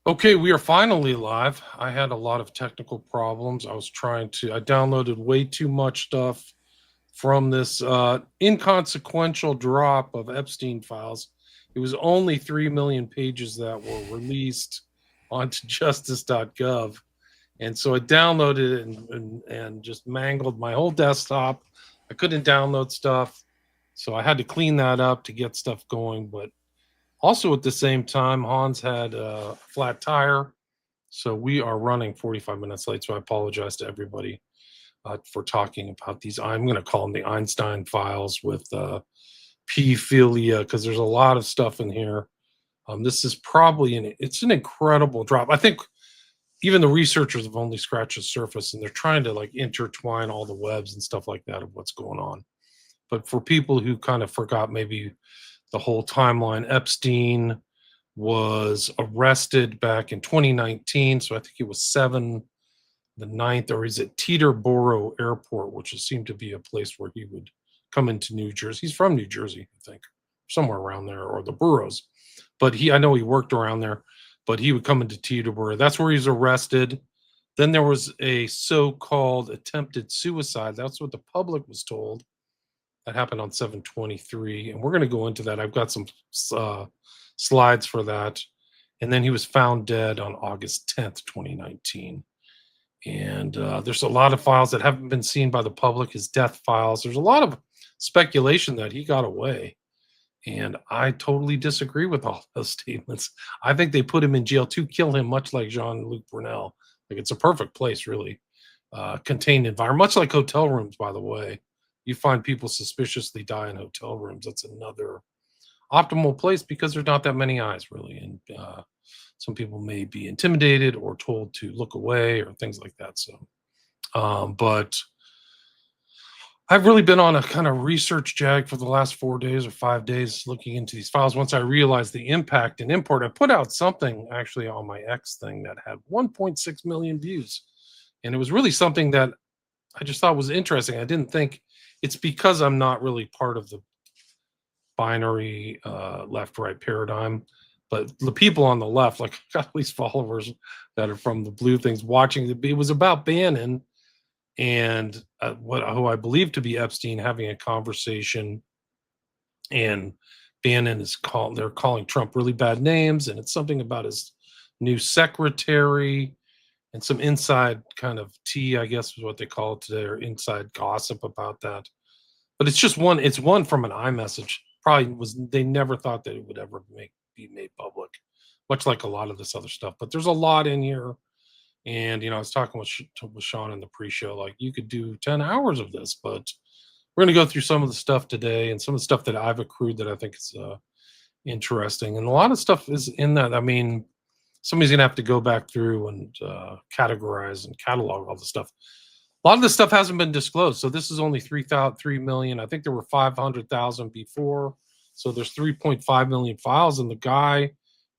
Okay, we are finally live. I had a lot of technical problems. I downloaded way too much stuff from this inconsequential drop of Epstein files. It was only 3 million pages that were released onto justice.gov. And so I downloaded it and just mangled my whole desktop. I couldn't download stuff. So I had to clean that up to get stuff going. But also at the same time, Hans had a flat tire, so we are running 45 minutes late. So I apologize to everybody for talking about these. I'm going to call them the Einstein files with pedophilia because there's a lot of stuff in here. This is probably it's an incredible drop. I think even the researchers have only scratched the surface, and they're trying to like intertwine all the webs and stuff like that of what's going on. But for people who kind of forgot maybe the whole timeline, Epstein was arrested back in 2019. So I think it was 7/9, or is it Teterboro Airport, which seemed to be a place where he would come into New Jersey. He's from New Jersey, I think, somewhere around there, or the boroughs. But I know he worked around there, but he would come into Teterboro. That's where he's arrested. Then there was a so-called attempted suicide. That's what the public was told. That happened on 7/23, and we're going to go into that. I've got some uh, slides for that. And then he was found dead on August 10th, 2019. And there's a lot of files that haven't been seen by the public, his death files. There's a lot of speculation that he got away. And I totally disagree with all those statements. I think they put him in jail to kill him, much like Jean-Luc Brunel. Like, it's a perfect place, really. Contained environment, much like hotel rooms, by the way. You find people suspiciously die in hotel rooms. That's another optimal place because there's not that many eyes, really. And some people may be intimidated or told to look away or things like that. So, but I've really been on a kind of research jag for the last 4 days or 5 days looking into these files. Once I realized the impact and import, I put out something actually on my X thing that had 1.6 million views. And it was really something that I just thought was interesting. I didn't think it's because I'm not really part of the binary left right paradigm. But the people on the left, like, got all these followers that are from the blue things watching. It was about Bannon and who I believe to be Epstein having a conversation, and Bannon is called. They're calling Trump really bad names, and it's something about his new secretary and some inside kind of tea, I guess is what they call it today, or inside gossip about that. But it's just one. It's one from an iMessage. Probably was. They never thought that it would ever be made public, much like a lot of this other stuff. But there's a lot in here. And I was talking with Sean in the pre-show, like, you could do 10 hours of this, but we're going to go through some of the stuff today and some of the stuff that I've accrued that I think is interesting. And a lot of stuff is in that. I mean, somebody's going to have to go back through and categorize and catalog all the stuff. A lot of this stuff hasn't been disclosed. So this is only 3 million. I think there were 500,000 before. So there's 3.5 million files. And the guy,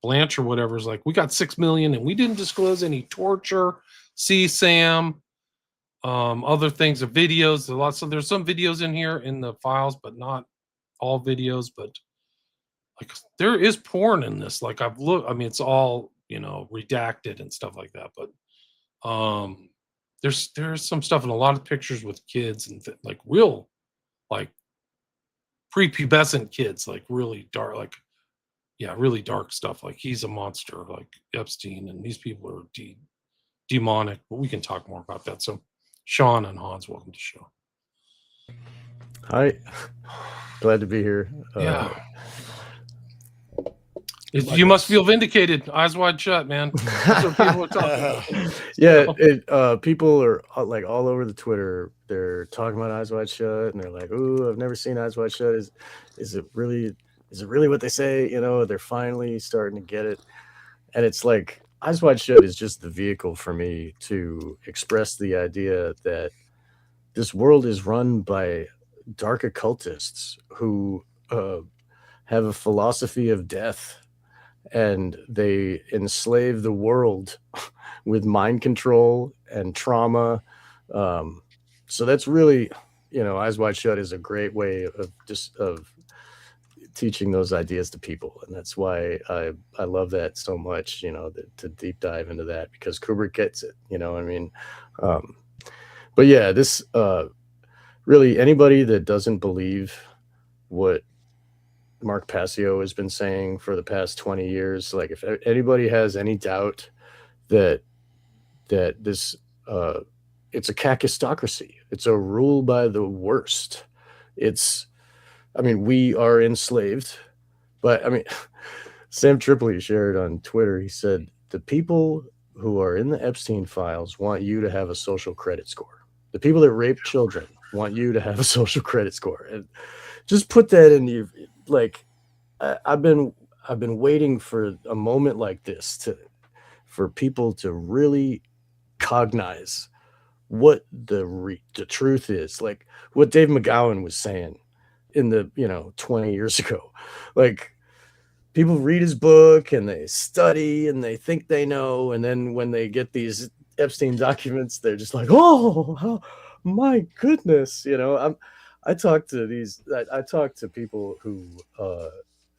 Blanche or whatever, is like, we got 6 million and we didn't disclose any torture, CSAM, other things, of videos. So there's some videos in here in the files, but not all videos. But like, there is porn in this. Like, I've looked, I mean, it's all, redacted and stuff like that. But there's some stuff and a lot of pictures with kids and like real, like, prepubescent kids, like really dark, like, yeah, really dark stuff. Like, he's a monster, like Epstein, and these people are demonic. But we can talk more about that. So, Sean and Hans, welcome to the show. Hi, glad to be here. Yeah. You must feel vindicated. Eyes wide shut, man. That's what people are talking about. Yeah, people are like all over the Twitter. They're talking about Eyes Wide Shut, and they're like, "Ooh, I've never seen Eyes Wide Shut. Is it really what they say?" They're finally starting to get it, and it's like Eyes Wide Shut is just the vehicle for me to express the idea that this world is run by dark occultists who have a philosophy of death, and they enslave the world with mind control and trauma. So that's really, Eyes Wide Shut is a great way of teaching those ideas to people, and that's why I love that so much. To deep dive into that because Kubrick gets it. I mean, um, but yeah, this really anybody that doesn't believe what Mark Passio has been saying for the past 20 years, like if anybody has any doubt that this uh, it's a kakistocracy, it's a rule by the worst. It's I mean, we are enslaved, but I mean, Sam Tripoli shared on Twitter. He said the people who are in the Epstein files want you to have a social credit score. The people that rape children want you to have a social credit score, and just put that in you. Like I've been waiting for a moment like this for people to really cognize what the truth is, like what Dave McGowan was saying in the 20 years ago. Like people read his book and they study and they think they know, and then when they get these Epstein documents, they're just like, oh, my goodness. I talk to I talk to people who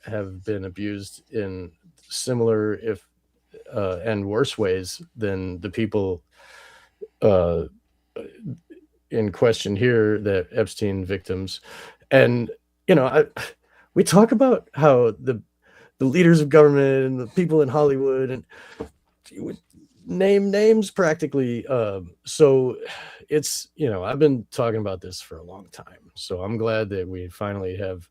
have been abused in similar if and worse ways than the people uh, in question here, that Epstein victims. And we talk about how the leaders of government and the people in Hollywood and you would name names practically. So it's I've been talking about this for a long time. So I'm glad that we finally have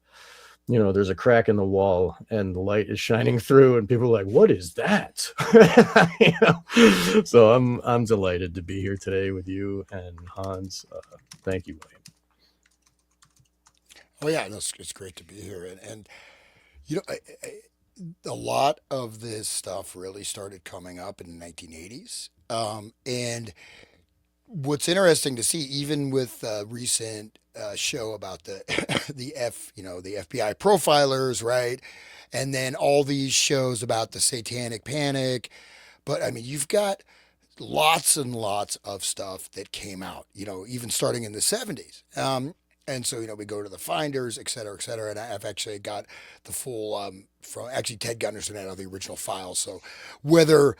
there's a crack in the wall and the light is shining through, and people are like, what is that? So I'm delighted to be here today with you and Hans. Thank you, William. Oh yeah, no, it's great to be here, and you know, a lot of this stuff really started coming up in the 1980s, and what's interesting to see, even with a recent show about the the FBI profilers, right, and then all these shows about the Satanic Panic, but I mean, you've got lots and lots of stuff that came out, even starting in the 70s. And so, we go to the finders, et cetera, et cetera. And I've actually got the full, from actually Ted Gunderson out of the original file. So whether,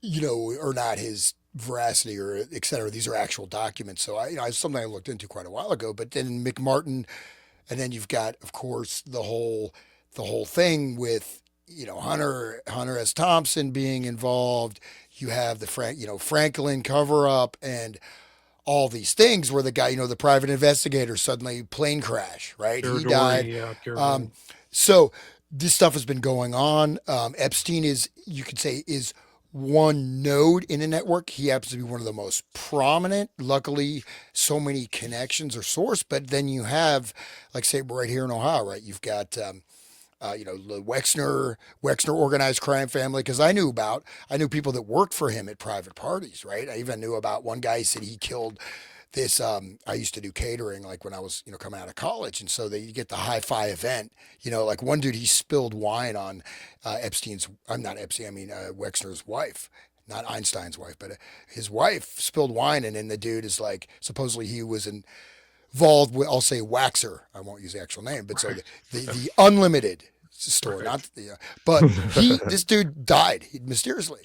or not his veracity or et cetera, these are actual documents. So it's something I looked into quite a while ago, but then McMartin, and then you've got, of course, the whole thing with, Hunter S. Thompson being involved. You have the Franklin cover up and all these things where the guy, the private investigator, suddenly plane crash, right? He died. Caradori, yeah, Um, Caradori. so this stuff has been going on. Epstein is, you could say, is one node in a network. He happens to be one of the most prominent. Luckily, so many connections are sourced. But then you have, like, say, right here in Ohio, right? You've got the Wexner organized crime family, because I knew people that worked for him at private parties, right? I even knew about one guy. Who said he killed this. I used to do catering, like when I was, coming out of college, and so you get the hi-fi event. Like one dude, he spilled wine on Epstein's. I'm not Epstein. I mean Wexner's wife. Not Einstein's wife, but his wife spilled wine, and then the dude is like, supposedly he was involved with, I'll say Waxer. I won't use the actual name, but so Right. the unlimited store, Right. not the, but this dude died mysteriously.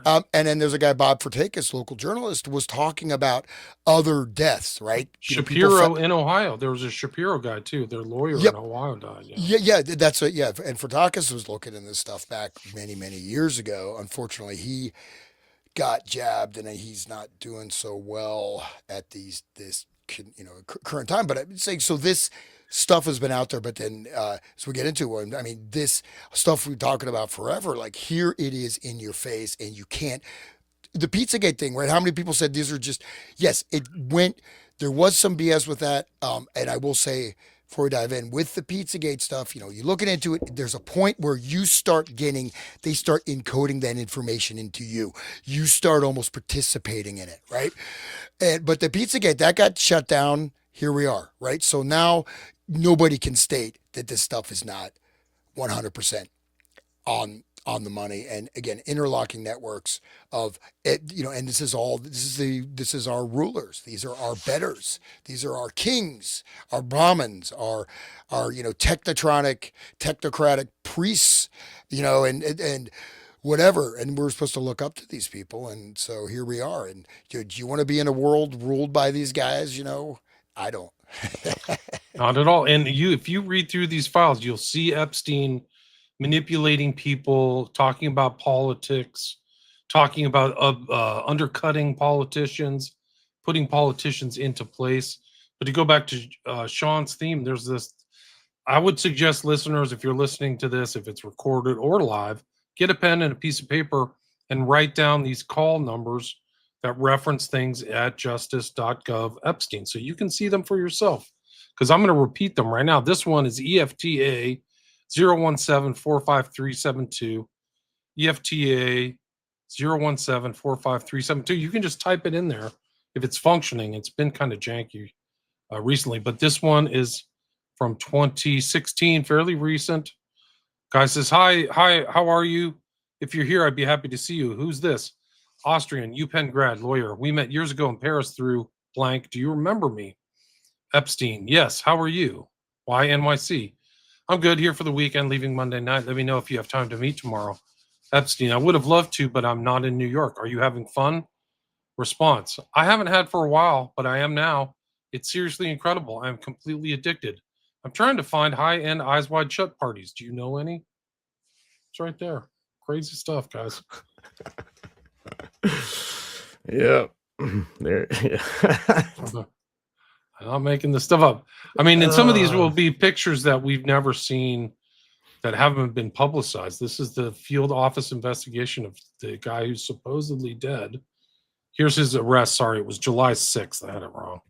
Right. And then there's a guy, Bob Fortakis, local journalist, was talking about other deaths, right? People. Shapiro in Ohio. There was a Shapiro guy too. Their lawyer in Yep. Ohio died. Yeah. Yeah, yeah, that's it. Yeah, and Fortakis was looking in this stuff back many, many years ago. Unfortunately, he got jabbed, and he's not doing so well at this current time. But I'm saying, so this stuff has been out there, but then as we get into it, I mean, this stuff we've been talking about forever, like here it is in your face, and you can't. The Pizzagate thing, right? How many people said these are just? Yes, it went. There was some BS with that, and I will say, before we dive in with the Pizzagate stuff, you're looking into it. There's a point where they start encoding that information into you. You start almost participating in it, right? But the Pizzagate that got shut down. Here we are, right? So now nobody can state that this stuff is not 100% on on the money. And again, interlocking networks of it, and this is our rulers. These are our betters. These are our kings, our Brahmins, our technocratic priests, and whatever. And we're supposed to look up to these people. And so here we are. And do you want to be in a world ruled by these guys? I don't. Not at all. And if you read through these files, you'll see Epstein manipulating people, talking about politics, talking about undercutting politicians, putting politicians into place. But to go back to Sean's theme, there's this. I would suggest listeners, if you're listening to this, if it's recorded or live, get a pen and a piece of paper and write down these call numbers that reference things at justice.gov Epstein, so you can see them for yourself. Because I'm going to repeat them right now. This one is EFTA 017-45372, EFTA 017-45372. You can just type it in there if it's functioning. It's been kind of janky recently, but this one is from 2016, fairly recent. Guy says, hi, how are you? If you're here, I'd be happy to see you. Who's this? Austrian, UPenn grad, lawyer. We met years ago in Paris through blank. Do you remember me? Epstein, yes. How are you? Why NYC? I'm good, here for the weekend, leaving Monday night. Let me know if you have time to meet tomorrow. Epstein, I would have loved to, but I'm not in New York. Are you having fun? Response, I haven't had for a while, but I am now. It's seriously incredible. I'm completely addicted. I'm trying to find high-end Eyes Wide Shut parties. Do you know any? It's right there. Crazy stuff, guys. Yeah. There. Yeah. I'm not making this stuff up. I mean, and some of these will be pictures that we've never seen that haven't been publicized. This is the field office investigation of the guy who's supposedly dead. Here's his arrest. Sorry, it was July 6th. I had it wrong.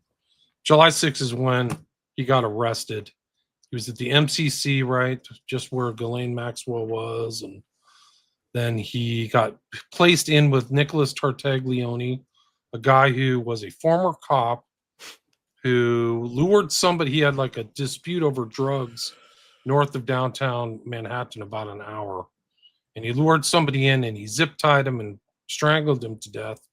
July 6th is when he got arrested. He was at the MCC, right? Just where Ghislaine Maxwell was. And then he got placed in with Nicholas Tartaglione, a guy who was a former cop who lured somebody. He had like a dispute over drugs north of downtown Manhattan, about an hour. And he lured somebody in and he zip tied him and strangled him to death.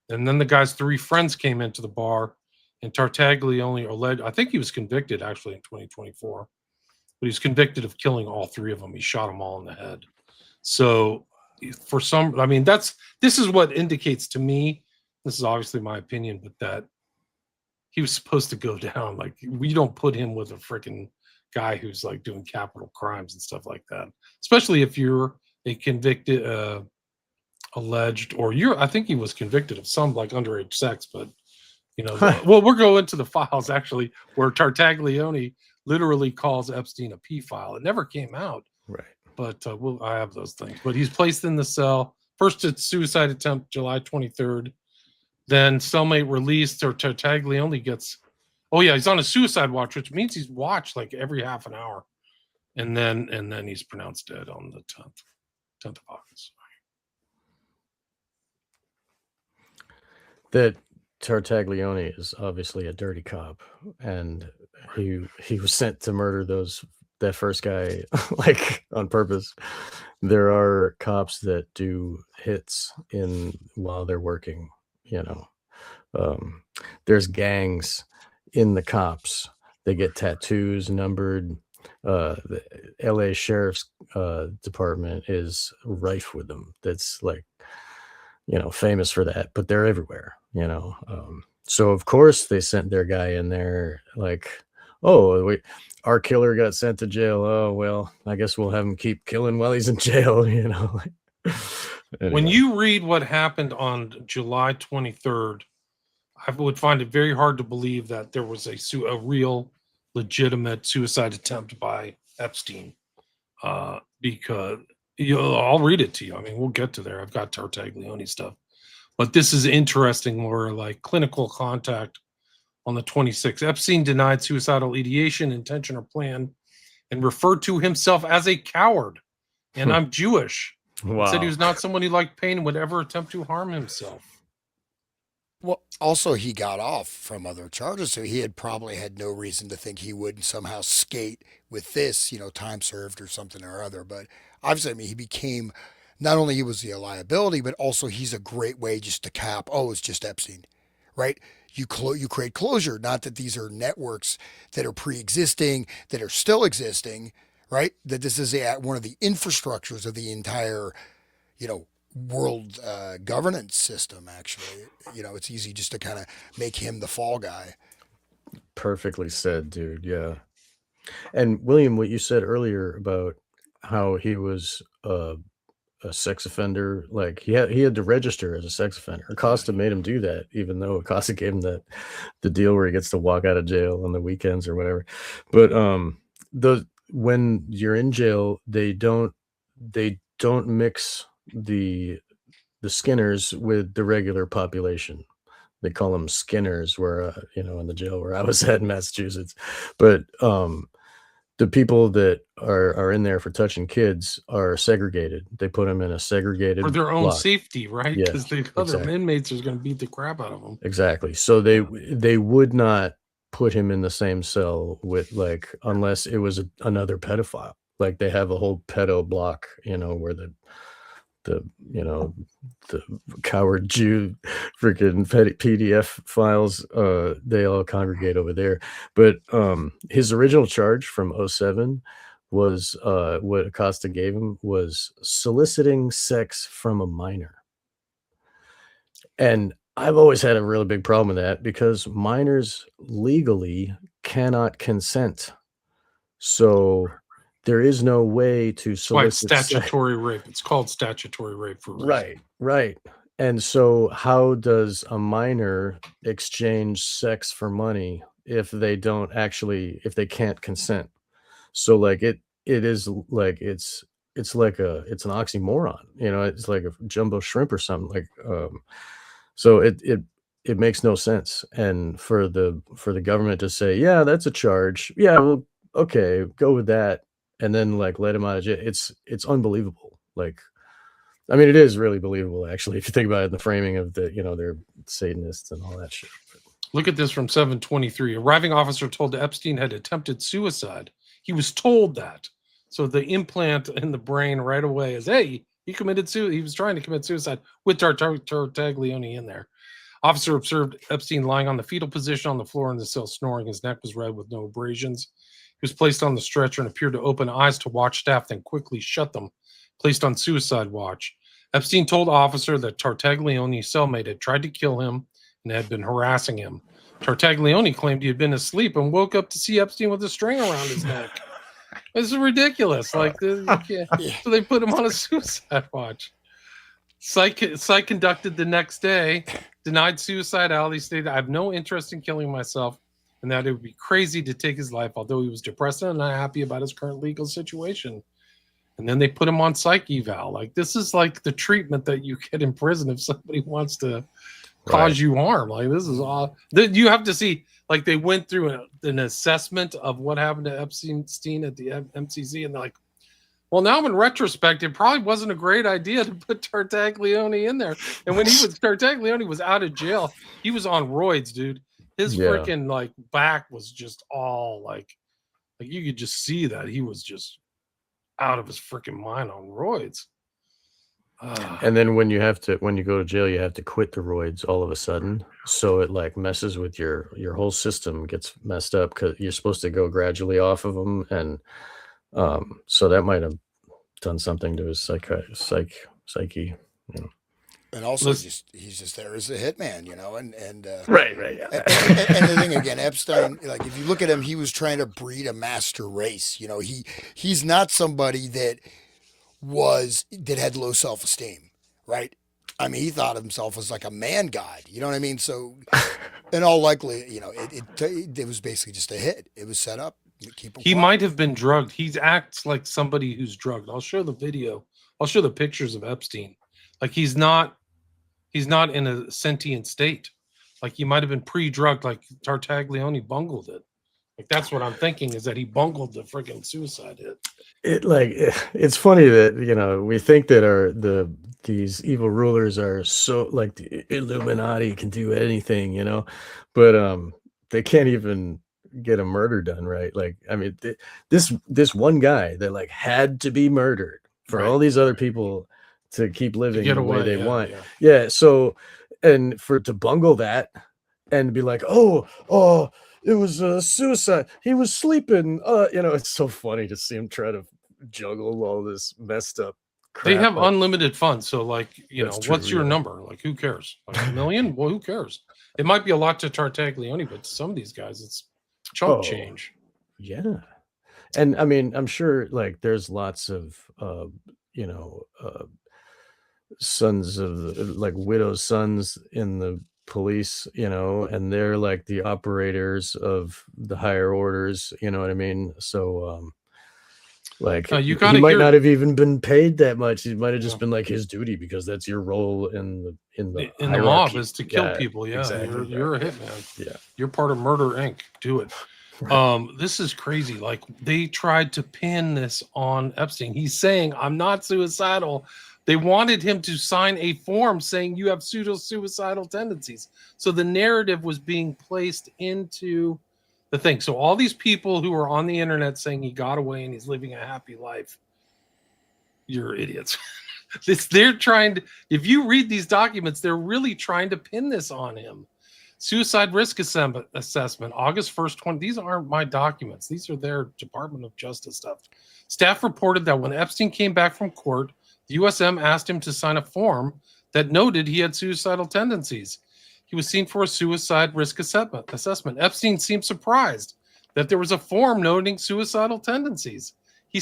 And then the guy's three friends came into the bar, and Tartaglione alleged, I think he was convicted actually in 2024, but he was convicted of killing all three of them. He shot them all in the head. So for some, I mean, this is what indicates to me, this is obviously my opinion, but that he was supposed to go down. Like, we don't put him with a freaking guy who's like doing capital crimes and stuff like that, especially if you're a convicted, alleged, or I think he was convicted of some like underage sex, but well, we're going to the files actually where Tartaglione literally calls Epstein a pedophile. It never came out, Right. but I have those things. But he's placed in the cell. First, it's suicide attempt, July 23rd. Then cellmate released, or Tartaglione gets. Oh yeah, he's on a suicide watch, which means he's watched like every half an hour, and then he's pronounced dead on the 10th of August. That Tartaglione is obviously a dirty cop, and he was sent to murder that first guy like on purpose. There are cops that do hits while they're working. There's gangs in the cops. They get tattoos numbered. The LA Sheriff's Department is rife with them. That's like, famous for that, but they're everywhere, so of course they sent their guy in there like, oh, our killer got sent to jail. Oh, well, I guess we'll have him keep killing while he's in jail, Anyway. When you read what happened on July 23rd, I would find it very hard to believe that there was a real legitimate suicide attempt by Epstein, because I'll read it to you. I mean, we'll get to there. I've got Tartaglione stuff, but this is interesting. Where like clinical contact on the 26th, Epstein denied suicidal ideation, intention, or plan, and referred to himself as a coward. And I'm Jewish. Wow. Said he was not someone who liked pain and would ever attempt to harm himself. Well, also he got off from other charges, so he had probably had no reason to think he would somehow skate with this, time served or something or other. But obviously, I mean, he became not only he was the liability, but also he's a great way just to cap. Oh, it's just Epstein, right? You create closure. Not that these are networks that are pre-existing, that are still existing, right? That this is one of the infrastructures of the entire world governance system. Actually, it's easy just to kind of make him the fall guy. Perfectly said, dude. Yeah. And William, what you said earlier about how he was a sex offender, like he had to register as a sex offender. Acosta made him do that, even though Acosta gave him the deal where he gets to walk out of jail on the weekends or whatever. But the when you're in jail, they don't mix the Skinners with the regular population. They call them Skinners, where in the jail where I was at in Massachusetts. But the people that are in there for touching kids are segregated. They put them in a For segregated their own block. safety, right? Yeah, Because the other exactly. inmates are going to beat the crap out of them. Exactly. So they would not put him in the same cell with, like, unless it was another pedophile. Like they have a whole pedo block, where the you know the coward Jew freaking PDF files, they all congregate over there. But his original charge from '07 was, what Acosta gave him was soliciting sex from a minor. And I've always had a really big problem with that because minors legally cannot consent. So there is no way to That's why it's solicit sex. statutory rape. It's called statutory rape for a reason. Right, right. And so how does a minor exchange sex for money if they can't consent? So like it is like it's an oxymoron, it's like a jumbo shrimp or something, like so it makes no sense. And for the government to say, yeah, that's a charge. Yeah, well, okay, go with that. And then like let him out of jail. It's unbelievable. Like, I mean, it is really believable, actually, if you think about it in the framing of they're Satanists and all that shit. Look at this from 723. Arriving officer told Epstein had attempted suicide. He was told that. So the implant in the brain right away is, hey, he committed suicide. He was trying to commit suicide with Tartaglione in there. Officer observed Epstein lying on the fetal position on the floor in the cell, snoring. His neck was red with no abrasions. He was placed on the stretcher and appeared to open eyes to watch staff, then quickly shut them, placed on suicide watch. Epstein told officer that Tartaglione's cellmate had tried to kill him and had been harassing him. Tartaglione claimed he had been asleep and woke up to see Epstein with a string around his neck. This is ridiculous. Like, you can't. Yeah. So they put him on a suicide watch. Psych conducted the next day, denied suicidality, stated, I have no interest in killing myself and that it would be crazy to take his life, although he was depressed and unhappy about his current legal situation. And then they put him on psych eval. Like, this is like the treatment that you get in prison if somebody wants to cause you harm. Like, this is all you have to see. Like, they went through an assessment of what happened to Epstein at the MCC, and they're like, well, now in retrospect, it probably wasn't a great idea to put Tartaglione in there. And when Tartaglione was out of jail, he was on roids, dude. His freaking like back was just all like you could just see that he was just out of his freaking mind on roids. And then when you go to jail, you have to quit the roids all of a sudden. So it like messes with your whole system, gets messed up because you're supposed to go gradually off of them. And so that might have done something to his psyche. And also, he's just there as a hitman, and Right, yeah. And the thing again, Epstein, like if you look at him, he was trying to breed a master race. He's not somebody that had low self-esteem, right? I mean, he thought of himself as like a man god. You know what I mean? So, in all likelihood, it was basically just a hit. It was set up. He might have been drugged. He acts like somebody who's drugged. I'll show the video. I'll show the pictures of Epstein. Like he's not in a sentient state. Like he might have been pre-drugged. Like Tartaglione bungled it. Like that's what I'm thinking is that he bungled the freaking suicide hit. It's funny that we think that these evil rulers are so like the Illuminati can do anything, but they can't even get a murder done right. Like, I mean, this one guy that like had to be murdered for Right. all these other people to keep To living get the way away. they Yeah. want. Yeah. Yeah, so and for to bungle that and be like, oh, it was a suicide. He was sleeping. It's so funny to see him try to juggle all this messed up They crap. have unlimited funds. So, like, That's true, what's your yeah. number? Like, who cares? Like a million? Well, who cares? It might be a lot to Tartaglione, but to some of these guys, it's chump Oh, change. yeah. And I mean, I'm sure like there's lots of you know, sons of like widows' sons in the police, and they're like the operators of the higher orders, you know what I mean? So like You got he to might hear not have even been paid that much. It might have yeah, just been like his duty because that's your role in the in the mob hierarchy. is to kill Yeah, people. Yeah, exactly. you're a Right. hitman. Yeah. You're part of Murder Inc. Do it. Right. This is crazy. Like they tried to pin this on Epstein. He's saying, I'm not suicidal. They wanted him to sign a form saying you have pseudo-suicidal tendencies. So the narrative was being placed into the thing. So all these people who are on the internet saying he got away and he's living a happy life, you're idiots. They're trying to, if you read these documents, they're really trying to pin this on him. Suicide risk assessment, August 1st, 20. These aren't my documents. These are their Department of Justice stuff. Staff reported that when Epstein came back from court, the USM asked him to sign a form that noted he had suicidal tendencies. He was seen for a suicide risk assessment. Epstein seemed surprised that there was a form noting suicidal tendencies. He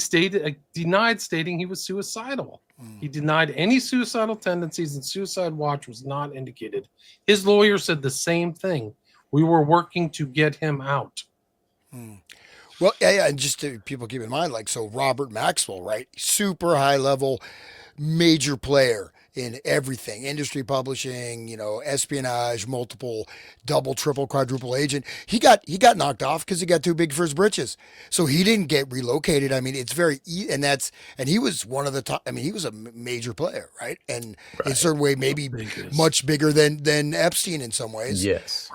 denied stating he was suicidal. He denied any suicidal tendencies, and suicide watch was not indicated. His lawyer said the same thing. We were working to get him out. Well, yeah, and just to people keep in mind, like, so Robert Maxwell, right? Super high level, major player in everything, industry publishing, espionage, multiple, double, triple, quadruple agent. He got knocked off because he got too big for his britches. So he didn't get relocated. I mean, it's and he was one of the top. I mean, he was a major player, right? And in a Right. certain way, maybe much bigger than Epstein in some ways. Yes.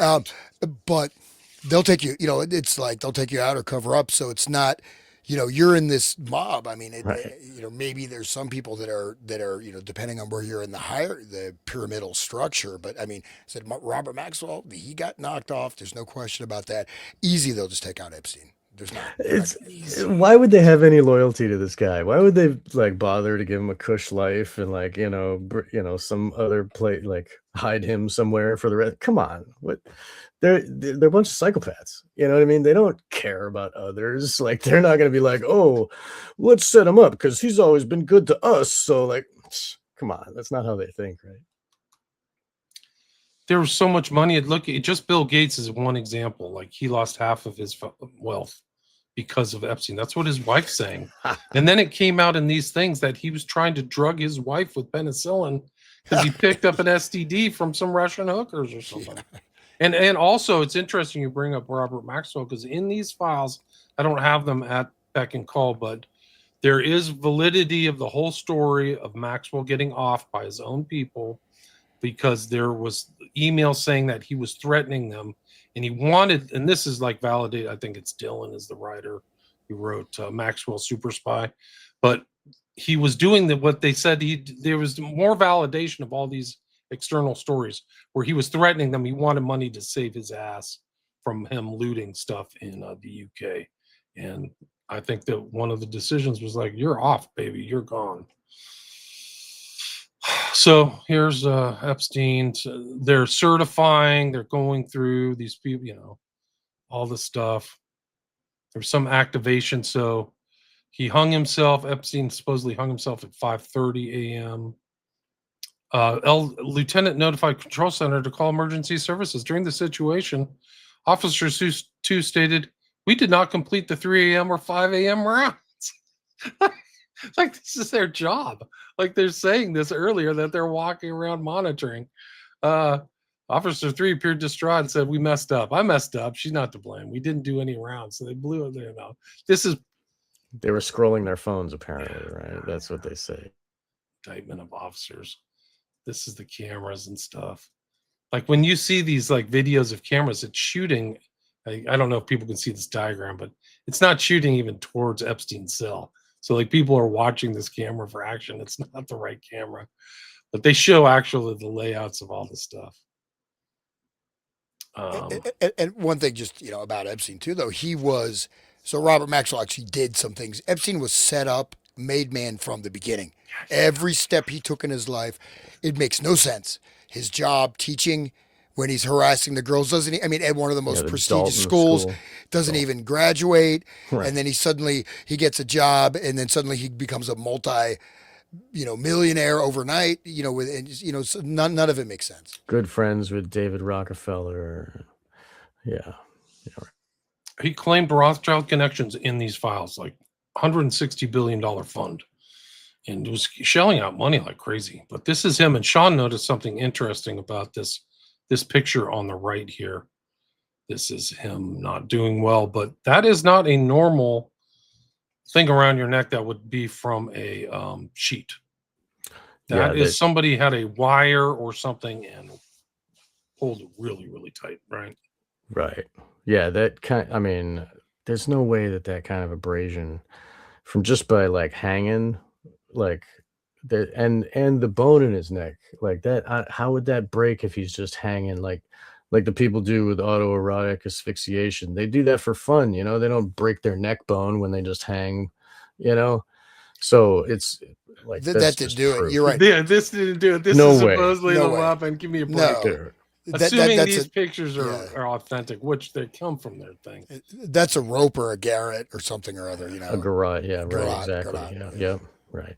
But they'll take you, it's like they'll take you out or cover up. So it's not, you're in this mob. I mean, Right. maybe there's some people that are, depending on where you're in the pyramidal structure. But I mean, I said Robert Maxwell, he got knocked off. There's no question about that. Easy, they'll just take out Epstein. There's not. It's why would they have any loyalty to this guy? Why would they like bother to give him a cush life and like some other place like hide him somewhere for the rest? Come on, what? They're a bunch of psychopaths. You know what I mean? They don't care about others. Like they're not going to be like, oh, let's set him up because he's always been good to us. So like, come on, that's not how they think, right? There was so much money. Just Bill Gates is one example. Like he lost half of his wealth because of Epstein. That's what his wife's saying. And then it came out in these things that he was trying to drug his wife with penicillin because he picked up an STD from some Russian hookers or something. And also, it's interesting you bring up Robert Maxwell because in these files, I don't have them at beck and call, but there is validity of the whole story of Maxwell getting off by his own people because there was email saying that he was threatening them and he wanted, and this is like validated. I think it's Dylan is the writer who wrote Maxwell Super Spy, but he was doing what they said. There was more validation of all these external stories where he was threatening them. He wanted money to save his ass from him looting stuff in the UK. And I think that one of the decisions was like, you're off, baby, you're gone. So here's Epstein. They're certifying, they're going through these people, all the stuff. There's some activation. So he hung himself. Epstein supposedly hung himself at 5:30 a.m. Lieutenant notified control center to call emergency services. During the situation, officers who stated, we did not complete the 3 a.m. or 5 a.m. rounds. Like this is their job. Like they're saying this earlier that they're walking around monitoring. Officer 3 appeared distraught and said, we messed up. I messed up. She's not to blame. We didn't do any rounds. So they blew it there now. They were scrolling their phones apparently, right? That's what they say. indictment of officers. This is the cameras and stuff. Like when you see these like videos of cameras, it's shooting. I don't know if people can see this diagram, but it's not shooting even towards Epstein's cell. So like people are watching this camera for action. It's not the right camera, but they show actually the layouts of all the stuff. And one thing just, about Epstein too, though, so Robert Maxwell actually did some things. Epstein was set up, made man from the beginning. Every step he took in his life, it makes no sense. His job teaching when he's harassing the girls, doesn't he? I mean, at one of the most prestigious schools, doesn't even graduate. Right. And then he gets a job, and then suddenly he becomes a millionaire overnight, so none of it makes sense. Good friends with David Rockefeller. Yeah. He claimed Rothschild connections in these files, like $160 billion fund, and was shelling out money like crazy. But this is him. And Sean noticed something interesting about this picture on the right here. This is him not doing well, but that is not a normal thing around your neck that would be from a sheet. That is somebody had a wire or something and pulled it really, really tight, right? Right. Yeah, there's no way that kind of abrasion from just by like hanging, like that, and the bone in his neck, like that, how would that break if he's just hanging like the people do with autoerotic asphyxiation? They do that for fun, they don't break their neck bone when they just hang, so it's like that didn't do it. You're right. Yeah, this didn't do it. This No is way. supposedly No the way. weapon. Give me a break. No. Assuming these pictures are authentic, which they come from their thing. That's a rope or a garrote or something or other, A garrote, yeah, right, Garrote, exactly. garrote. Yeah, right.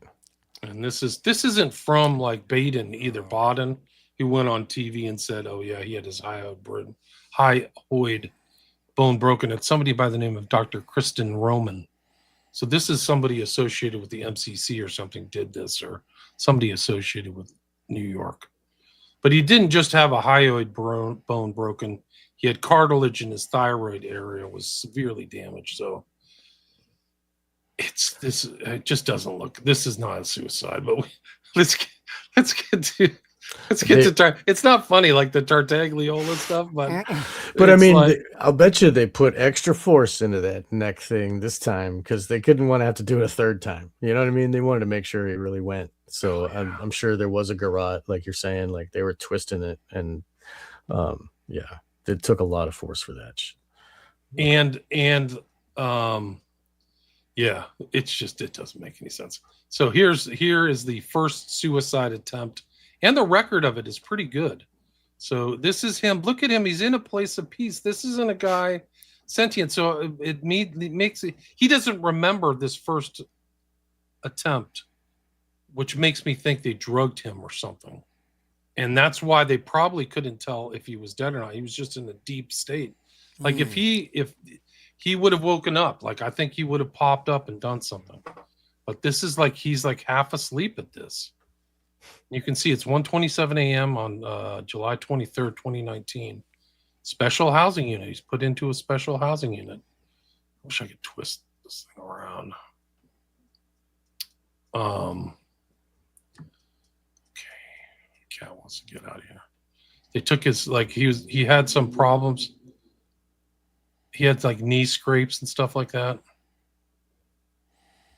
And this isn't from like Baden either. Baden, he went on TV and said, "Oh yeah, he had his hyoid bone broken." It's somebody by the name of Dr. Kristen Roman. So this is somebody associated with the MCC or something did this, or somebody associated with New York. But he didn't just have a hyoid bone broken. He had cartilage in his thyroid area was severely damaged. So it just doesn't look. This is not a suicide. But let's get to it's not funny like the Tartagliola stuff, but I mean, I'll bet you they put extra force into that neck thing this time because they couldn't want to have to do it a third time. You know what I mean? They wanted to make sure he really went. So I'm sure there was a garrote, like you're saying, like they were twisting it, and it took a lot of force for that. And it doesn't make any sense. So here is the first suicide attempt. And the record of it is pretty good. So this is him. Look at him. He's in a place of peace. This isn't a guy sentient. So it makes it. He doesn't remember this first attempt, which makes me think they drugged him or something. And that's why they probably couldn't tell if he was dead or not. He was just in a deep state. Like if he would have woken up, like I think he would have popped up and done something. But this is like he's like half asleep at this. You can see it's 1:27 a.m. on July 23rd, 2019. Special housing unit. He's put into a special housing unit. I wish I could twist this thing around. Okay. Cat wants to get out of here. They took his he had some problems. He had like knee scrapes and stuff like that.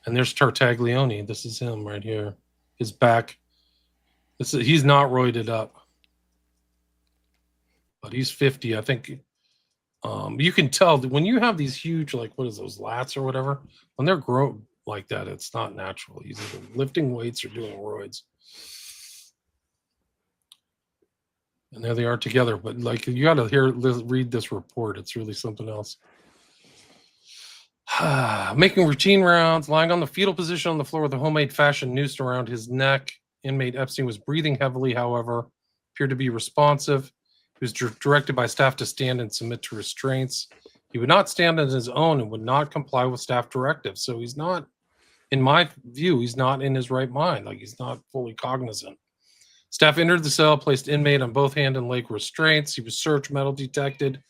And there's Tartaglione. This is him right here. His back. He's not roided up, but he's 50. I think you can tell that when you have these huge, like what is those lats or whatever, when they're grown like that, it's not natural. He's either lifting weights or doing roids. And there they are together. But like you got to read this report. It's really something else. Making routine rounds, lying on the fetal position on the floor with a homemade fashion noose around his neck. Inmate Epstein was breathing heavily, however, appeared to be responsive. He was directed by staff to stand and submit to restraints. He would not stand on his own and would not comply with staff directives. So he's not, in my view, he's not in his right mind. Like he's not fully cognizant. Staff entered the cell, placed inmate on both hand and leg restraints. He was searched, metal detected,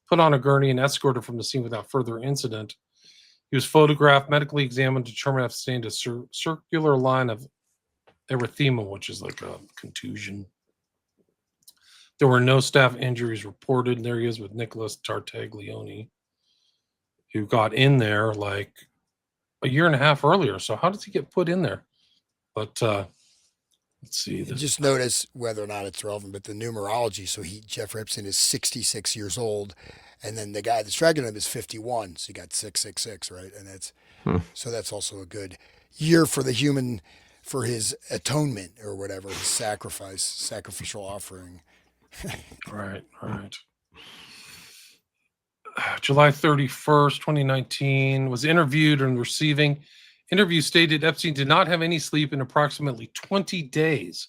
put on a gurney, and escorted from the scene without further incident. He was photographed, medically examined, determined to have sustained a circular line of erythema, which is like a contusion. There were no staff injuries reported. There he is with Nicholas Tartaglione, who got in there like a year and a half earlier. So how does he get put in there? But let's see. Just notice whether or not it's relevant, but the numerology. So Jeffrey Epstein is 66 years old, and then the guy that's dragging him is 51. So you got 666, right? And so that's also a good year for the human, for his atonement or whatever, his sacrificial offering. Right. July 31st, 2019, was interviewed and receiving. Interview stated Epstein did not have any sleep in approximately 20 days,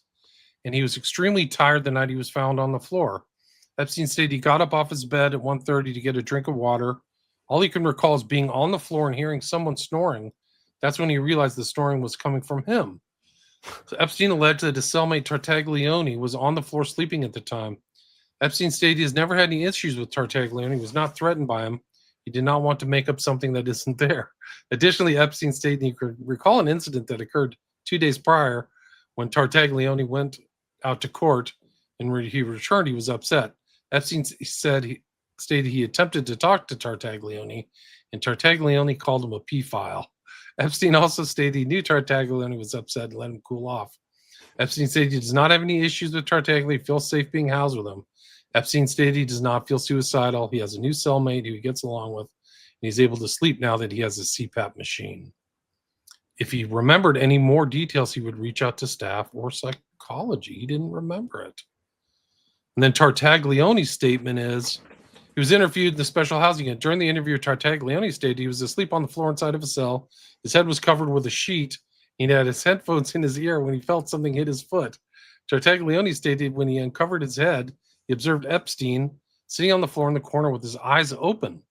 and he was extremely tired the night he was found on the floor. Epstein stated he got up off his bed at 1:30 to get a drink of water. All he can recall is being on the floor and hearing someone snoring. That's when he realized the snoring was coming from him. So Epstein alleged that his cellmate Tartaglione was on the floor sleeping at the time. Epstein stated he has never had any issues with Tartaglione. He was not threatened by him. He did not want to make up something that isn't there. Additionally, Epstein stated he could recall an incident that occurred 2 days prior when Tartaglione went out to court and when he returned, he was upset. Epstein stated he attempted to talk to Tartaglione, and Tartaglione called him a pedophile. Epstein also stated he knew Tartaglione was upset and let him cool off. Epstein stated he does not have any issues with Tartaglione, feels safe being housed with him. Epstein stated he does not feel suicidal. He has a new cellmate who he gets along with, and he's able to sleep now that he has a CPAP machine. If he remembered any more details, he would reach out to staff or psychology. He didn't remember it. And then Tartaglione's statement is, he was interviewed in the special housing unit. During the interview, Tartaglione stated he was asleep on the floor inside of a cell. His head was covered with a sheet. He had his headphones in his ear when he felt something hit his foot. Tartaglione stated when he uncovered his head, he observed Epstein sitting on the floor in the corner with his eyes open.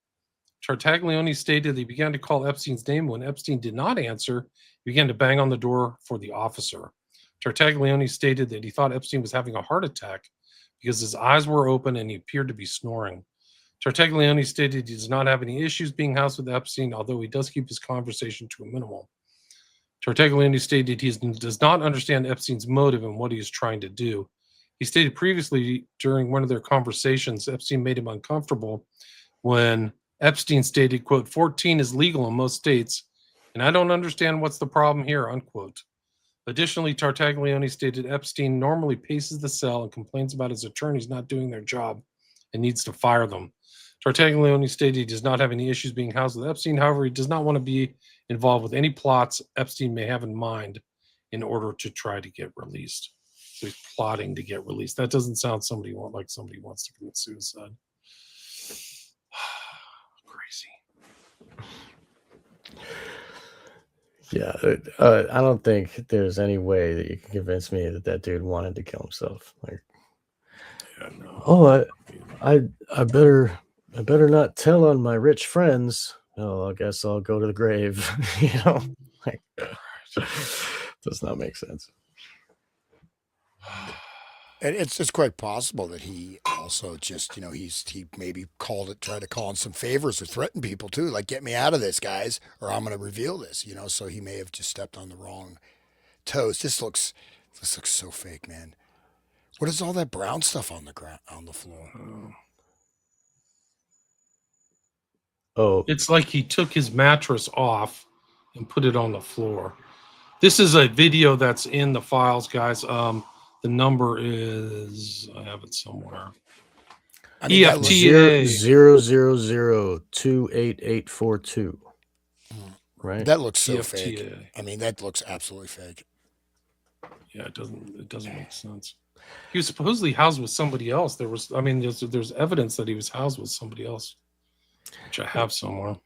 Tartaglione stated he began to call Epstein's name. When Epstein did not answer, he began to bang on the door for the officer. Tartaglione stated that he thought Epstein was having a heart attack because his eyes were open and he appeared to be snoring. Tartaglione stated he does not have any issues being housed with Epstein, although he does keep his conversation to a minimum. Tartaglione stated he does not understand Epstein's motive and what he is trying to do. He stated previously during one of their conversations, Epstein made him uncomfortable when Epstein stated, quote, 14 is legal in most states, and I don't understand what's the problem here, unquote. Additionally, Tartaglione stated Epstein normally paces the cell and complains about his attorneys not doing their job and needs to fire them. Tartaglione stated he does not have any issues being housed with Epstein. However, he does not want to be involved with any plots Epstein may have in mind in order to try to get released. So he's plotting to get released. That doesn't sound like somebody wants to commit suicide. Crazy. Yeah, I don't think there's any way that you can convince me that dude wanted to kill himself. Like, yeah, no. Oh, I better not tell on my rich friends. Oh, I guess I'll go to the grave. Like, does not make sense. And it's quite possible that he also just, he maybe tried to call in some favors or threaten people too, like get me out of this, guys, or I'm going to reveal this, So he may have just stepped on the wrong toes. This looks so fake, man. What is all that brown stuff on the floor? Oh, it's like he took his mattress off and put it on the floor. This is a video that's in the files, guys. The number is, I have it somewhere. I mean, EFTA 000288842. Right. That looks so EFTA. fake. I mean, that looks absolutely fake. Yeah, it doesn't make sense. He was supposedly housed with somebody else. There's evidence that he was housed with somebody else, which I have somewhere.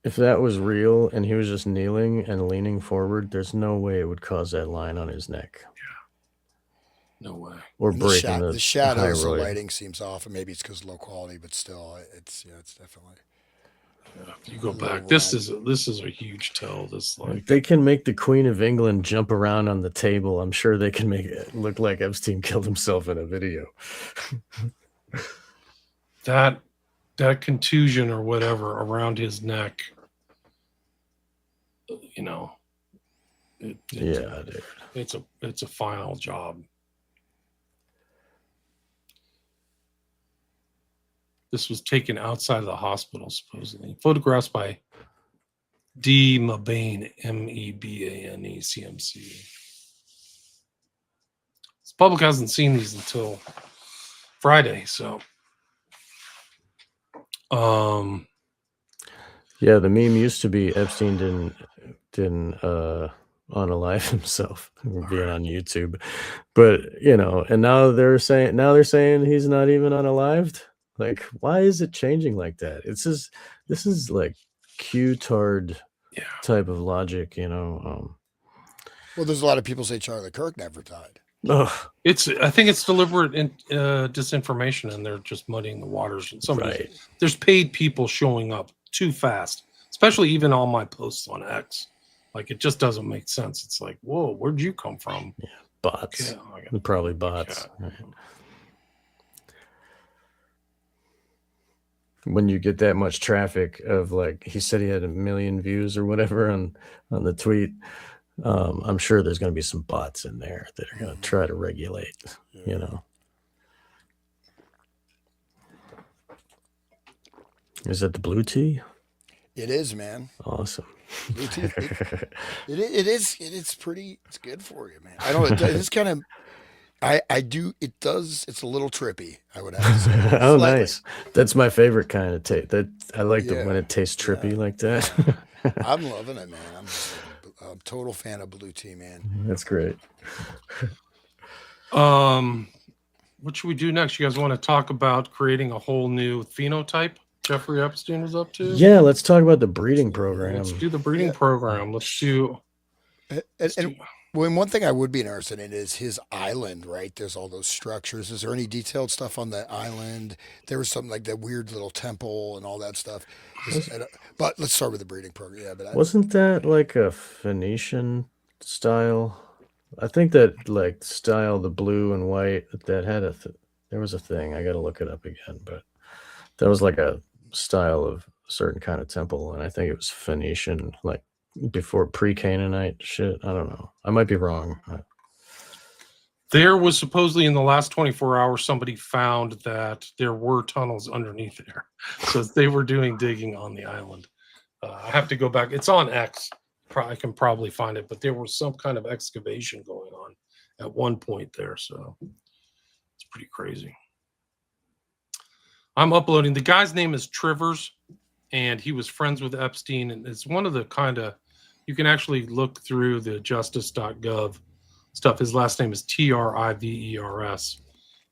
If that was real and he was just kneeling and leaning forward, there's no way it would cause that line on his neck. Yeah. No way. Or And breaking the shadows, the thyroid. lighting seems off, and maybe it's because of low quality, but still, it's definitely. Yeah, if you go back, this is a huge tell. If they can make the Queen of England jump around on the table, I'm sure they can make it look like Epstein killed himself in a video. that contusion or whatever around his neck, Yeah, dude. It's a final job. This was taken outside of the hospital, supposedly. Photographs by D. Mebane, Mebane, CMC. The public hasn't seen these until Friday, so. Yeah, the meme used to be Epstein didn't unalive himself being on YouTube, but and now they're saying he's not even unalived. Like, why is it changing like that? This is like Q-tard Yeah. type of logic, Well, there's a lot of people say Charlie Kirk never died. Ugh, I think it's deliberate disinformation, and they're just muddying the waters. And right. there's paid people showing up too fast, especially even on my posts on X. Like, it just doesn't make sense. It's like, whoa, where'd you come from? Yeah, bots. Yeah, I gotta- Probably bots. Yeah. Right. When you get that much traffic of, like, he said he had 1 million views or whatever on the tweet, I'm sure there's going to be some bots in there that are going to try to regulate, Is that the blue tea? It is, man. Awesome. Blue tea. It is. It's pretty. It's good for you, man. I know it's kind of. I do. It does. It's a little trippy, I would have to say. Oh, Slightly. nice. That's my favorite kind of taste. That I like Yeah, when it tastes trippy yeah, like that. I'm loving it, man. I'm just a total fan of blue tea, man. That's great. What should we do next? You guys want to talk about creating a whole new phenotype Jeffrey Epstein was up to? Yeah, let's talk about the breeding program. Let's do the breeding program. Let's do. And one thing I would be interested in is his island, right? There's all those structures. Is there any detailed stuff on that island? There was something like that weird little temple and all that stuff. But let's start with the breeding program. Yeah, but Wasn't that like a Phoenician style? I think that like style, the blue and white, that had there was a thing. I got to look it up again, but that was like a style of a certain kind of temple, and I think it was Phoenician, like before pre-Canaanite shit. I don't know. I might be wrong. There was supposedly in the last 24 hours, somebody found that there were tunnels underneath there. So they were doing digging on the island. I have to go back. It's on X. I can probably find it, but there was some kind of excavation going on at one point there. So it's pretty crazy. I'm uploading. The guy's name is Trivers, and he was friends with Epstein. And it's one of the kind of, you can actually look through the justice.gov stuff. His last name is Trivers.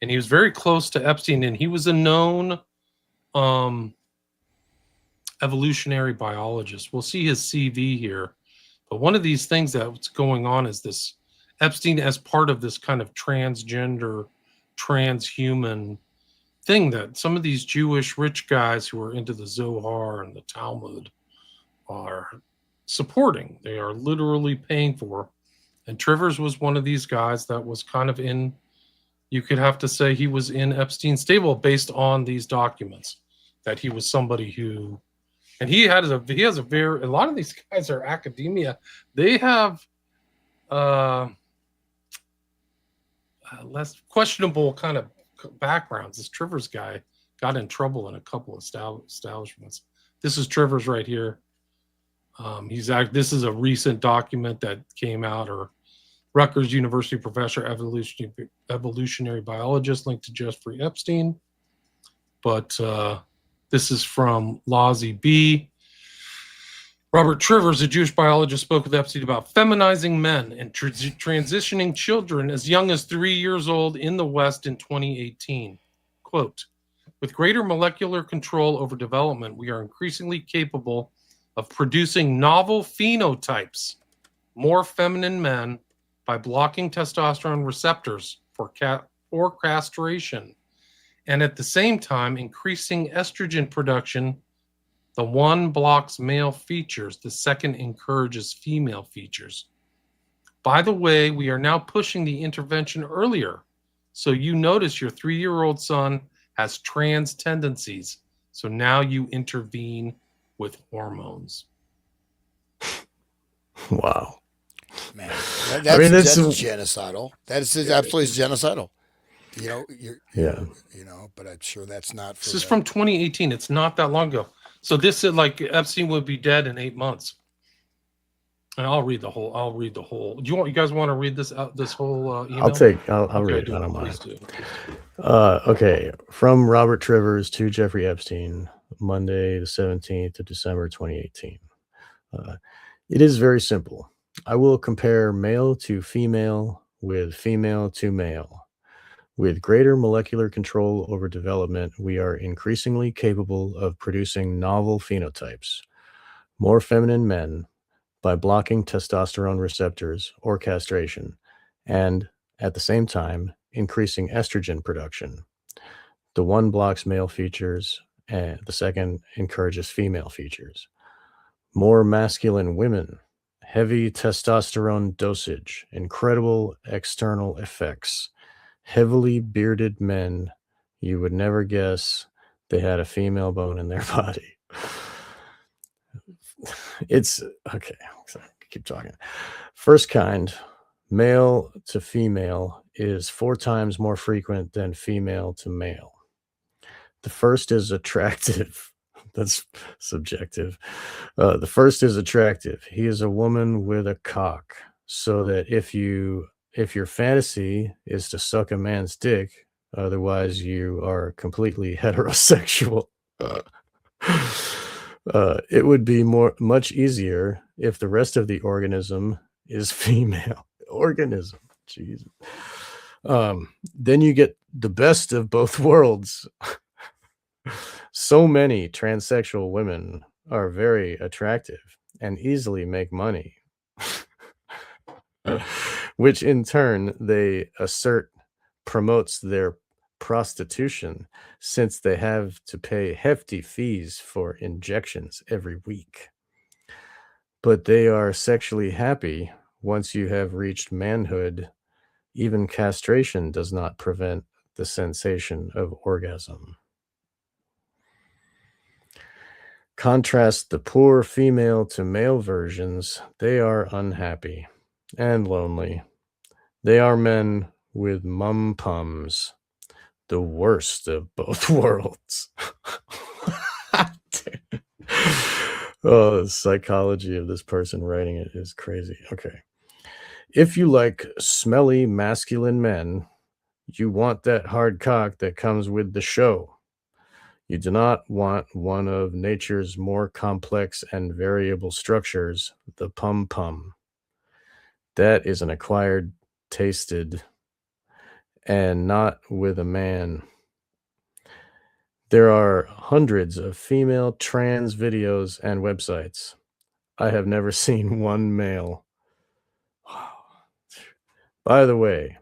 And he was very close to Epstein, and he was a known evolutionary biologist. We'll see his CV here. But one of these things that's going on is this Epstein, as part of this kind of transgender, transhuman thing that some of these Jewish rich guys who are into the Zohar and the Talmud are supporting. They are literally paying for. And Trivers was one of these guys that was kind of in, you could have to say he was in Epstein's stable based on these documents, that he was somebody who, and he has a lot of these guys are academia. They have less questionable kind of backgrounds. This Trivers guy got in trouble in a couple of establishments. This is Trivers right here. This is a recent document that came out, or Rutgers University professor, evolutionary biologist linked to Jeffrey Epstein. But this is from Lazi B. Robert Trivers, a Jewish biologist, spoke with Epstein about feminizing men and transitioning children as young as 3 years old in the West in 2018. Quote, with greater molecular control over development, we are increasingly capable of producing novel phenotypes, more feminine men, by blocking testosterone receptors for castration, and at the same time increasing estrogen production. The one blocks male features, the second encourages female features. By the way, we are now pushing the intervention earlier. So you notice your 3-year-old son has trans tendencies. So now you intervene with hormones. Wow. Man, I mean, that's genocidal. That is absolutely genocidal. yeah. But I'm sure that's not for This is the. from 2018. It's not that long ago. So this is like Epstein would be dead in 8 months. And I'll read the whole. You guys want to read this this whole email? I'll read it. I don't Please mind. do. Okay. From Robert Trivers to Jeffrey Epstein, Monday, the 17th of December, 2018. It is very simple. I will compare male to female with female to male. With greater molecular control over development, we are increasingly capable of producing novel phenotypes. More feminine men by blocking testosterone receptors or castration, and at the same time, increasing estrogen production. The one blocks male features, and the second encourages female features. More masculine women, heavy testosterone dosage, incredible external effects. Heavily bearded men, you would never guess they had a female bone in their body. It's okay. Keep talking. First kind, male to female, is 4 times more frequent than female to male. The first is attractive. That's subjective. The first is attractive. He is a woman with a cock, so that if your fantasy is to suck a man's dick, otherwise you are completely heterosexual. It would be much easier if the rest of the organism is female. Organism, Jesus. Then you get the best of both worlds. So many transsexual women are very attractive and easily make money, which in turn they assert promotes their prostitution, since they have to pay hefty fees for injections every week. But they are sexually happy once you have reached manhood. Even castration does not prevent the sensation of orgasm. Contrast the poor female to male versions. They are unhappy and lonely. They are men with mum-pums, the worst of both worlds. Oh, the psychology of this person writing it is crazy. Okay. If you like smelly masculine men, you want that hard cock that comes with the show. You do not want one of nature's more complex and variable structures, the pum-pum. That is an acquired, tasted, and not with a man. There are hundreds of female trans videos and websites. I have never seen one male. By the way,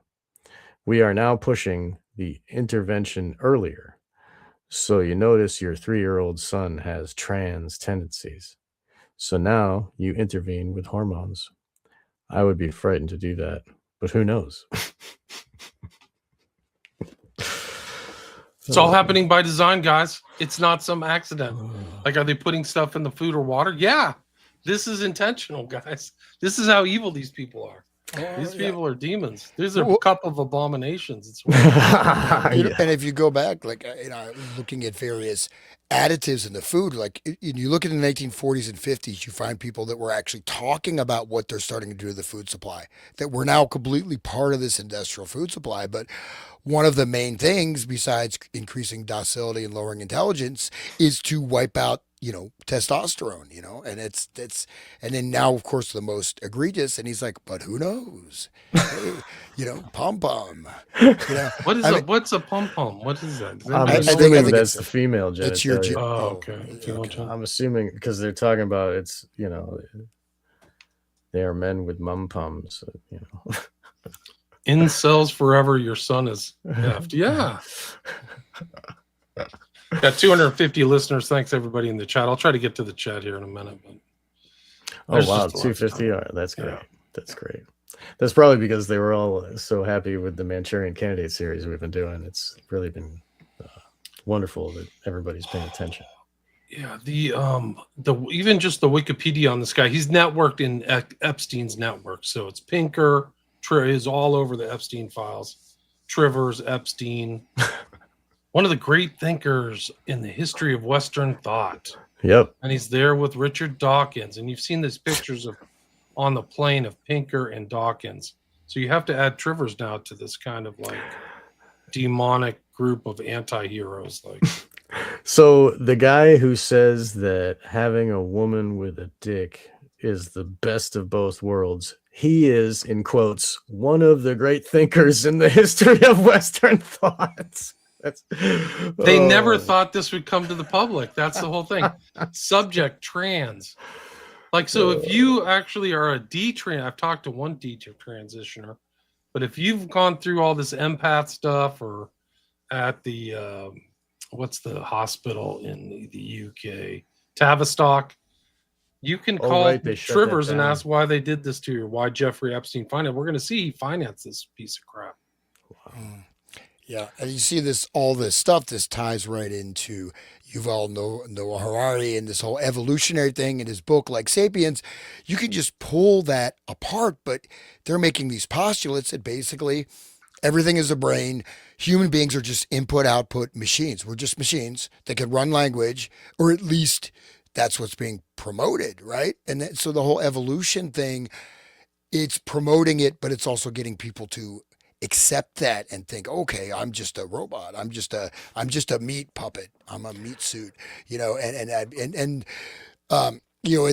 we are now pushing the intervention earlier. So you notice your 3-year-old son has trans tendencies. So now you intervene with hormones. I would be frightened to do that, but who knows? It's all happening by design, guys. It's not some accident. Like, are they putting stuff in the food or water? Yeah, this is intentional, guys. This is how evil these people are. These people are demons. These are a cup of abominations. It's And if you go back, like looking at various additives in the food, like you look at the 1940s and 50s, you find people that were actually talking about what they're starting to do to the food supply. That we're now completely part of this industrial food supply, but one of the main things, besides increasing docility and lowering intelligence, is to wipe out, testosterone, and then now, of course, the most egregious. And he's like, but who knows? Hey, pom pom. What's a pom pom? What is that? I'm I assuming think that's it's the female genitalia. It's your. Okay. Okay. I'm assuming because they're talking about it's, they are men with mum pums, Incels forever. Your son is left. Yeah. Got 250 listeners. Thanks everybody in the chat. I'll try to get to the chat here in a minute. But oh wow, 250. All right, that's great. Yeah. That's great. That's probably because they were all so happy with the Manchurian Candidate series we've been doing. It's really been wonderful that everybody's paying attention. Yeah, the even just the Wikipedia on this guy, he's networked in Epstein's network. So it's Pinker, is all over the Epstein files. Trivers, Epstein, one of the great thinkers in the history of Western thought. Yep. And he's there with Richard Dawkins. And you've seen these pictures of on the plane of Pinker and Dawkins. So you have to add Trivers now to this kind of like demonic group of anti-heroes. Like, So the guy who says that having a woman with a dick is the best of both worlds, he is, in quotes, one of the great thinkers in the history of Western thought. That's, they never oh. thought this would come to the public. That's the whole thing. Subject trans. Like, so if you actually are a D-trans, I've talked to one D-transitioner, but if you've gone through all this empath stuff or at the, what's the hospital in the UK? Tavistock. You can call right, they shut that Trivers and down. ask why they did this to you, why Jeffrey Epstein financed. We're going to see he financed this piece of crap. Yeah, and you see this, all this stuff. This ties right into Yuval Noah Harari and this whole evolutionary thing in his book, like *Sapiens*. You can just pull that apart, but they're making these postulates that basically everything is a brain. Human beings are just input-output machines. We're just machines that can run language, or at least that's what's being promoted, right? And then, so the whole evolution thing, it's promoting it, but it's also getting people to accept that and think, okay, I'm just a robot. I'm just a meat puppet. I'm a meat suit, in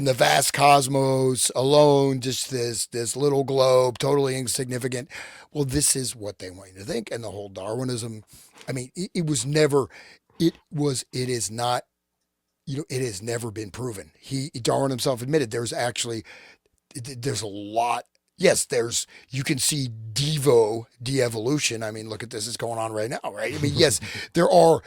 the vast cosmos alone, just this little globe, totally insignificant. Well, this is what they want you to think. And the whole Darwinism, I mean, it is not, it has never been proven. Darwin himself admitted there's a lot. Yes, you can see de-evolution. I mean, look at this, it's going on right now, right? I mean, yes, there are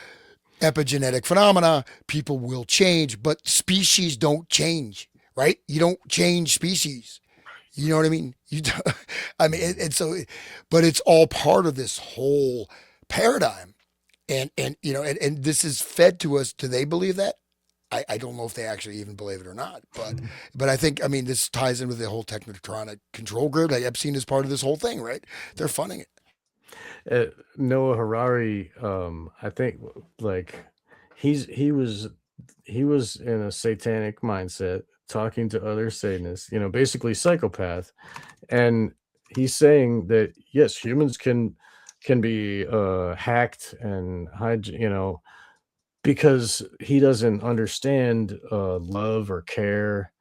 epigenetic phenomena. People will change, but species don't change, right? You don't change species. You know what I mean? I mean, and so, but it's all part of this whole paradigm. And this is fed to us. Do they believe that? I don't know if they actually even believe it or not, but I think, I mean, this ties in with the whole technotronic control grid. Like Epstein is part of this whole thing, right? They're funding it. Noah Harari, I think, like he was in a satanic mindset, talking to other Satanists, basically psychopath, and he's saying that yes, humans can be hacked and because he doesn't understand love or care.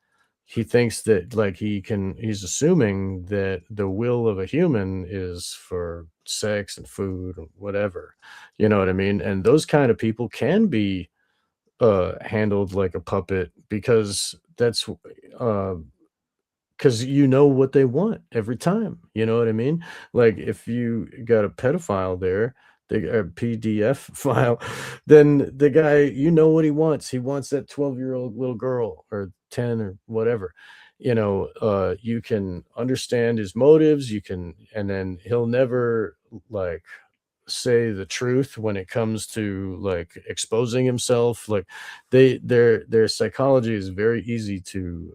He thinks that like he's assuming that the will of a human is for sex and food and whatever, you know what I mean? And those kind of people can be handled like a puppet because that's because you know what they want every time, you know what I mean? Like if you got a pedophile there, a PDF file, then the guy, you know what he wants. He wants that 12-year-old little girl or 10 or whatever. You can understand his motives, and then he'll never like say the truth when it comes to like exposing himself. Like their psychology is very easy to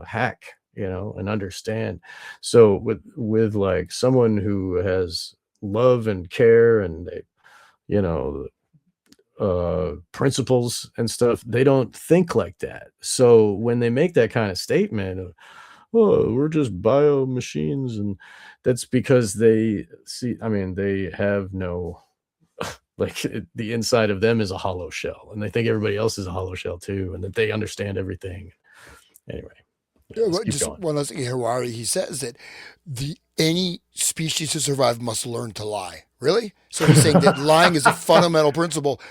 hack, and understand. So with like someone who has love and care and they, you know principles and stuff, they don't think like that. So when they make that kind of statement of, oh, we're just bio machines, and that's because they see, I mean, they have no like the inside of them is a hollow shell, and they think everybody else is a hollow shell too, and that they understand everything. Anyway, let's keep Just going. one last thing, Harari, he says that any species to survive must learn to lie. Really? So he's saying that lying is a fundamental principle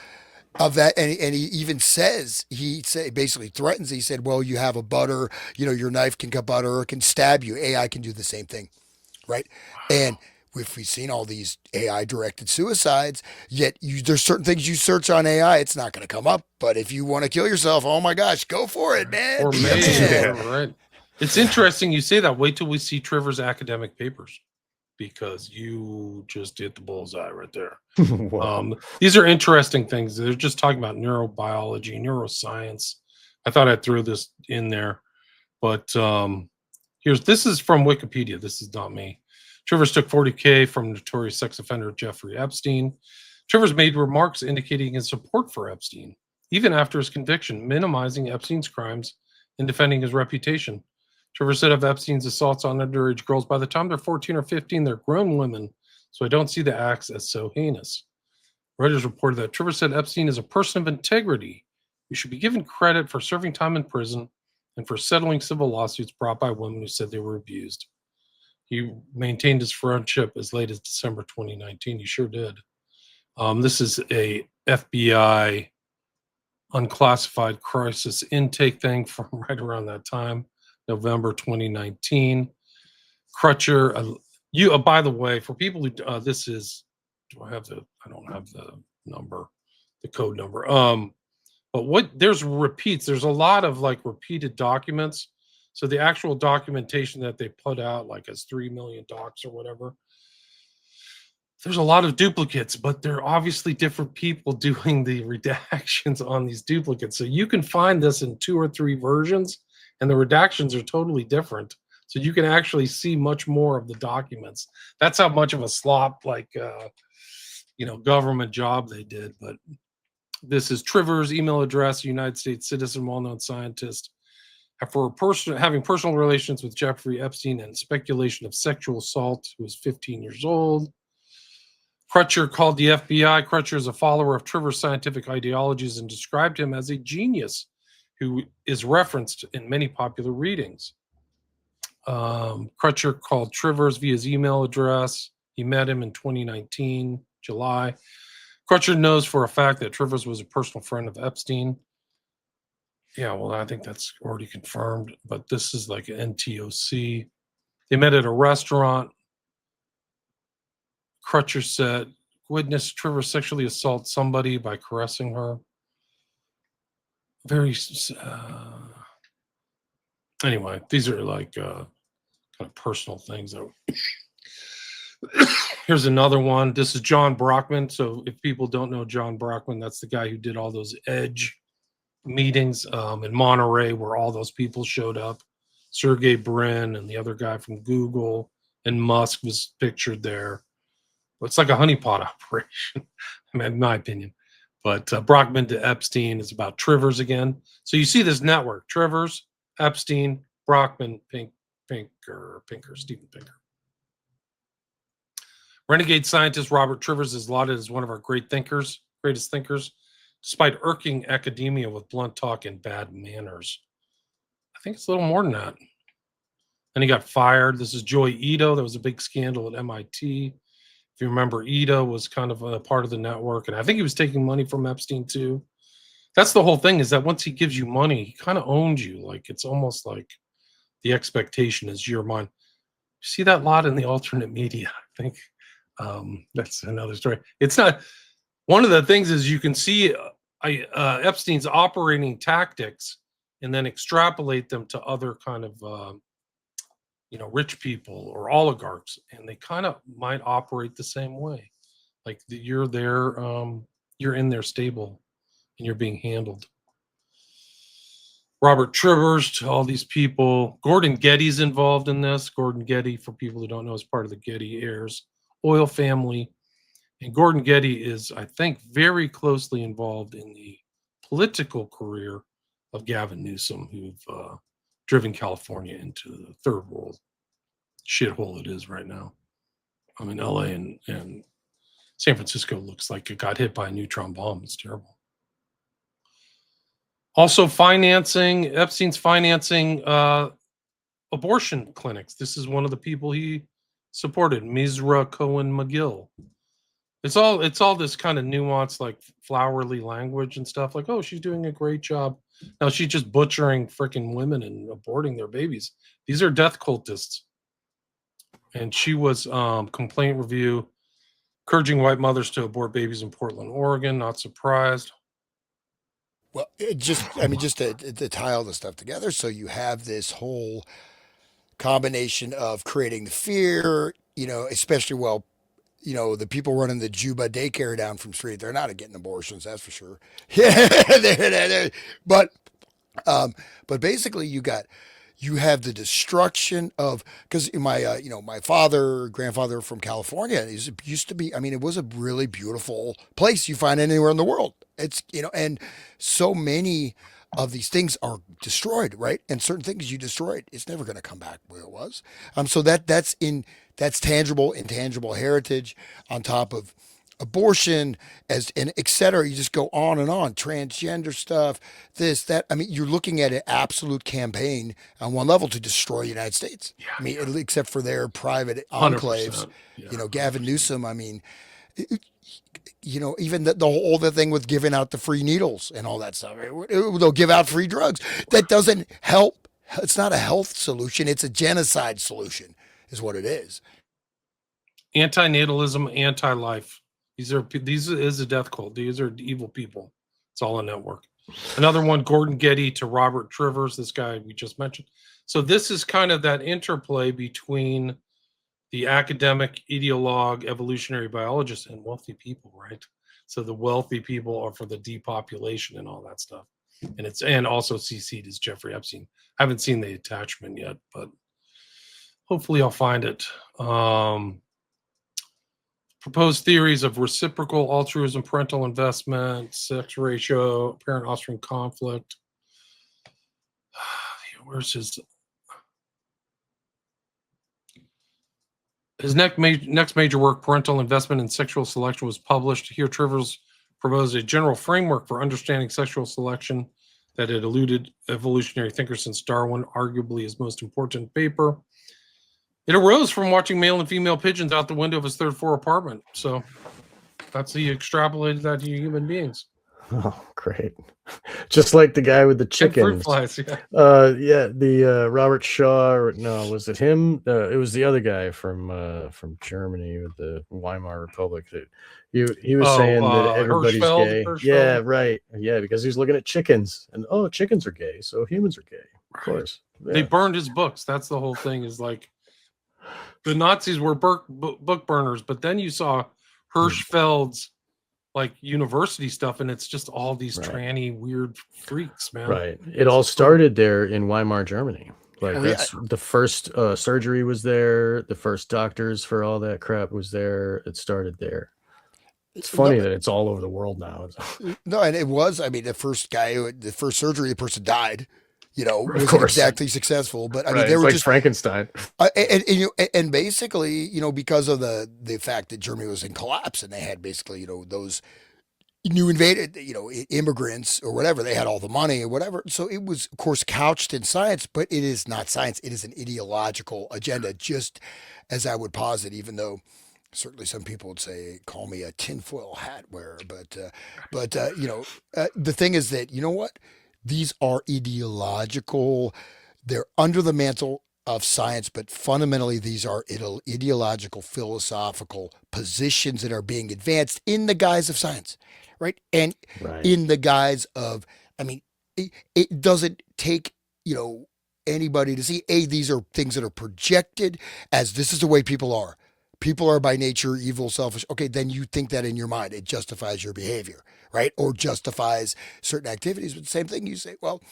of that, and he even says, basically threatens. He said, well, you have a butter, your knife can cut butter or it can stab you. AI can do the same thing, right? And if we've seen all these AI directed suicides, yet there's certain things you search on AI, it's not going to come up. But if you want to kill yourself, oh my gosh, go for it, man. Or Be a maybe, man. right? It's interesting you say that. Wait till we see Trevor's academic papers. because you just hit the bullseye right there. Wow. These are interesting things. They're just talking about neurobiology, neuroscience. I thought I'd throw this in there, but this is from Wikipedia. This is not me. Trivers took 40K from notorious sex offender Jeffrey Epstein. Trivers made remarks indicating his support for Epstein, even after his conviction, minimizing Epstein's crimes and defending his reputation. Trivers said of Epstein's assaults on underage girls, by the time they're 14 or 15, they're grown women, so I don't see the acts as so heinous. Reuters reported that Trivers said Epstein is a person of integrity who should be given credit for serving time in prison and for settling civil lawsuits brought by women who said they were abused. He maintained his friendship as late as December 2019. He sure did. This is a FBI unclassified crisis intake thing from right around that time, November 2019. Crutcher, by the way, for people who this is, I don't have the number, the code number. But there's repeats. There's a lot of like repeated documents. So the actual documentation that they put out, like as 3 million docs or whatever, there's a lot of duplicates, but they're obviously different people doing the redactions on these duplicates. So you can find this in 2 or 3 versions, and the redactions are totally different. So you can actually see much more of the documents. That's how much of a slop, government job they did. But this is Trivers' email address, United States citizen, well-known scientist, having personal relations with Jeffrey Epstein and speculation of sexual assault, who was 15 years old. Crutcher called the FBI. Crutcher is a follower of Trivers' scientific ideologies and described him as a genius who is referenced in many popular readings. Crutcher called Trivers via his email address. He met him in 2019, July. Crutcher knows for a fact that Trivers was a personal friend of Epstein. Yeah, well, I think that's already confirmed, but this is like an NTOC. They met at a restaurant. Crutcher said, witness Trivers sexually assault somebody by caressing her. Anyway, these are like kind of personal things. Here's another one. This is John Brockman. So if people don't know John Brockman, that's the guy who did all those EDGE meetings in Monterey where all those people showed up. Sergey Brin and the other guy from Google, and Musk was pictured there. It's like a honeypot operation, in my opinion. But Brockman to Epstein is about Trivers again. So you see this network: Trivers, Epstein, Brockman, Pinker, Stephen Pinker. Renegade scientist Robert Trivers is lauded as one of our greatest thinkers, despite irking academia with blunt talk and bad manners. I think it's a little more than that. And he got fired. This is Joy Ito. That was a big scandal at MIT. If you remember, Ito was kind of a part of the network, and I think he was taking money from Epstein too. That's the whole thing, is that once he gives you money, he kind of owns you. Like, it's almost like the expectation is you're mine. You see that a lot in the alternate media, I think. That's another story. It's not, one of the things is you can see Epstein's operating tactics and then extrapolate them to other kind of rich people or oligarchs, and they kind of might operate the same way. Like you're there, you're in their stable and you're being handled. Robert Trivers, to all these people. Gordon Getty's involved in this. Gordon Getty, for people who don't know, is part of the Getty heirs oil family. And Gordon Getty is, I think, very closely involved in the political career of Gavin Newsom, who've driven California into the third world shithole it is right now. I mean, LA and San Francisco looks like it got hit by a neutron bomb. It's terrible. Also Epstein's financing abortion clinics. This is one of the people he supported, Mizra Cohen McGill. It's all this kind of nuanced, like flowery language and stuff. Like, oh, she's doing a great job. No, she's just butchering freaking women and aborting their babies. These are death cultists. And she was complaint review, encouraging white mothers to abort babies in Portland, Oregon. Not surprised. Well, just to tie all this stuff together, so you have this whole combination of creating the fear, especially, well, the people running the Juba daycare down from street, they're not getting abortions, that's for sure. Yeah, but but basically, you have the destruction of, because my my father grandfather from California used to be, I mean, it was a really beautiful place you find anywhere in the world. It's and so many of these things are destroyed, right? And certain things you destroyed, it's never going to come back where it was. So that's tangible, intangible heritage on top of abortion, as and et cetera. You just go on, transgender stuff, this, that. I mean, you're looking at an absolute campaign on one level to destroy the United States. Yeah, I mean, except for their private enclaves, 100%. Yeah, Gavin 100%. Newsom. I mean, even the whole other thing with giving out the free needles and all that stuff. They'll give out free drugs. That doesn't help. It's not a health solution. It's a genocide solution, is what it is. Antinatalism, anti-life. These is a death cult. These are evil people. It's all a network. Another one, Gordon Getty to Robert Trivers, this guy we just mentioned. So this is kind of that interplay between the academic, ideologue, evolutionary biologist, and wealthy people, right? So the wealthy people are for the depopulation and all that stuff. And also CC'd is Jeffrey Epstein. I haven't seen the attachment yet, but hopefully I'll find it. Proposed theories of reciprocal altruism, parental investment, sex ratio, parent offspring conflict. Where's his next major work, Parental Investment in Sexual Selection, was published. Here, Trivers proposed a general framework for understanding sexual selection that had eluded evolutionary thinkers since Darwin, arguably his most important paper. It arose from watching male and female pigeons out the window of his third floor apartment. So that's how you extrapolated that to human beings. Oh, great. Just like the guy with the And fruit chickens. flies, yeah. Yeah, the Robert Shaw, or no, was it him? It was the other guy from Germany with the Weimar Republic. That he was saying that everybody's gay. Hirschfeld. Yeah, right. Yeah, because he's looking at chickens, and chickens are gay, so humans are gay. Of course. Yeah. They burned his books. That's the whole thing. Is like the Nazis were book burners, but then you saw Hirschfeld's like university stuff, and it's just all these tranny weird freaks, man. Right. It all started there in Weimar, Germany. Like that's Yeah. the first surgery was there. The first doctors for all that crap was there. It started there. It's funny that it's all over the world now. No, and it was. I mean, the first surgery, the person died. Of wasn't course. exactly successful, but I mean, Right, they it's were like just Frankenstein. and basically, because of the fact that Germany was in collapse and they had basically, those new invaded, immigrants or whatever, they had all the money or whatever. So it was, of course, couched in science, but it is not science. It is an ideological agenda, just as I would posit, even though certainly some people would say, call me a tinfoil hat wearer. But the thing is that, you know what? These are ideological, they're under the mantle of science, but fundamentally these are ideological, philosophical positions that are being advanced in the guise of science, right? And in the guise of, I mean, it doesn't take, anybody to see, these are things that are projected as this is the way people are. People are by nature evil, selfish. Okay, then you think that in your mind. It justifies your behavior, right? Or justifies certain activities. But the same thing, you say, well,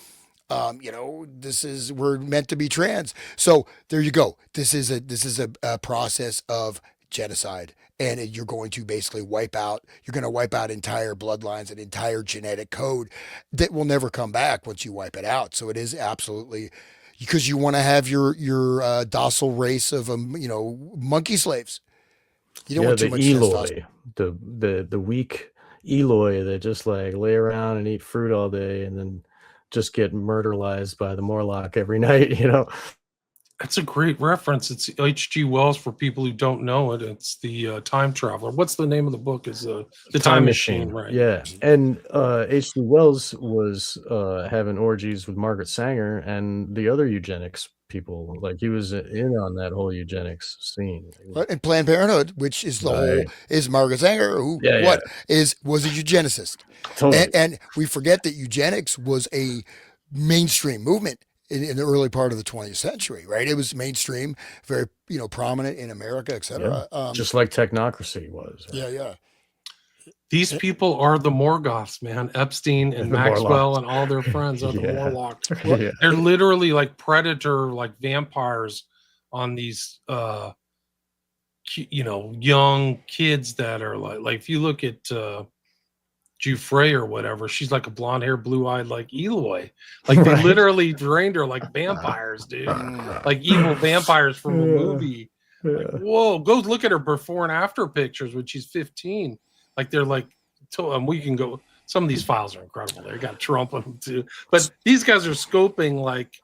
we're meant to be trans. So there you go. This is a process of genocide. And you're going to basically you're going to wipe out entire bloodlines and entire genetic code that will never come back once you wipe it out. So it is absolutely, because you want to have your docile race of monkey slaves. You don't want too much Eloi, the weak Eloi that just like lay around and eat fruit all day and then just get murderized by the Morlock every night. That's a great reference. It's H.G. Wells for people who don't know it. It's the Time Traveler. What's the name of the book? Is the Time Machine, right? Yeah, and H.G. Wells was having orgies with Margaret Sanger and the other eugenics people. Like he was in on that whole eugenics scene. And Planned Parenthood, which is is Margaret Sanger, who was a eugenicist. Totally. And we forget that eugenics was a mainstream movement in the early part of the 20th century, right? It was mainstream, very, prominent in America, et Yeah. cetera. Just like technocracy was. Yeah, yeah. These Eh, people are the Morgoths, man. Epstein and The Maxwell Morlocks. and all their friends are the Yeah. Morlocks. Yeah. They're literally like predator, like vampires on these young kids that are like if you look at Jufrey or whatever, she's like a blonde hair, blue eyed like Eloy. Like they Right. literally drained her like vampires, dude. mm, Like evil vampires from a Yeah. movie. Like, Yeah. whoa, go look at her before and after pictures when she's 15. Like they're like, we can go. Some of these files are incredible. They got Trump on them too. But these guys are scoping like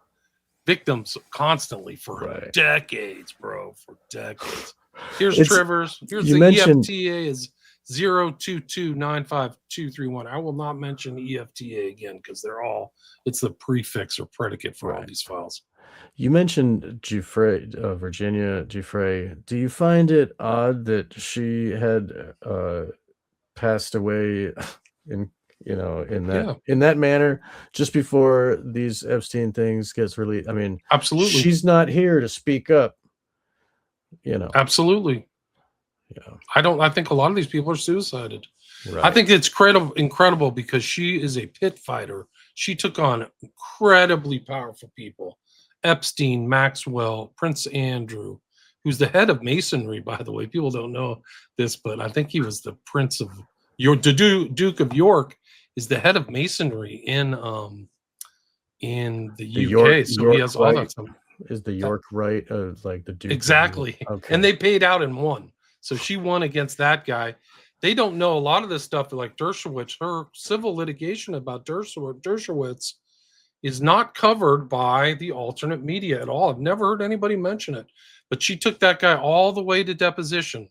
victims constantly for Right. decades, bro. For decades. Here's It's- Trevor's. Here's you the mentioned- EFTA is 022952231. I will not mention EFTA again because it's the prefix or predicate for all Right. these files. You mentioned Giuffre, Virginia Giuffre. Do you find it odd that she had passed away in in that manner just before these Epstein things gets released? I mean, Absolutely. she's not here to speak up. Absolutely. Yeah. I think a lot of these people are suicided. Right. I think it's incredible because she is a pit fighter. She took on incredibly powerful people. Epstein, Maxwell, Prince Andrew, who's the head of Masonry, by the way. People don't know this, but I think he was the Prince of York. The Duke of York is the head of Masonry in the UK. York- so York he has all right. that stuff. Is the York right of like the Duke? Exactly. Okay. And they paid out and won. So she won against that guy. They don't know a lot of this stuff. Like Dershowitz, her civil litigation about Dershowitz is not covered by the alternate media at all. I've never heard anybody mention it. But she took that guy all the way to deposition.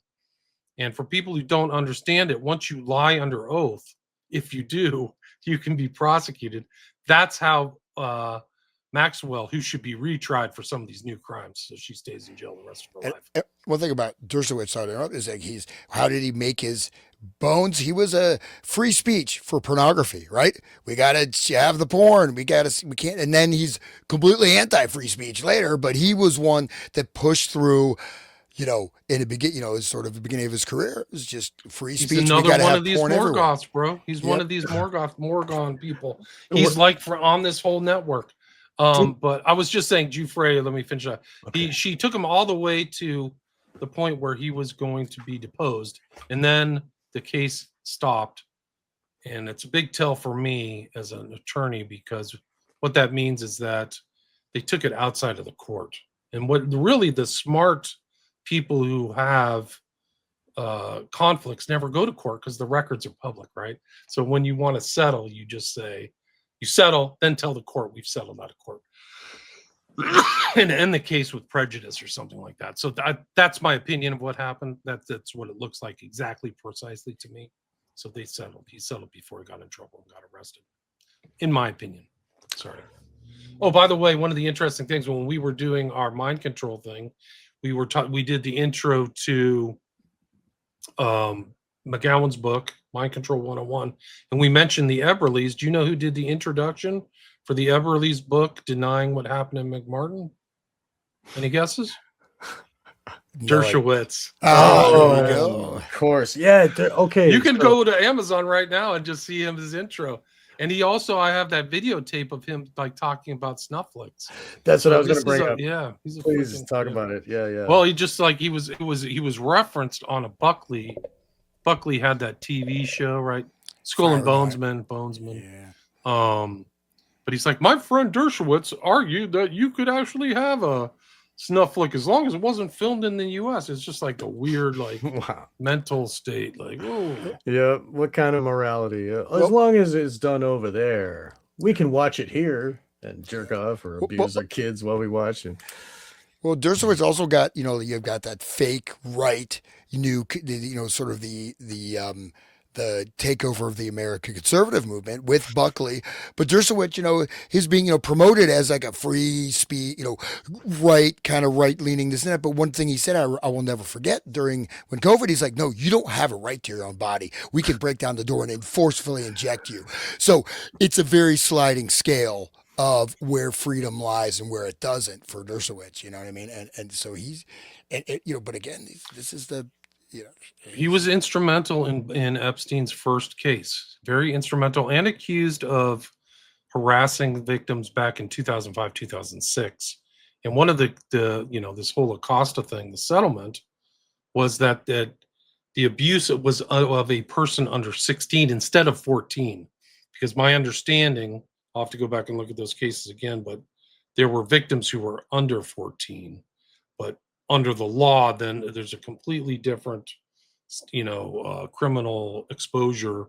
And for people who don't understand it, once you lie under oath, if you do, you can be prosecuted. That's how Maxwell, who should be retried for some of these new crimes, so she stays in jail the rest of her life. One thing about Dershowitz, is like how did he make his bones? He was a free speech for pornography, right? We gotta have the porn. We can't. And then he's completely anti-free speech later, but he was one that pushed through. In the beginning, it's sort of the beginning of his career. It was just free He's speech. another We gotta one have of these porn everywhere. Morgoths, bro. He's one Yep. of these Morgoth people. He's like on this whole network. But I was just saying, Giuffre, let me finish that. Okay. She took him all the way to the point where he was going to be deposed, and then the case stopped. And it's a big tell for me as an attorney because what that means is that they took it outside of the court. And what really the smart people who have conflicts never go to court because the records are public, right? So when you want to settle, you just say, you settle, then tell the court we've settled out of court. And end the case with prejudice or something like that. So that's my opinion of what happened. That's what it looks like exactly, precisely to me. So they settled. He settled before he got in trouble and got arrested, in my opinion. Sorry. Oh, by the way, one of the interesting things when we were doing our mind control thing, we did the intro to McGowan's book, Mind Control 101, and we mentioned the Eberleys. Do you know who did the introduction for the Eberleys book, Denying What Happened in McMartin? Any guesses? No, Dershowitz. Oh, there we go. Of course. Yeah. Okay. You can so- go to Amazon right now and just see his intro. And he also, I have that videotape of him like talking about snuff flicks. That's what I was This going to is bring up. Yeah, he's a Please freaking- talk yeah. about it. Yeah. Yeah. Well, he just like he was referenced on a Buckley. Buckley had that TV show, right? Skull and Fahrenheit. Bonesman. Yeah. But he's like, my friend Dershowitz argued that you could actually have a snuff flick as long as it wasn't filmed in the U.S. It's just like a weird, like Wow. mental state. Like, whoa. Yeah. What kind of morality? As Well- long as it's done over there, we can watch it here and jerk off or abuse our kids while we watch it. Well, Dershowitz also got, you've got that fake right, sort of the takeover of the American conservative movement with Buckley. But Dershowitz, he's being, promoted as like a free speech, right, kind of right leaning this and that. But one thing he said, I will never forget when COVID, he's like, no, you don't have a right to your own body. We can break down the door and forcefully inject you. So it's a very sliding scale of where freedom lies and where it doesn't for Dershowitz. You know what I mean? And so he's, but again, this is the, you know, He was instrumental in Epstein's first case, very instrumental, and accused of harassing victims back in 2005, 2006. And one of the this whole Acosta thing, the settlement was that the abuse was of a person under 16 instead of 14. Because my understanding, I'll have to go back and look at those cases again, but there were victims who were under 14. But under the law, then there's a completely different, criminal exposure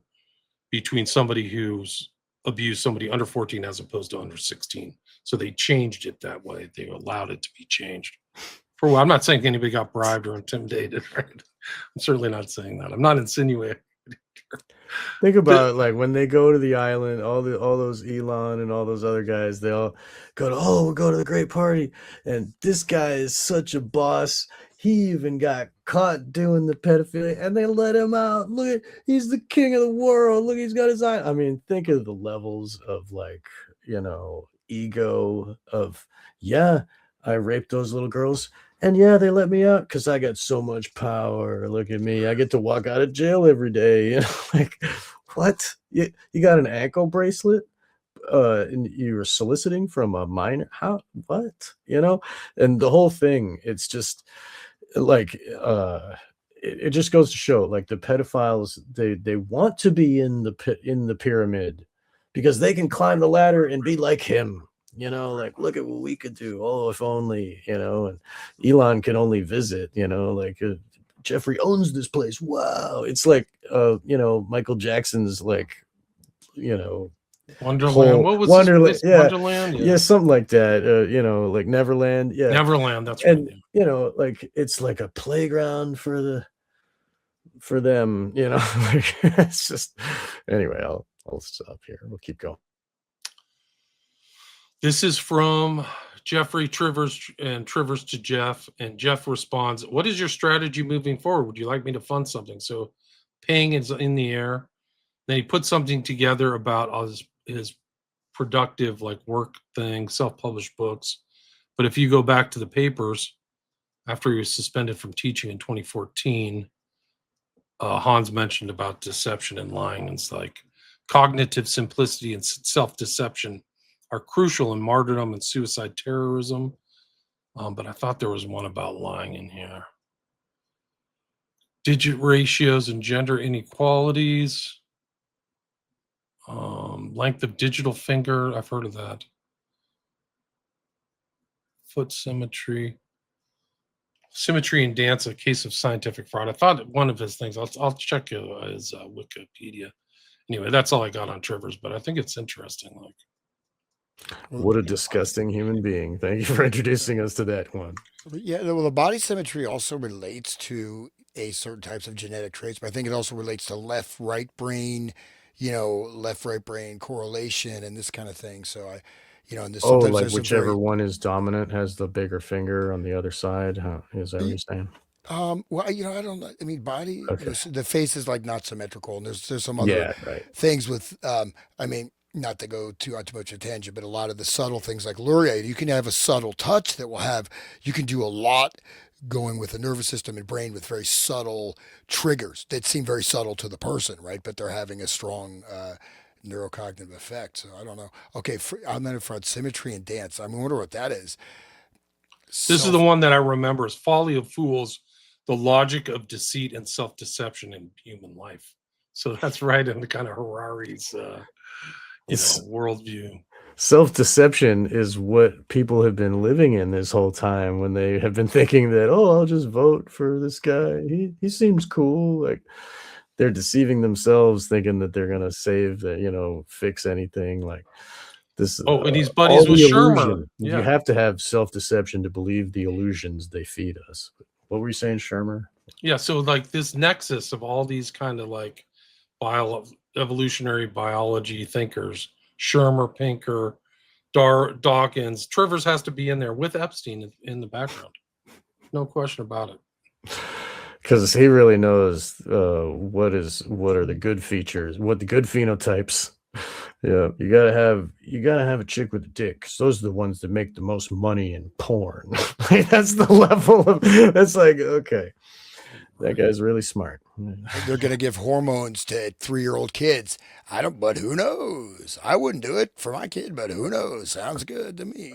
between somebody who's abused somebody under 14 as opposed to under 16. So they changed it that way. They allowed it to be changed. For what I'm not saying anybody got bribed or intimidated, right? I'm certainly not saying that. I'm not insinuating. Think about like when they go to the island, all those Elon and all those other guys, they all go to, oh, we'll go to the great party. And this guy is such a boss. He even got caught doing the pedophilia and they let him out. Look, he's the king of the world. Look, he's got his eye. I mean, think of the levels of like, ego of, yeah, I raped those little girls. And yeah, they let me out because I got so much power. Look at me. I get to walk out of jail every day. Like, what? You got an ankle bracelet? And you were soliciting from a minor? How? What? And the whole thing, it's just like, it just goes to show, like, the pedophiles, they want to be in the pyramid because they can climb the ladder and be like him. Like, look at what we could do. Oh, if only, and Elon can only visit, like Jeffrey owns this place. Wow. It's like, Michael Jackson's like, Wonderland. What was Wonderland? this place? Yeah. Wonderland? Yeah, something like that. Like Neverland. Yeah. Neverland. That's right. And, like it's like a playground for them, like it's just, anyway, I'll stop here. We'll keep going. This is from Jeffrey Trivers and Trivers to Jeff. And Jeff responds, what is your strategy moving forward? Would you like me to fund something? So paying is in the air. Then he put something together about his productive like work thing, self-published books. But if you go back to the papers, after he was suspended from teaching in 2014, Hans mentioned about deception and lying. And it's like cognitive simplicity and self-deception are crucial in martyrdom and suicide terrorism. But I thought there was one about lying in here. Digit ratios and gender inequalities. Length of digital finger. I've heard of that. Foot symmetry. Symmetry in dance, a case of scientific fraud. I thought one of his things, I'll check his Wikipedia. Anyway, that's all I got on Trivers, but I think it's interesting. Like, what a disgusting human being. Thank you for introducing us to that one. Yeah, well, the body symmetry also relates to a certain types of genetic traits, but I think it also relates to left-right brain, left-right brain correlation and this kind of thing. So and this sometimes like there's some whichever very, one is dominant has the bigger finger on the other side. Huh? Is that what you're saying? well, I don't know. I mean, body, Okay. the face is like not symmetrical, and there's some other Yeah, right. things with, I mean, not to go too much of a tangent, but a lot of the subtle things like luria, you can have a subtle touch that you can do a lot going with the nervous system and brain with very subtle triggers that seem very subtle to the person, right? But they're having a strong neurocognitive effect. So I don't know. Okay, I'm in front symmetry and dance. I wonder what that is. this is the one that I remember is Folly of Fools, the logic of deceit and self-deception in human life. So that's right in the kind of Harari's worldview. Self-deception is what people have been living in this whole time when they have been thinking that, oh, I'll just vote for this guy. He seems cool. Like, they're deceiving themselves thinking that they're going to save the, fix anything like this. Oh, and he's buddies with Shermer. Yeah. You have to have self-deception to believe the illusions they feed us. What were you saying, Shermer? Yeah. So like this nexus of all these kind of like evolutionary biology thinkers, Shermer, Pinker, Dawkins, Trivers has to be in there with Epstein in the background. No question about it. Because he really knows what are the good features, what the good phenotypes Yeah, you gotta have a chick with a dick, 'cause those are the ones that make the most money in porn. Like, that's the level of that's like, okay, that Right. guy's really smart. They're going to give hormones to 3-year-old kids. I don't, but who knows? I wouldn't do it for my kid, but who knows? Sounds good to me.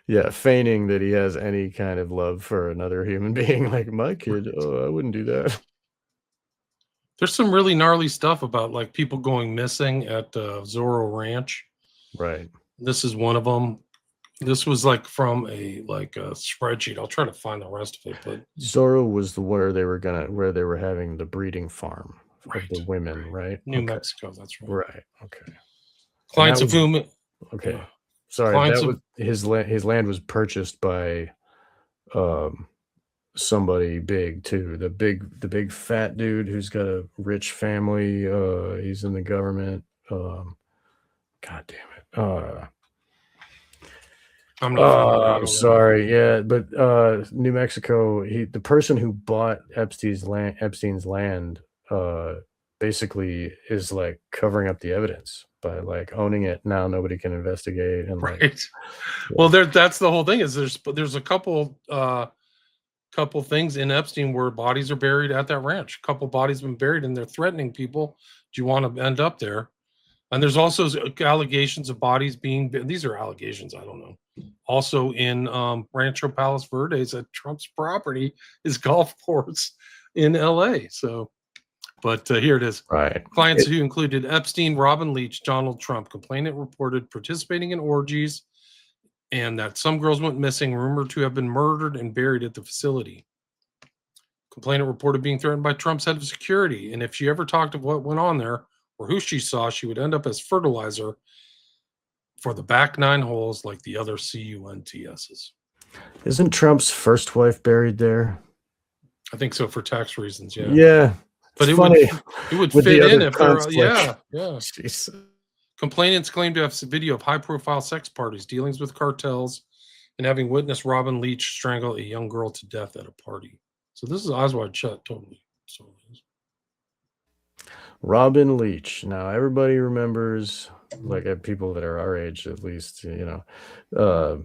Yeah, feigning that he has any kind of love for another human being, like, "My kid, oh, I wouldn't do that." There's some really gnarly stuff about like people going missing at Zorro Ranch. Right. This is one of them. This was like from a spreadsheet. I'll try to find the rest of it, but Zorro was the where they were having the breeding farm of right, the women, right. right? New Okay. Mexico. That's right. Right, okay. And that Clients of was whom, okay. yeah, Sorry, clients that was of his land was purchased by, um, somebody big too. The big fat dude who's got a rich family, he's in the government, god damn it, I'm not finding it I'm either. sorry, yeah, but, New Mexico, the person who bought Epstein's land, uh, basically is, like, covering up the evidence by, like, owning it. Now nobody can investigate and, like, Right. yeah. Well, that's the whole thing. Is there's a couple things in Epstein where bodies are buried at that ranch. A couple bodies been buried, and they're threatening people. Do you want to end up there? And there's also allegations of bodies being. These are allegations. I don't know. Also in Rancho Palos Verdes at Trump's property, his golf course in L.A. So, but here it is. Right. Clients It who included Epstein, Robin Leach, Donald Trump. Complainant reported participating in orgies and that some girls went missing, rumored to have been murdered and buried at the facility. Complainant reported being threatened by Trump's head of security, and if she ever talked of what went on there or who she saw, she would end up as fertilizer for the back nine holes like the other CUNTSs. Isn't Trump's first wife buried there? I think so for tax reasons, yeah. Yeah. It's But funny it would with the fit in other if they're cunts, like, yeah, yeah. jeez. Complainants claim to have video of high-profile sex parties, dealings with cartels, and having witnessed Robin Leach strangle a young girl to death at a party. So this is eyes wide shut, totally. So it is. Robin Leach. Now everybody remembers, like, people that are our age at least, uh,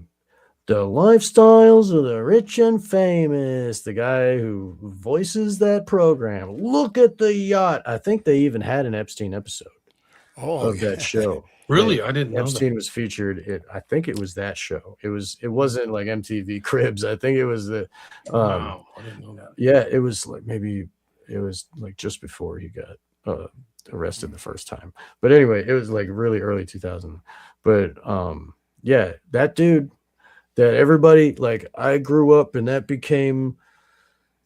the lifestyles of the rich and famous, the guy who voices that program. Look at the yacht. I think they even had an Epstein episode Oh, of that yeah. show. Really, I didn't know that. Epstein was featured. I think it was that show. It wasn't like MTV Cribs. I think it was the Wow, I didn't know that. yeah, it was like maybe it was like just before he got arrested the first time. But anyway, it was like really early 2000. But yeah, that dude that everybody, like, I grew up and that became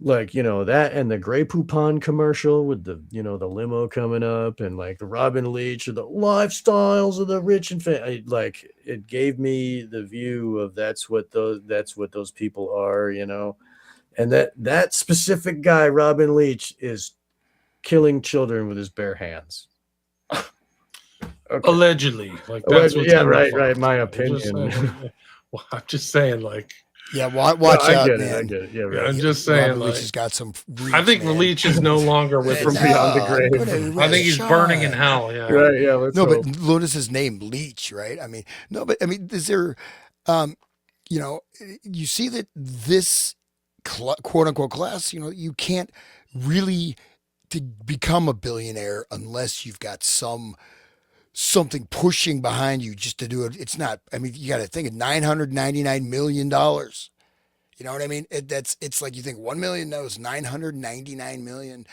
like, that and the Grey Poupon commercial with the limo coming up and like the Robin Leach or the lifestyles of the rich and like it gave me the view of that's what those people are, and that specific guy, Robin Leach, is killing children with his bare hands. Okay. Allegedly, like that's what's Yeah, in the right, file. my Yeah, I'm just opinion. saying, well, I'm just saying, like, Yeah, No, watch I out, get it. I man. get it. Yeah, yeah, right. I'm just saying, Robin Leach like, has got some reach, I think man. Leach is no longer with From us. beyond the No, grave. I'm gonna I think he's burning in shine. hell. Yeah. Right, yeah, let's No, but hope. notice his name, Leach, right? I mean, no, but I mean, is there, um, you know, you see that this quote unquote class, you can't really to become a billionaire unless you've got something pushing behind you just to do it. It's not. I mean, you got to think of $999 million. You know what I mean? It's like you think 1 million. No, it's 999 million.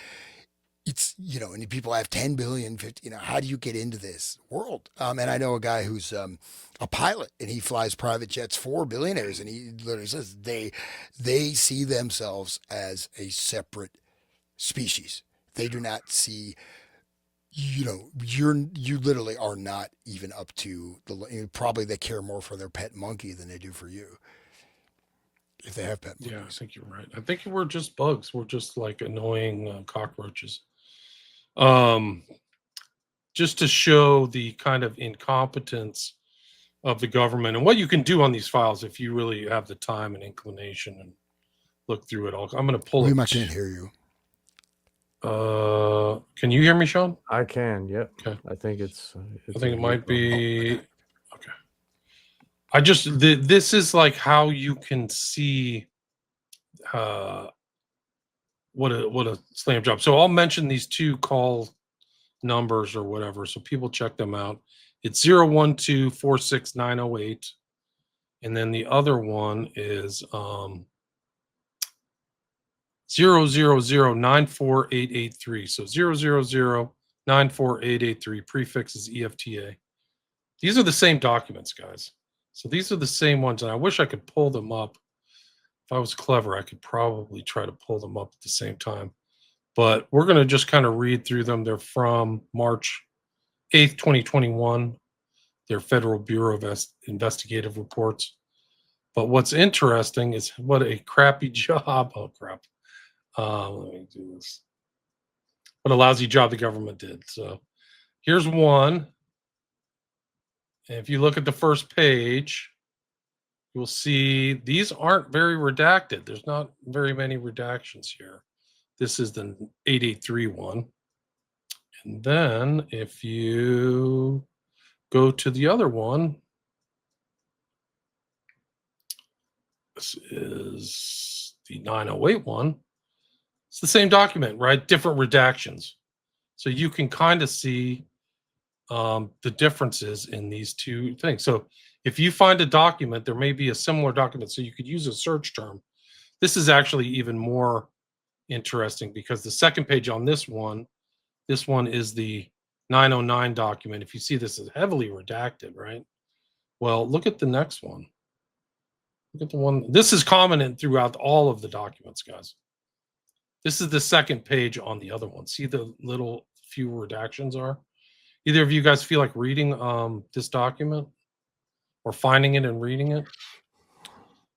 It's and people have 10 billion, 50. How do you get into this world? And I know a guy who's a pilot and he flies private jets for billionaires, and he literally says they see themselves as a separate species. They do not see you literally are not even up to probably they care more for their pet monkey than they do for you if they have pet Yeah, I monkeys. think you're right. I think we're just bugs. We're just like annoying cockroaches. Um, just to show the kind of incompetence of the government and what you can do on these files if you really have the time and inclination and look through it all. I'm going to pull William, I it. can't hear you. Can you hear me, Sean? I can. Yep. Okay. I think it's. I think it might be. Okay. I just this is like how you can see what a slam job. So I'll mention these two call numbers or whatever, so people check them out. It's 012-46908, and then the other one is 000-94883. So 000-94883. Prefix is EFTA. These are the same documents, guys. So these are the same ones, and I wish I could pull them up. If I was clever, I could probably try to pull them up at the same time. But we're going to just kind of read through them. They're from March 8th, 2021. They're Federal Bureau of Investigative Reports. But what's interesting is what a crappy job. Oh, crap. Let me do this. What a lousy job the government did. So here's one. And if you look at the first page, you'll see these aren't very redacted. There's not very many redactions here. This is the 883 one. And then if you go to the other one, this is the 908 one. It's the same document, right? Different redactions. So you can kind of see the differences in these two things. So if you find a document, there may be a similar document. So you could use a search term. This is actually even more interesting because the second page on this one is the 909 document. If you see, this is heavily redacted, right? Well, look at the next one. Look at the one. This is common throughout all of the documents, guys. This is the second page on the other one. See the little few redactions are? Either of you guys feel like reading this document or finding it and reading it?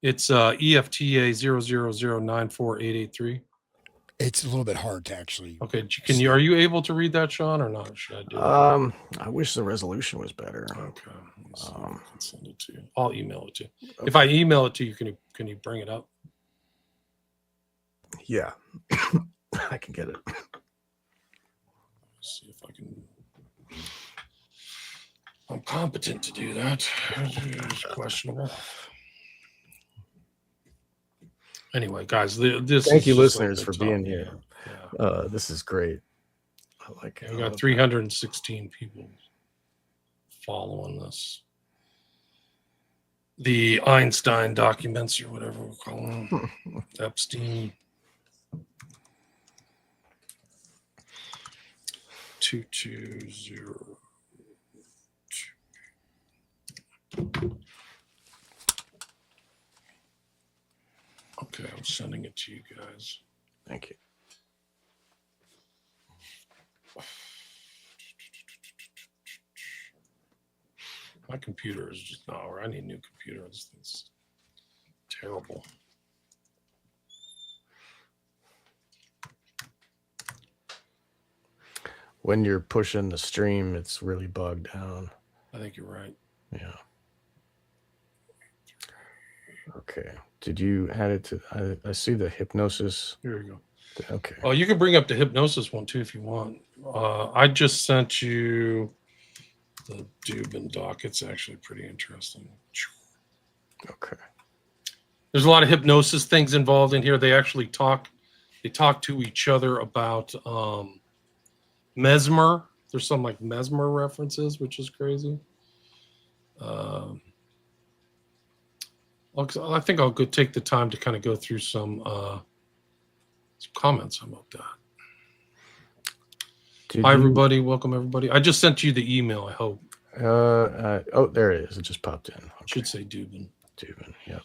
It's EFTA 000-94883. It's a little bit hard to actually. Okay, are you able to read that, Sean, or not? Should I do it? I wish the resolution was better. Okay. I can send it to you. I'll email it to you. Okay. If I email it to you, can you bring it up? Yeah. I can get it. Let's see if I can. I'm competent to do that. It's questionable. Anyway, guys, this. Thank you, is just listeners, like for the being top, here. Yeah. This is great. I like it. We got 316 people following this. The Einstein documents, or whatever we're calling them. Epstein. 220. Okay, I'm sending it to you guys. Thank you. My computer is just not, or I need a new computer. This thing's terrible. When you're pushing the stream, it's really bogged down. I think you're right. Yeah. Okay. Did you add it to? I see the hypnosis. Here you go. Okay. Oh, you can bring up the hypnosis one too if you want. I just sent you the Dubin doc. It's actually pretty interesting. Okay. There's a lot of hypnosis things involved in here. They actually talk. They talk to each other about mesmer. There's some like mesmer references, which is crazy. I think I'll go take the time to kind of go through some comments about that. Hi, everybody. Welcome, everybody. I just sent you the email, I hope. Oh, there it is. It just popped in. Okay. It should say Dubin. Dubin, yeah.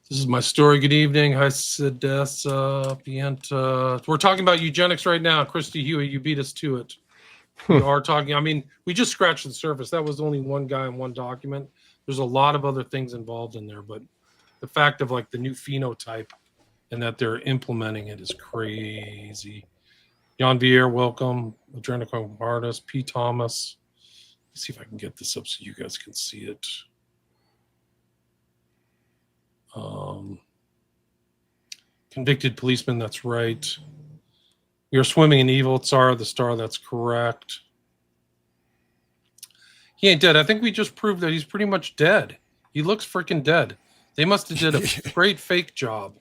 This is my story. Good evening. Hi, Sedessa, Pienta. We're talking about eugenics right now. Christy Huey, you beat us to it. We are talking. I mean, we just scratched the surface. That was only one guy in one document. There's a lot of other things involved in there, but the fact of like the new phenotype and that they're implementing it is crazy. Jan Vier, welcome. Adrenochrome artist. P. Thomas. Let's see if I can get this up so you guys can see it. Convicted policeman, that's right. You're swimming in evil, Tsar the Star. That's correct. He ain't dead. I think we just proved that he's pretty much dead. He looks freaking dead. They must have did a great fake job.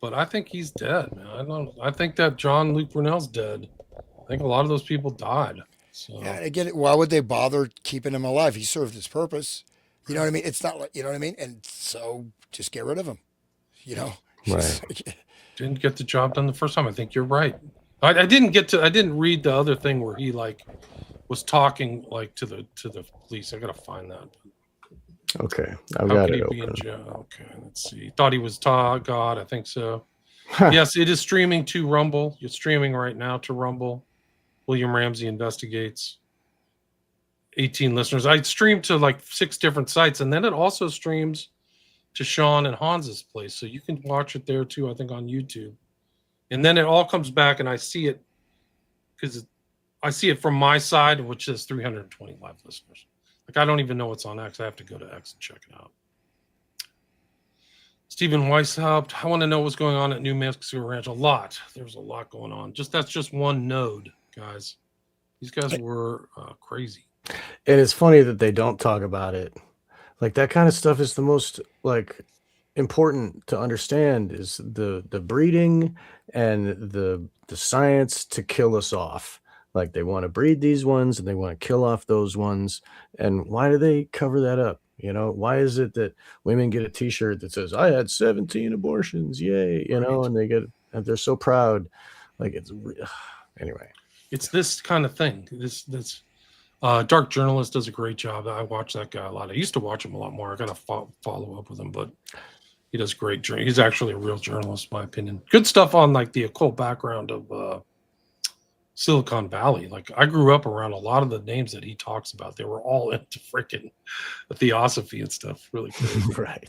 But I think he's dead, man. I think that John Luke Brunel's dead. I think a lot of those people died. So Yeah, I get it. Why would they bother keeping him alive? He served his purpose. You know what I mean? It's not like, you know what I mean? And so just get rid of him. You know, Right. didn't get the job done the first time. I think you're right. I didn't read the other thing where he like was talking like to the police. I gotta find that. Okay, I've How got could it he be in open. jail? Okay, let's see. Thought he was God. I think so. Yes, it is streaming to Rumble. You're streaming right now to Rumble. William Ramsey investigates. 18 listeners. I streamed to like 6 different sites, and then it also streams to Sean and Hans's place, so you can watch it there too. I think on YouTube, and then it all comes back, and I see it because I see it from my side, which says 320 live listeners. Like I don't even know what's on X. I have to go to X and check it out. Stephen Weishaupt, I want to know what's going on at New Mexico Ranch. A lot. There's a lot going on. That's just one node, guys. These guys were crazy. And it's funny that they don't talk about it. Like that kind of stuff is the most like important to understand is the breeding and the science to kill us off. Like they want to breed these ones and they want to kill off those ones. And why do they cover that up? You know, why is it that women get a t-shirt that says, I had 17 abortions, yay, you know, and they're so proud. Like anyway. It's this kind of thing. This Dark Journalist does a great job. I watch that guy a lot. I used to watch him a lot more. I got to follow up with him, but he does great. He's actually a real journalist, in my opinion. Good stuff on like the occult background of Silicon Valley. Like I grew up around a lot of the names that he talks about. They were all into freaking theosophy and stuff. Really crazy. Right.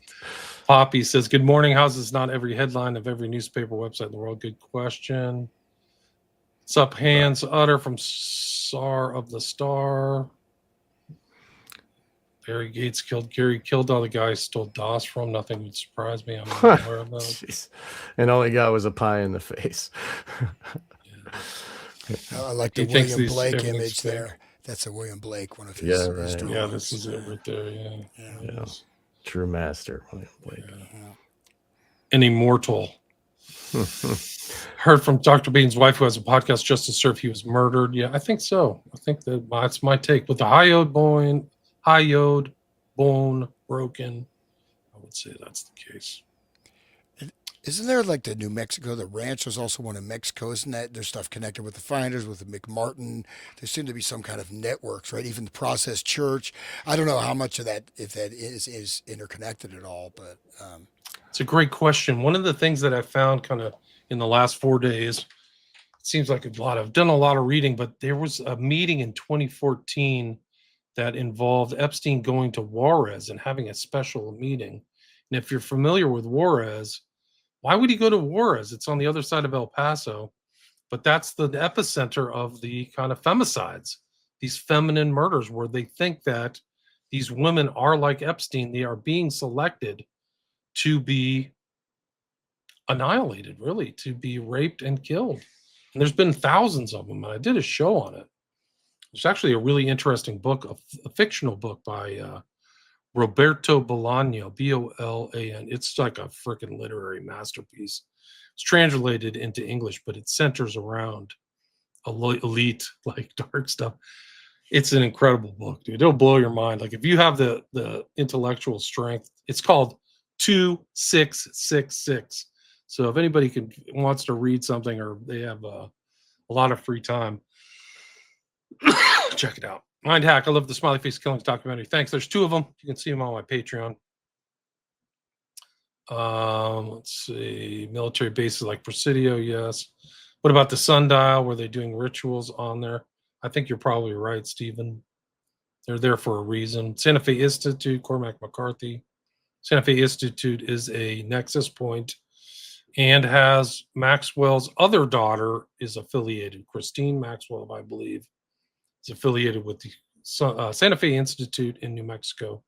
Poppy says, good morning. How's this not every headline of every newspaper website in the world? Good question. What's up, Hans Utter from Tsar of the Star? Barry Gates killed Gary, killed all the guys stole DOS from. Nothing would surprise me. I'm not aware of that. Jeez. And all he got was a pie in the face. I like the William Blake image there. That's a William Blake, one of his. Yeah, right. Yeah, this is it right there. Yeah. True master, William Blake. Yeah. An immortal. Heard from Dr. Bean's wife, who has a podcast, just to serve he was murdered. Yeah, I think so. I think that's my take. With the high iode bone broken, I would say that's the case. Isn't there like the New Mexico, the ranch was also one in Mexico? Isn't that there's stuff connected with the finders, with the McMartin? There seem to be some kind of networks, right? Even the Process Church. I don't know how much of that, if that is interconnected at all, but it's a great question. One of the things that I found kind of in the last 4 days, it seems like I've done a lot of reading, but there was a meeting in 2014 that involved Epstein going to Juarez and having a special meeting. And if you're familiar with Juarez, why would he go to Juarez? It's on the other side of El Paso, but that's the epicenter of the kind of femicides, these feminine murders where they think that these women are like Epstein. They are being selected to be annihilated, really, to be raped and killed. And there's been thousands of them. And I did a show on it. There's actually a really interesting book, a fictional book by Roberto Bolaño, Bolan. It's like a freaking literary masterpiece. It's translated into English, but it centers around elite, like dark stuff. It's an incredible book, dude. It'll blow your mind. Like if you have the intellectual strength, it's called 2666. So if anybody wants to read something or they have a lot of free time, check it out. Mind Hack. I love the Smiley Face Killings documentary. Thanks. There's 2 of them. You can see them on my Patreon. Let's see. Military bases like Presidio, yes. What about the Sundial? Were they doing rituals on there? I think you're probably right, Stephen. They're there for a reason. Santa Fe Institute, Cormac McCarthy. Santa Fe Institute is a nexus point and has Maxwell's other daughter is affiliated. Christine Maxwell, I believe, is affiliated with the Santa Fe Institute in New Mexico,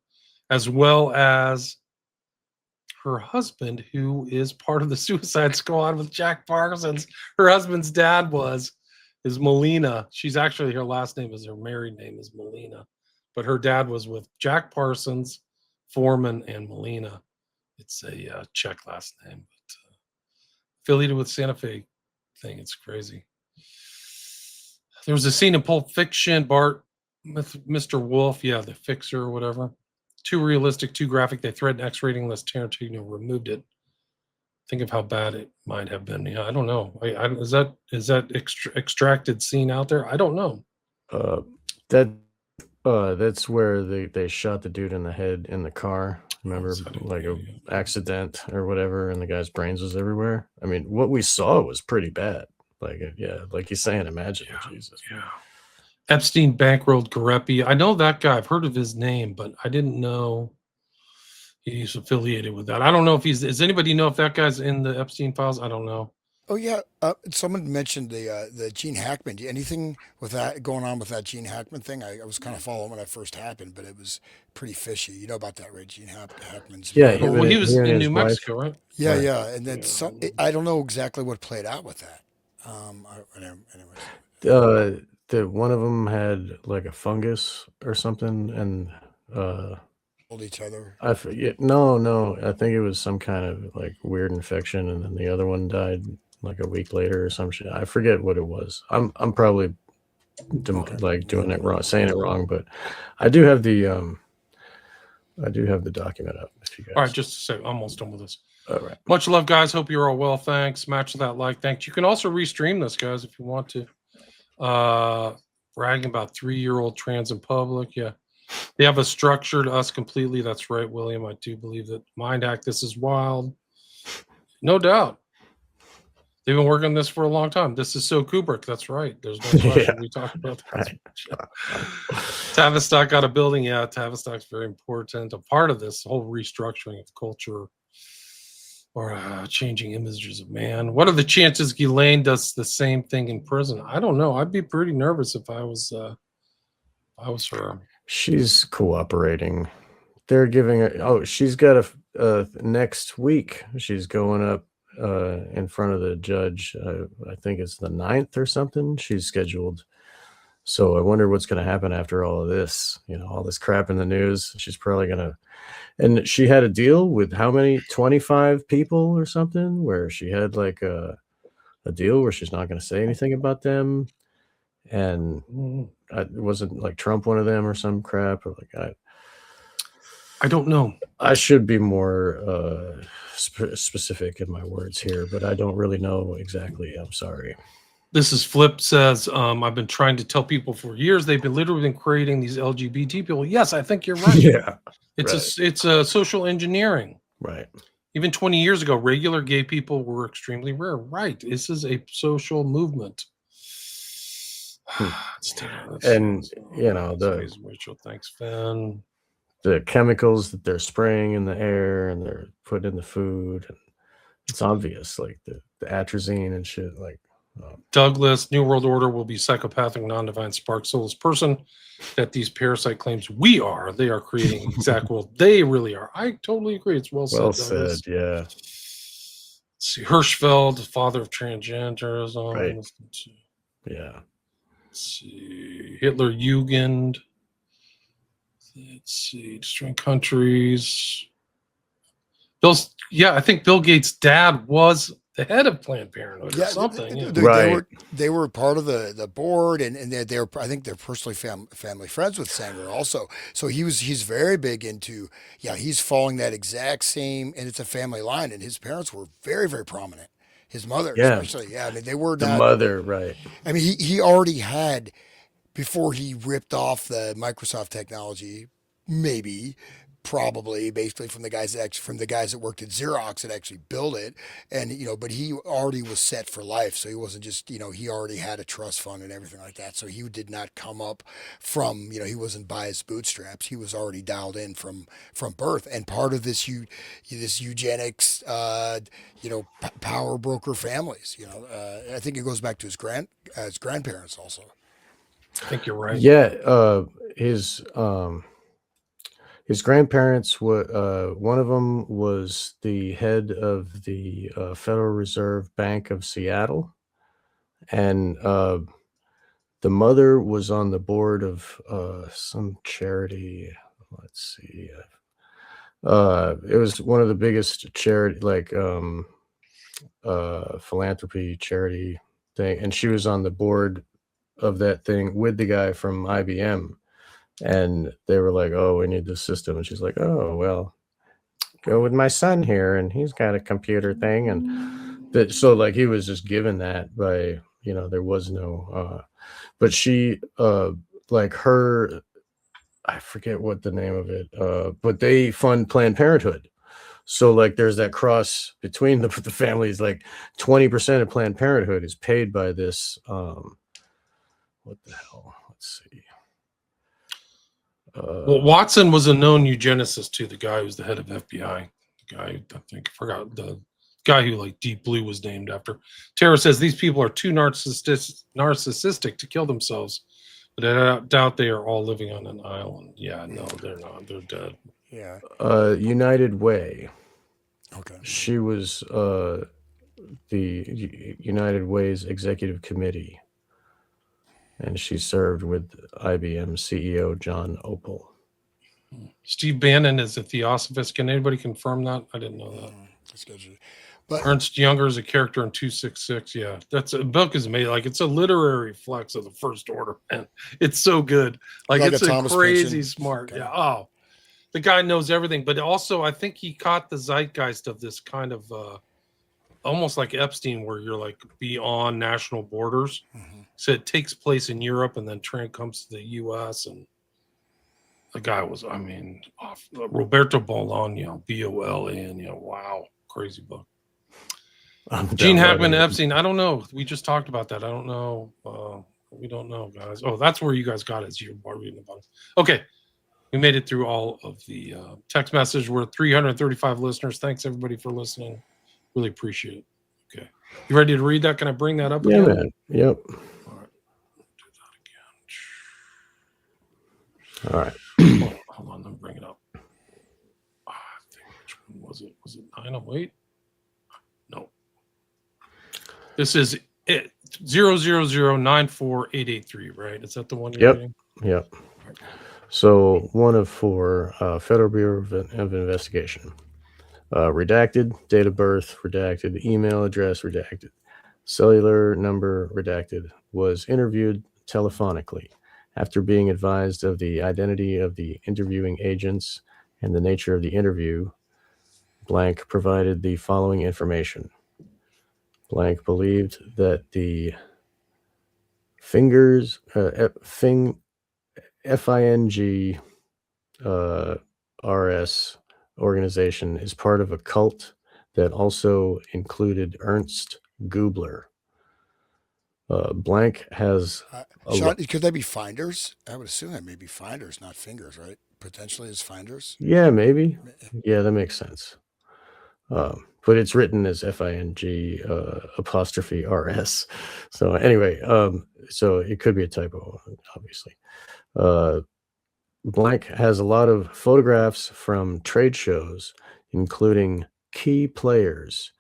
as well as her husband, who is part of the Suicide Squad with Jack Parsons. Her husband's dad is Molina. She's actually, her last name is, her married name is Molina, but her dad was with Jack Parsons, Foreman, and Molina. It's a Czech last name, but affiliated with Santa Fe thing. It's crazy. There was a scene in Pulp Fiction, Bart, Mr. Wolf, yeah, the fixer or whatever. Too realistic, too graphic. They threatened X rating unless Tarantino removed it. Think of how bad it might have been. Yeah, I don't know. Is that extracted scene out there? I don't know. That that's where they shot the dude in the head in the car. Remember, like a accident or whatever, and the guy's brains was everywhere. I mean, what we saw was pretty bad. Like, yeah, like he's saying, imagine, Jesus. Yeah. Epstein bankrolled Garepi. I know that guy. I've heard of his name, but I didn't know he's affiliated with that. I don't know if does anybody know if that guy's in the Epstein files? I don't know. Oh yeah, someone mentioned the Gene Hackman. Anything with that going on with that Gene Hackman thing? I was kind of following when it first happened, but it was pretty fishy. You know about that, right? Hackman's. Yeah, Well, he was and in his New wife. Mexico, right? Yeah, Right. yeah, and then I don't know exactly what played out with that. Anyways, The one of them had like a fungus or something, and hold each other. I forget. No, I think it was some kind of like weird infection, and then the other one died like a week later or some shit. I forget what it was. I'm probably like doing it wrong, saying it wrong, but I do have the document up. If you guys. All right, just to say, I'm almost done with this. All right. Much love, guys. Hope you're all well. Thanks. Smash that like. Thanks. You can also restream this, guys, if you want to. Bragging about 3-year-old trans in public. Yeah. They have a structure to us completely. That's right, William. I do believe that Mind Hack, this is wild. No doubt. They've been working on this for a long time. This is so Kubrick. That's right. There's no question. We talked about that. Right. Tavistock got a building. Yeah, Tavistock's very important. A part of this whole restructuring of culture or changing images of man. What are the chances Ghislaine does the same thing in prison? I don't know. I'd be pretty nervous if I was her. She's cooperating. They're giving her. Oh, she's got a next week. She's going up in front of the judge. I think it's the 9th or something. She's scheduled. So I wonder what's going to happen after all of this. You know, all this crap in the news. She's probably going to. And she had a deal with how many? 25 people or something, where she had like a deal where she's not going to say anything about them. And it wasn't like Trump one of them or some crap. Or like I don't know. I should be more specific in my words here, but I don't really know exactly. I'm sorry. This is Flip says, I've been trying to tell people for years. They've been literally been creating these LGBT people. Yes, I think you're right. Yeah. It's a social engineering. Right. Even 20 years ago, regular gay people were extremely rare. Right. This is a social movement. And you know, Rachel, thanks, Finn. The chemicals that they're spraying in the air and they're putting in the food, and it's obvious, like the atrazine and shit. Like Douglas, New World Order will be psychopathic, non-divine, spark soulless person that these parasite claims we are. They are creating exact world. They really are. I totally agree. It's well said. Yeah. Let's see, Hirschfeld, father of transgenderism. Right. Yeah. Let's see, Hitler Jugend. Let's see, destroying countries. I think Bill Gates' dad was the head of Planned Parenthood or something. They were part of the board, and they're I think they're personally family friends with Sanger also. So he's very big into he's following that exact same, and it's a family line, and his parents were very, very prominent. His mother, especially, I mean, they were the mother, right? I mean, he already had, before he ripped off the Microsoft technology, probably, basically from the guys that worked at Xerox that actually built it, and but he already was set for life, so he wasn't just he already had a trust fund and everything like that, so he did not come up from he wasn't by his bootstraps. He was already dialed in from birth, and part of this eugenics power broker families. I think it goes back to his grandparents also. I think you're right. Yeah, his His grandparents were one of them was the head of the Federal Reserve Bank of Seattle, and the mother was on the board of some charity. Let's see. It was one of the biggest charity, like philanthropy charity thing, and she was on the board of that thing with the guy from IBM. And they were like, "Oh, we need this system," and she's like, "Oh, well, go with my son here, and he's got a computer thing." And that, so like he was just given that by, there was no but she like her, I forget what the name of it, but they fund Planned Parenthood. So like there's that cross between the families. Like 20% of Planned Parenthood is paid by this what the hell, let's see. Well, Watson was a known eugenicist too. The guy who's the head of FBI. The guy, I think, I forgot the guy who like Deep Blue was named after. Tara says these people are too narcissistic to kill themselves, but I doubt they are all living on an island. Yeah, no, they're not. They're dead. Yeah. United Way. Okay. She was the United Way's executive committee, and she served with IBM CEO John Opal. Steve Bannon is a theosophist. Can anybody confirm that? I didn't know that. That's good. But Ernst Younger is a character in 266. Yeah, that's a book is made like it's a literary flex of the First Order, man. It's so good. Like it's a a Thomas crazy Pynchon. smart. Okay. Yeah. Oh, the guy knows everything, but also I think he caught the zeitgeist of this kind of almost like Epstein, where you're like beyond national borders. Mm-hmm. So it takes place in Europe and then comes to the U.S. and the guy was, I mean, Roberto Bolaño, Bolan. Wow, crazy book. Gene Hackman, Epstein. I don't know. We just talked about that. I don't know. We don't know, guys. Oh, that's where you guys got it. You're reading about it. Okay. We made it through all of the text message. We're 335 listeners. Thanks, everybody, for listening. Really appreciate it. Okay. You ready to read that? Can I bring that up again? Yeah, man. Yep. All right. Do that again. All right. Hold on. Let me bring it up. I think, which one was it? Was it 908? No. This is it. 000948883, right? Is that the one you're reading? Yep. So one of four, Federal Bureau of Investigation. Redacted, date of birth, redacted, email address, redacted, cellular number, redacted, was interviewed telephonically. After being advised of the identity of the interviewing agents and the nature of the interview, blank provided the following information. Blank believed that the FING RS organization is part of a cult that also included Ernst Gubler. Blank has Sean, could they be finders? I would assume that may be finders, not fingers, right? Potentially as finders. Yeah, maybe. Yeah, that makes sense. But it's written as FING apostrophe RS. So anyway, so it could be a typo, obviously. Blank has a lot of photographs from trade shows, including key players.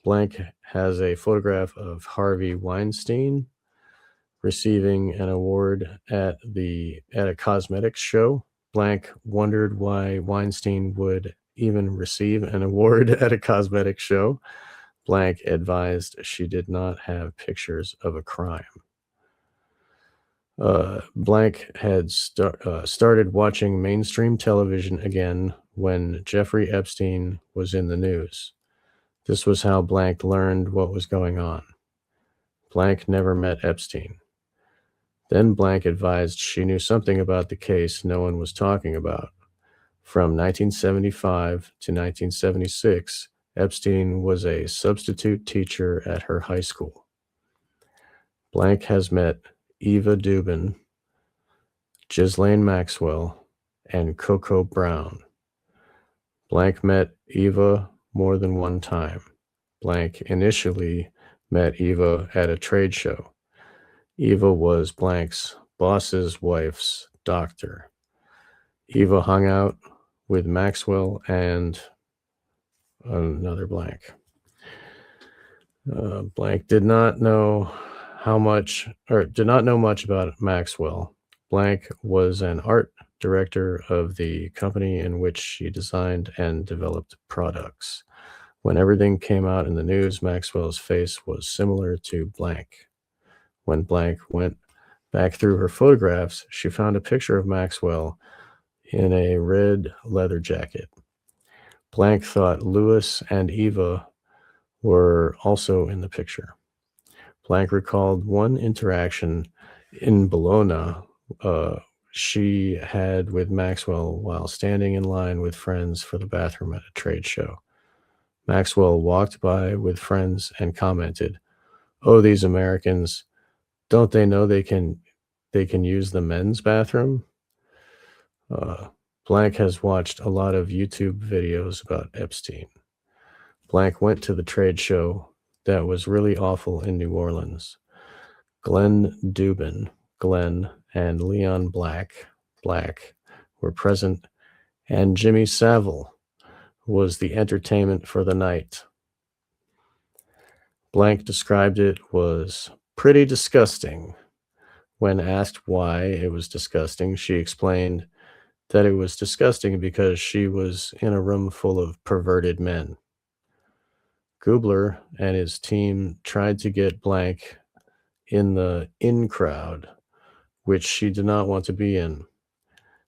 Blank has a photograph of Harvey Weinstein receiving an award at a cosmetics show. Blank wondered why Weinstein would even receive an award at a cosmetics show. Blank advised she did not have pictures of a crime. Blank had started watching mainstream television again when Jeffrey Epstein was in the news. This was how Blank learned what was going on. Blank never met Epstein. Then Blank advised she knew something about the case no one was talking about. From 1975 to 1976, Epstein was a substitute teacher at her high school. Blank has met Eva Dubin, Ghislaine Maxwell, and Coco Brown. Blank met Eva more than one time. Blank initially met Eva at a trade show. Eva was Blank's boss's wife's doctor. Eva hung out with Maxwell and another blank. Blank did not know much about Maxwell. Blank was an art director of the company in which she designed and developed products. When everything came out in the news, Maxwell's face was similar to Blank. When Blank went back through her photographs, she found a picture of Maxwell in a red leather jacket. Blank thought Louis and Eva were also in the picture. Blank recalled one interaction in Bologna she had with Maxwell while standing in line with friends for the bathroom at a trade show. Maxwell walked by with friends and commented, "Oh, these Americans, don't they know they can use the men's bathroom?" Blank has watched a lot of YouTube videos about Epstein. Blank went to the trade show that was really awful in New Orleans. Glenn Dubin, Glenn, and Leon Black were present, and Jimmy Savile was the entertainment for the night. Blank described it was pretty disgusting. When asked why it was disgusting, she explained that it was disgusting because she was in a room full of perverted men. Gubler and his team tried to get Blank in the in crowd, which she did not want to be in.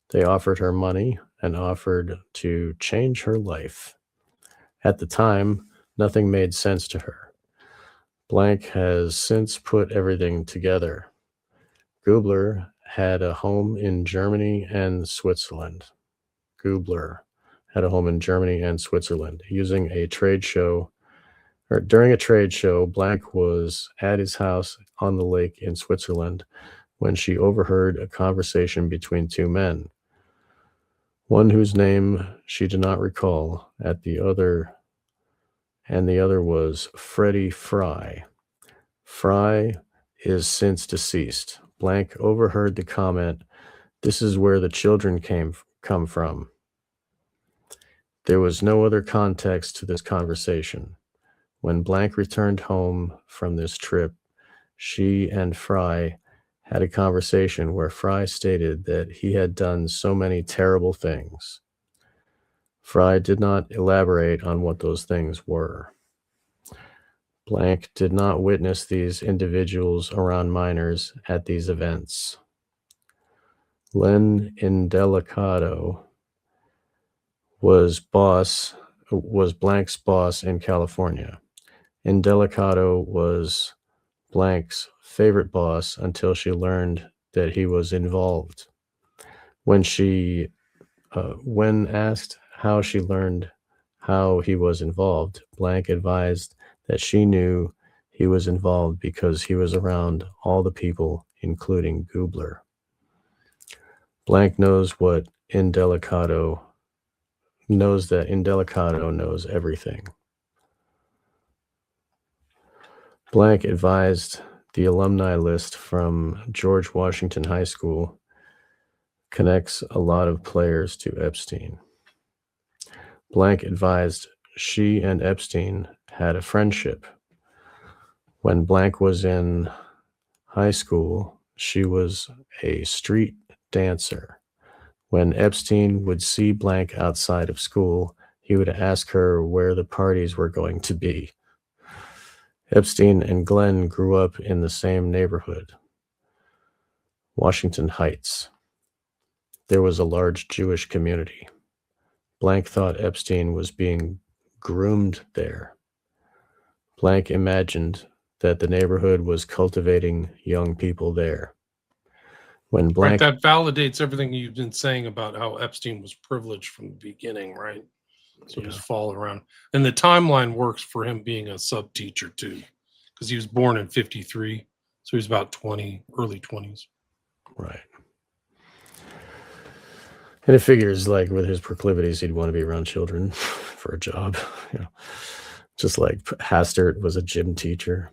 They offered her money and offered to change her life. At the time, nothing made sense to her. Blank has since put everything together. Gubler had a home in Germany and Switzerland. During a trade show, Blank was at his house on the lake in Switzerland when she overheard a conversation between two men, one whose name she did not recall, and the other was Freddie Fry. Fry is since deceased. Blank overheard the comment, "This is where the children come from." There was no other context to this conversation. When Blank returned home from this trip, she and Fry had a conversation where Fry stated that he had done so many terrible things. Fry did not elaborate on what those things were. Blank did not witness these individuals around minors at these events. Len Indelicato was Blank's boss in California. Indelicato was Blank's favorite boss until she learned that he was involved. When asked how she learned how he was involved, Blank advised that she knew he was involved because he was around all the people, including Gubler. Blank knows that Indelicato knows everything. Blank advised the alumni list from George Washington High School connects a lot of players to Epstein. Blank advised she and Epstein had a friendship. When Blank was in high school, she was a street dancer. When Epstein would see Blank outside of school, he would ask her where the parties were going to be. Epstein and Glenn grew up in the same neighborhood, Washington Heights. There was a large Jewish community. Blank thought Epstein was being groomed there. Blank imagined that the neighborhood was cultivating young people there. When Blank, Right, that validates everything you've been saying about how Epstein was privileged from the beginning, right? So just fall around. And the timeline works for him being a sub teacher too, because he was born in 53. So he's about 20, early 20s. Right. And it figures like with his proclivities, he'd want to be around children for a job, just like Hastert was a gym teacher.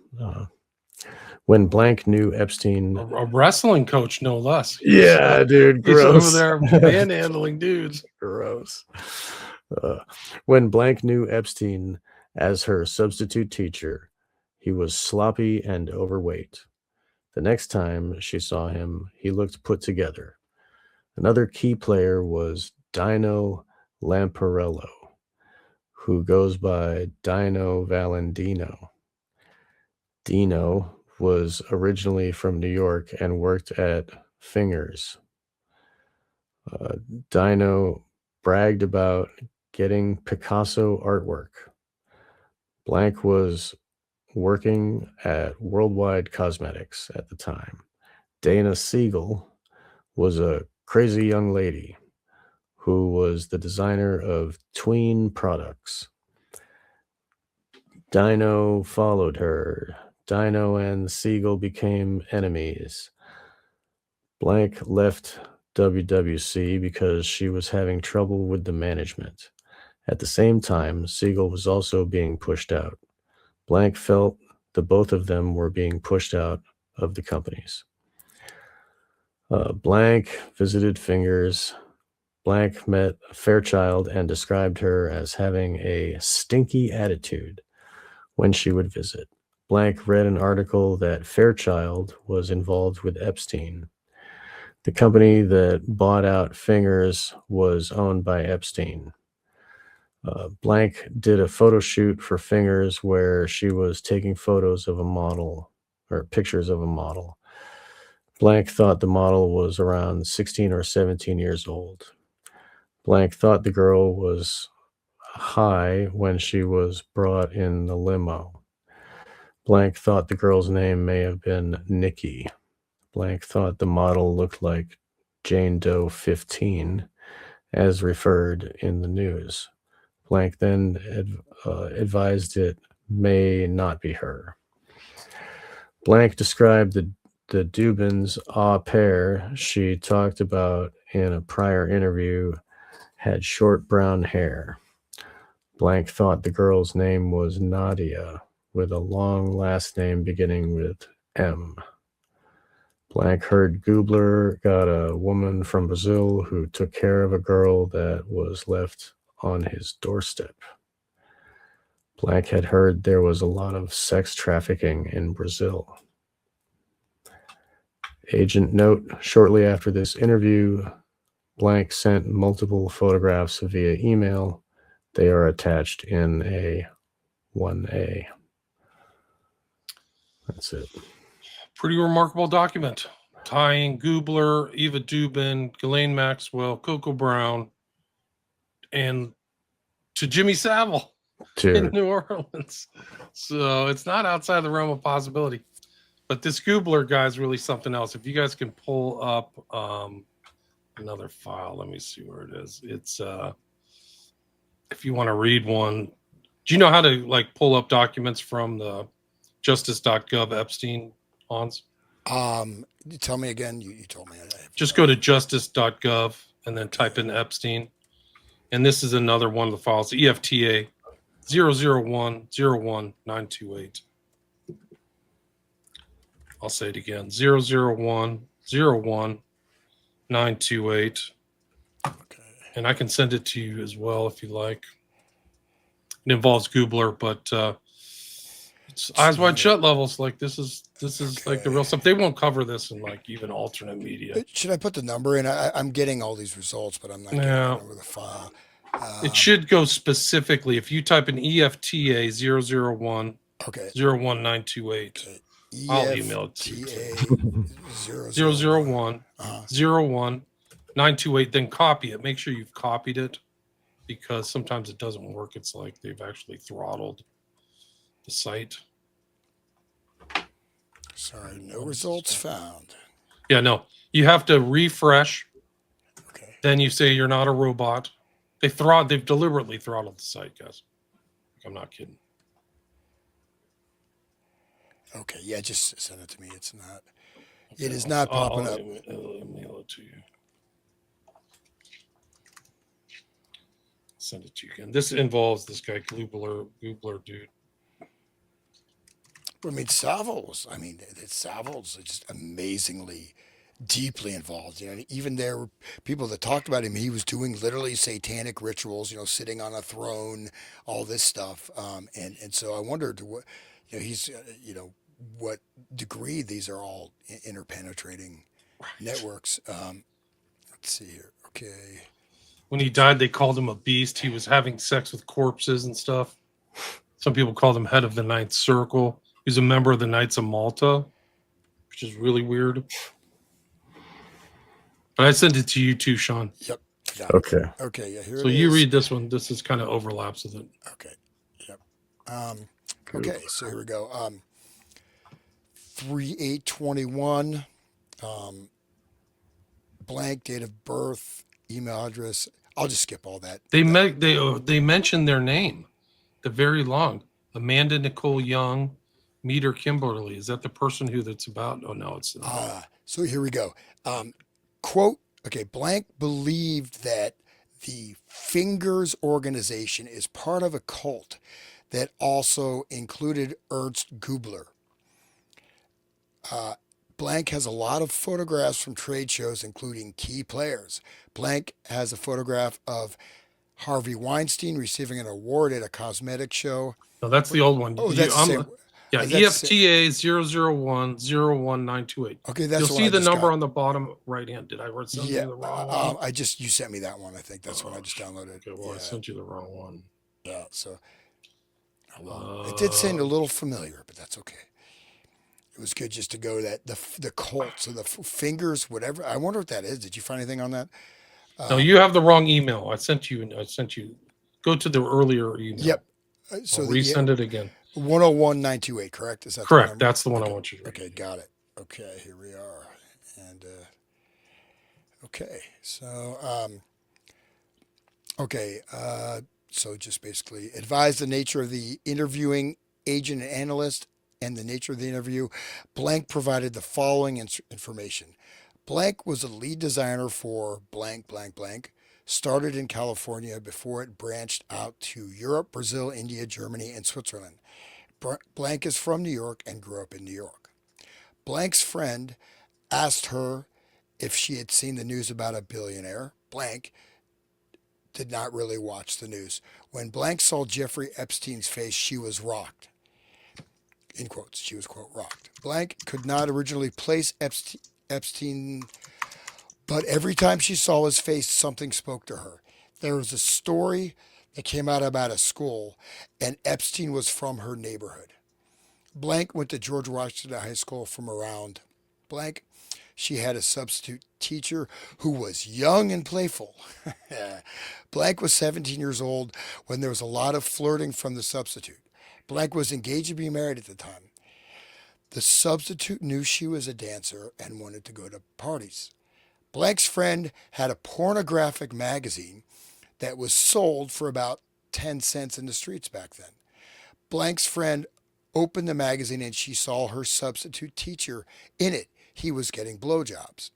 When Blank knew Epstein. A wrestling coach, no less. Yeah, dude, He's over gross. there manhandling dudes. Gross. When Blank knew Epstein as her substitute teacher, he was sloppy and overweight. The next time she saw him, he looked put together. Another key player was Dino Lamparello, who goes by Dino Valentino. Dino was originally from New York and worked at Fingers. Dino bragged about getting Picasso artwork. Blank was working at Worldwide Cosmetics at the time. Dana Siegel was a crazy young lady who was the designer of tween products. Dino followed her. Dino and Siegel became enemies. Blank left WWC because she was having trouble with the management. At the same time, Siegel was also being pushed out. Blank felt the both of them were being pushed out of the companies. Blank visited Fingers. Blank met Fairchild and described her as having a stinky attitude when she would visit. Blank read an article that Fairchild was involved with Epstein. The company that bought out Fingers was owned by Epstein. Blank did a photo shoot for Fingers where she was taking photos of a model or pictures of a model. Blank thought the model was around 16 or 17 years old. Blank thought the girl was high when she was brought in the limo. Blank thought the girl's name may have been Nikki. Blank thought the model looked like Jane Doe 15, as referred in the news. Blank then advised it may not be her. Blank described the Dubins au pair she talked about in a prior interview had short brown hair. Blank thought the girl's name was Nadia, with a long last name beginning with M. Blank heard Gubler got a woman from Brazil who took care of a girl that was left on his doorstep. Blank had heard there was a lot of sex trafficking in Brazil. Agent note, shortly after this interview, Blank sent multiple photographs via email. They are attached in a 1A. That's it. Pretty remarkable document. Tying Gubler, Eva Dubin, Ghislaine Maxwell, Coco Brown, and to Jimmy Savile in New Orleans. So it's not outside the realm of possibility. But this Gubler guy is really something else. If you guys can pull up another file, let me see where it is. It's if you want to read one. Do you know how to like pull up documents from the justice.gov Epstein, Hans? Tell me again. You told me. Just go to justice.gov and then type in Epstein. And this is another one of the files, EFTA 001-01928. I'll say it again, 001-01928. Okay. And I can send it to you as well if you like. It involves Gubler, but it's eyes wide shut levels. Like this is okay. Like the real stuff. They won't cover this in like even alternate media. Should I put the number in? I'm getting all these results, but I'm not getting the number of the file. It should go specifically if you type in EFTA 001 okay 01928. Okay. I'll email it to you. 001 01928. Then copy it. Make sure you've copied it because sometimes it doesn't work. It's like they've actually throttled the site. Sorry, no results found. Yeah, no. You have to refresh. Okay. Then you say you're not a robot. They've deliberately throttled the site, guys. I'm not kidding. Okay, yeah, just send it to me. It's not. Okay, it is not popping up. I'll mail it to you. Send it to you again. This involves this guy Gubler dude. I mean, Savills. I mean, Savills are just amazingly deeply involved. You know, even there were people that talked about him. He was doing literally satanic rituals. You know, sitting on a throne, all this stuff. And so I wondered what, you know, you know, what degree these are all interpenetrating Right. networks. Let's see here. Okay. When he died, they called him a beast. He was having sex with corpses and stuff. Some people called him head of the Ninth Circle. He's a member of the Knights of Malta, which is really weird. But I sent it to you too, Sean. Yep. Got it. Okay. Okay. Yeah. Here So it you is. read this one. This is kind of overlaps with it. Okay. Yep. Um, Cool. okay. So here we go. 3/8/21. Um, blank date of birth, email address. I'll just skip all that. They mentioned their name. The very long Amanda Nicole Young, Meter Kimberly. Is that the person who that's about? Oh no, it's not. So here we go. Quote. Okay. Blank believed that the Fingers organization is part of a cult that also included Ernst Gubler. Uh, Blank has a lot of photographs from trade shows, including key players. Blank has a photograph of Harvey Weinstein receiving an award at a cosmetic show. No, that's the old one. Oh, that's the same. Yeah, That's the same. EFTA 001 Okay, that's You'll the one see I the just number got. on the bottom right hand. Did I send Yeah, you the wrong one? you sent me that one. I think that's what I Oh, just downloaded. okay, well, I Yeah, sent you the wrong one. yeah. So, oh, well, it did sound a little familiar, but that's okay. It was good just to go that the Colts or the Fingers, whatever. I wonder what that is. Did you find anything on that? No, Um, you have the wrong email. I sent you. Go to the earlier email. yep. I'll So the resend it again. 101928, correct? Is that the Correct. number? That's the one I Okay. want you to read. Okay, got it. Okay, here we are. And okay, so okay, so just basically advise the nature of the interviewing agent and analyst and the nature of the interview. Blank provided the following information. Blank was a lead designer for blank, blank, blank. Started in California before it branched out to Europe, Brazil, India, Germany, and Switzerland. Blank is from New York and grew up in New York. Blank's friend asked her if she had seen the news about a billionaire. Blank did not really watch the news. When Blank saw Jeffrey Epstein's face, she was rocked. In quotes, she was, quote, rocked. Blank could not originally place Epstein, but every time she saw his face, something spoke to her. There was a story that came out about a school, and Epstein was from her neighborhood. Blank went to George Washington High School from around blank. She had a substitute teacher who was young and playful. Blank was 17 years old when there was a lot of flirting from the substitute. Blank was engaged to be married at the time. The substitute knew she was a dancer and wanted to go to parties. Blank's friend had a pornographic magazine that was sold for about 10 cents in the streets back then. Blank's friend opened the magazine and she saw her substitute teacher in it. He was getting blowjobs.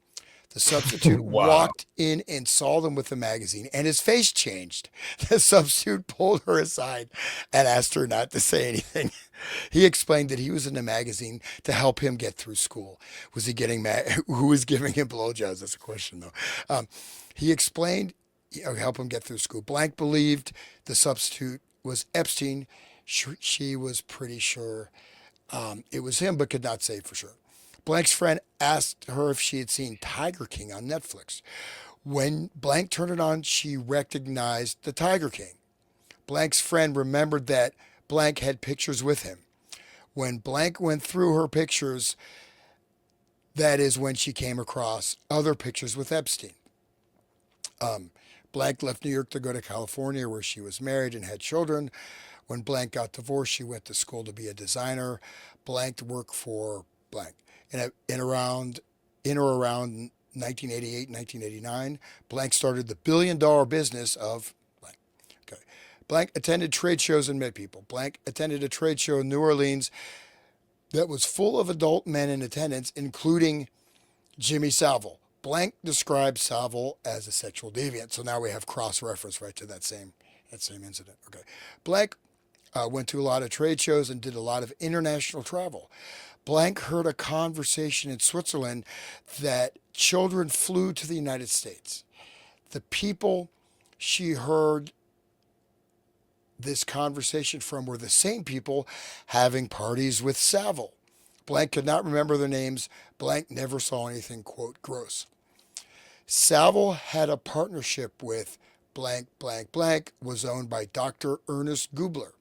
The substitute Wow. walked in and saw them with the magazine, and his face changed. The substitute pulled her aside and asked her not to say anything. He explained that he was in the magazine to help him get through school. Was he getting mad? Who was giving him blowjobs? That's a question, though. He explained, help him get through school. Blank believed the substitute was Epstein. She was pretty sure it was him, but could not say for sure. Blank's friend asked her if she had seen Tiger King on Netflix. When Blank turned it on, she recognized the Tiger King. Blank's friend remembered that Blank had pictures with him. When Blank went through her pictures, that is when she came across other pictures with Epstein. Blank left New York to go to California, where she was married and had children. When Blank got divorced, she went to school to be a designer. Blank worked for Blank. In or around 1988, 1989, Blank started the billion-dollar business of Blank. Okay. Blank attended trade shows and met people. Blank attended a trade show in New Orleans that was full of adult men in attendance, including Jimmy Savile. Blank described Savile as a sexual deviant. So now we have cross-reference right to that same incident. Okay. Blank went to a lot of trade shows and did a lot of international travel. Blank heard a conversation in Switzerland that children flew to the United States. The people she heard this conversation from were the same people having parties with Savile. Blank could not remember their names. Blank never saw anything, quote, gross. Savile had a partnership with blank, blank, blank, was owned by Dr. Ernest Gubler.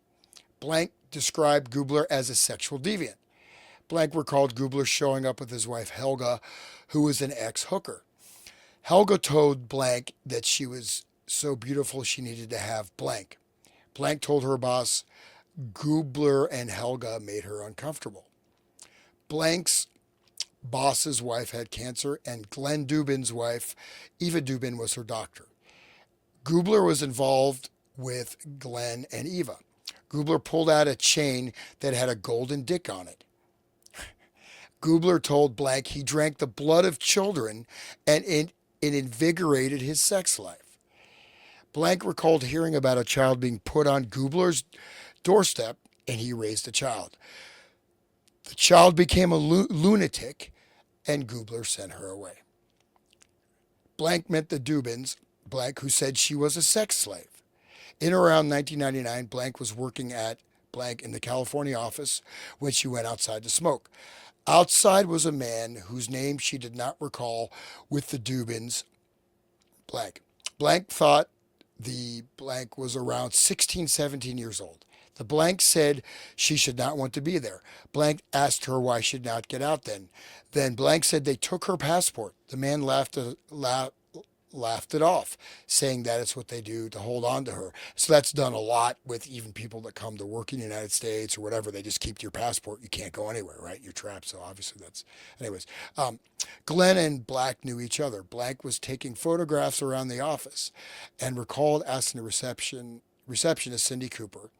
Blank described Gubler as a sexual deviant. Blank recalled Gubler showing up with his wife Helga, who was an ex hooker. Helga told Blank that she was so beautiful she needed to have blank. Blank told her boss Gubler and Helga made her uncomfortable. Blank's boss's wife had cancer, and Glenn Dubin's wife, Eva Dubin, was her doctor. Gubler was involved with Glenn and Eva. Gubler pulled out a chain that had a golden dick on it. Gubler told Blank he drank the blood of children and it invigorated his sex life. Blank recalled hearing about a child being put on Gubler's doorstep and he raised a child. The child became a lunatic and Gubler sent her away. Blank met the Dubins, Blank, who said she was a sex slave. In around 1999, Blank was working at Blank in the California office when she went outside to smoke. Outside was a man whose name she did not recall with the Dubins, Blank. Blank thought the Blank was around 16, 17 years old. The Blank said she should not want to be there. Blank asked her why she did not get out then. Then Blank said they took her passport. The man laughed it off, saying that it's what they do to hold on to her. So that's done a lot with even people that come to work in the United States or whatever. They just keep your passport. You can't go anywhere, right? You're trapped. So obviously that's, anyways. Glenn and Black knew each other. Blank was taking photographs around the office and recalled asking the receptionist, Cindy Cooper,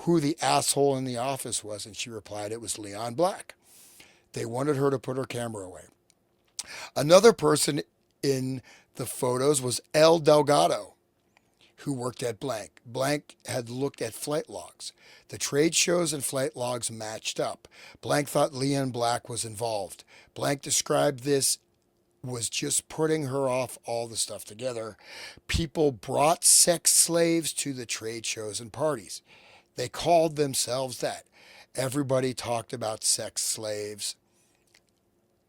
who the asshole in the office was. And she replied it was Leon Black. They wanted her to put her camera away. Another person in the photos was El Delgado, who worked at Blank. Blank had looked at flight logs. The trade shows and flight logs matched up. Blank thought Leon Black was involved. Blank described this was just putting her off all the stuff together. People brought sex slaves to the trade shows and parties. They called themselves that. Everybody talked about sex slaves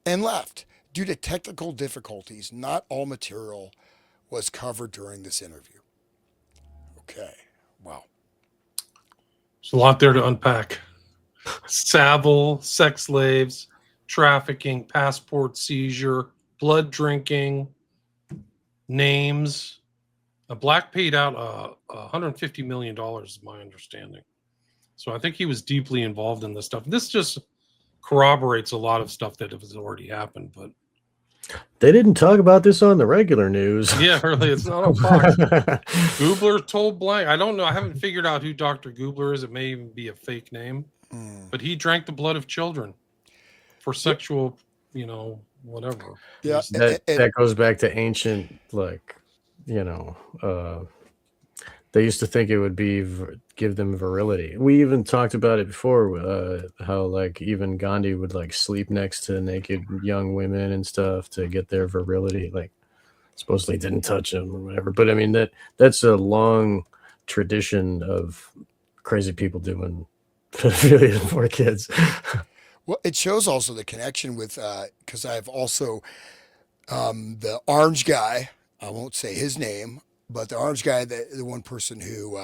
and left. Due to technical difficulties, not all material was covered during this interview. Okay, wow. There's a lot there to unpack. Savile, sex slaves, trafficking, passport seizure, blood drinking, names. A Black paid out $150 million, is my understanding. So I think he was deeply involved in this stuff. This just corroborates a lot of stuff that has already happened, but They didn't talk about this on the regular news. yeah, really, it's not on Fox. Gubler told Blank. I don't know. I haven't figured out who Dr. Gubler is. It may even be a fake name, but he drank the blood of children for sexual, whatever. Yeah, that goes back to ancient, like, they used to think it would give them virility. We even talked about it before, how like even Gandhi would like sleep next to naked young women and stuff to get their virility. Like supposedly didn't touch them or whatever. But I mean that's a long tradition of crazy people doing pedophilia for kids. well, it shows also the connection with because I've also the orange guy. I won't say his name, but the orange guy, the one person who,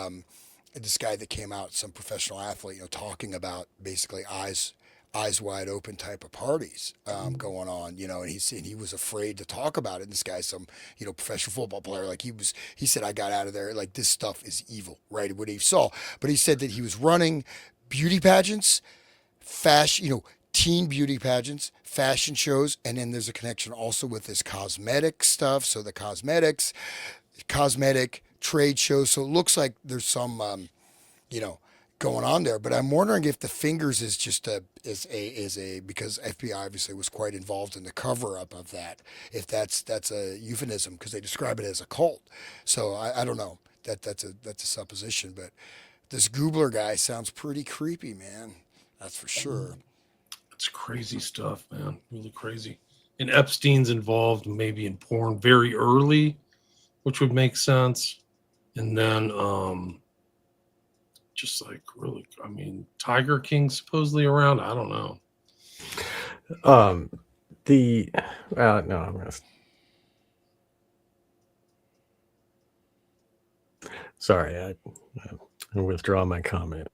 this guy that came out, some professional athlete, talking about basically eyes wide open type of parties going on, and he was afraid to talk about it. And this guy's some, professional football player. Like he said, I got out of there. Like this stuff is evil, right? What he saw, but he said that he was running beauty pageants, fashion, teen beauty pageants, fashion shows, and then there's a connection also with this cosmetic stuff. So the cosmetic trade shows. So it looks like there's some, going on there. But I'm wondering if the fingers is just because FBI obviously was quite involved in the cover up of that. If that's a euphemism because they describe it as a cult. So I don't know. That's a supposition, but this Goobler guy sounds pretty creepy, man. That's for sure. It's crazy stuff, man. Really crazy. And Epstein's involved maybe in porn very early, which would make sense. And then just like really, I mean, Tiger King supposedly around. I don't know. The no, I'm gonna. Sorry, I withdraw my comment.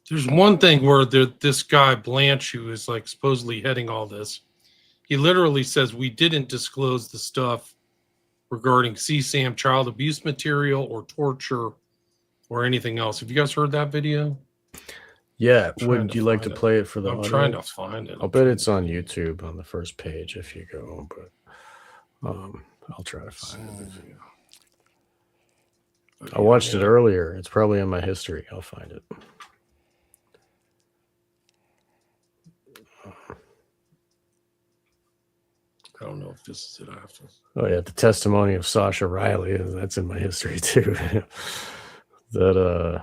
There's one thing where this guy Blanche, who is like supposedly heading all this, he literally says we didn't disclose the stuff regarding CSAM child abuse material or torture or anything else. Have you guys heard that video? Yeah, I'm trying would to you like to find it. play it for the I'm audience? trying to find it. I'll bet it's on YouTube on the first page if you go, but I'll try to find it. I watched it earlier. It's probably in my history. I'll find it. I don't know if this is it. I have to. Oh yeah, the testimony of Sasha Riley. That's in my history too. That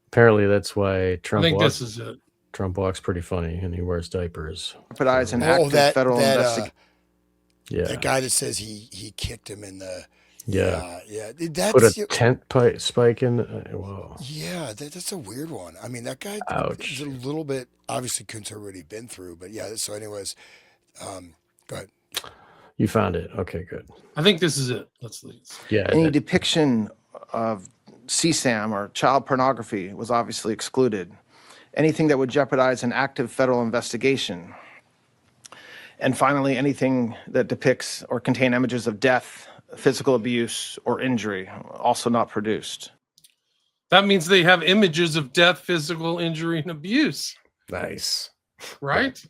apparently that's why Trump. I think walks, this is it. Trump walks pretty funny and he wears diapers. Jeopardize an active federal investigation. Yeah, that guy that says he kicked him in the yeah. That's Put a tent spike in. Whoa. Yeah, that's a weird one. I mean, that guy is a little bit obviously conservative, been through, but yeah. So, anyways, go ahead. You found it. Okay, good. I think this is it. Let's leave. Yeah. Any depiction of CSAM or child pornography was obviously excluded. Anything that would jeopardize an active federal investigation. And finally, anything that depicts or contain images of death, physical abuse, or injury, also not produced. That means they have images of death, physical injury, and abuse. Nice. Right?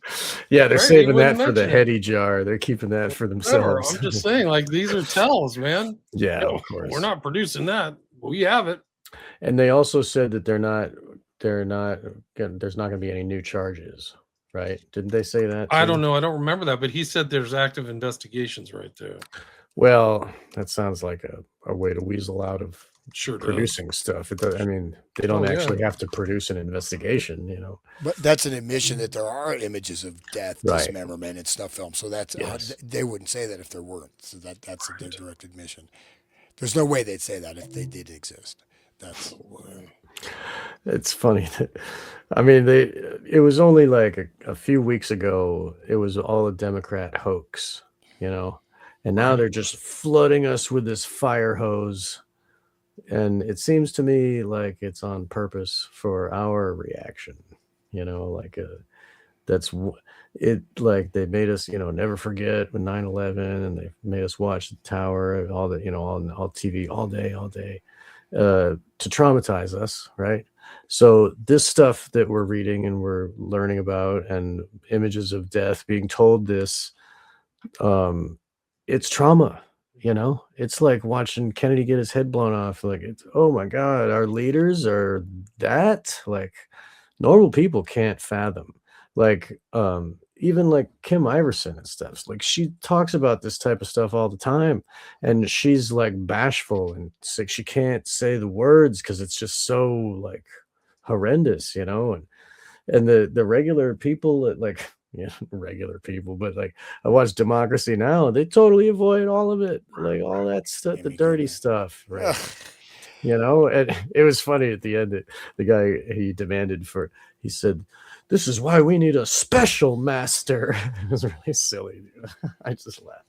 Yeah, they're Right? saving He that wouldn't for the mention it. heady jar. They're keeping that for themselves. I'm just saying, like, these are tells, man. Yeah, You know, of course. we're not producing that. We have it. And they also said that there's not going to be any new charges, right? Didn't they say that? I too? don't know. I don't remember that, but he said there's active investigations right there. Well, that sounds like a way to weasel out of Sure does. producing stuff. I mean, they don't Oh, yeah. actually have to produce an investigation, you know. But that's an admission that there are images of death, Right. dismemberment, and stuff filmed. So that's Yes. they wouldn't say that if there weren't. So that's a direct admission. There's no way they'd say that if they did exist. That's It's funny that, I mean, it was only like a few weeks ago, it was all a Democrat hoax, you know, and now they're just flooding us with this fire hose. And it seems to me like it's on purpose for our reaction, you know, like like they made us, you know, never forget when 9/11, and they made us watch the tower, all the, you know, all TV all day, to traumatize us, right? So this stuff that we're reading and we're learning about, and images of death, being told this, it's trauma, you know. It's like watching Kennedy get his head blown off. Like, it's, oh my God, our leaders are that, like, normal people can't fathom. Like, even like Kim Iverson and stuff, like, she talks about this type of stuff all the time, and she's like bashful and sick. She can't say the words because it's just so like horrendous, you know. And the regular people that, like, yeah, regular people, but like, I watch Democracy Now! They totally avoid all of it, like all that stuff, the dirty stuff, right? You know. And it was funny at the end, the guy, he said, "This is why we need a special master." It was really silly. I just laughed.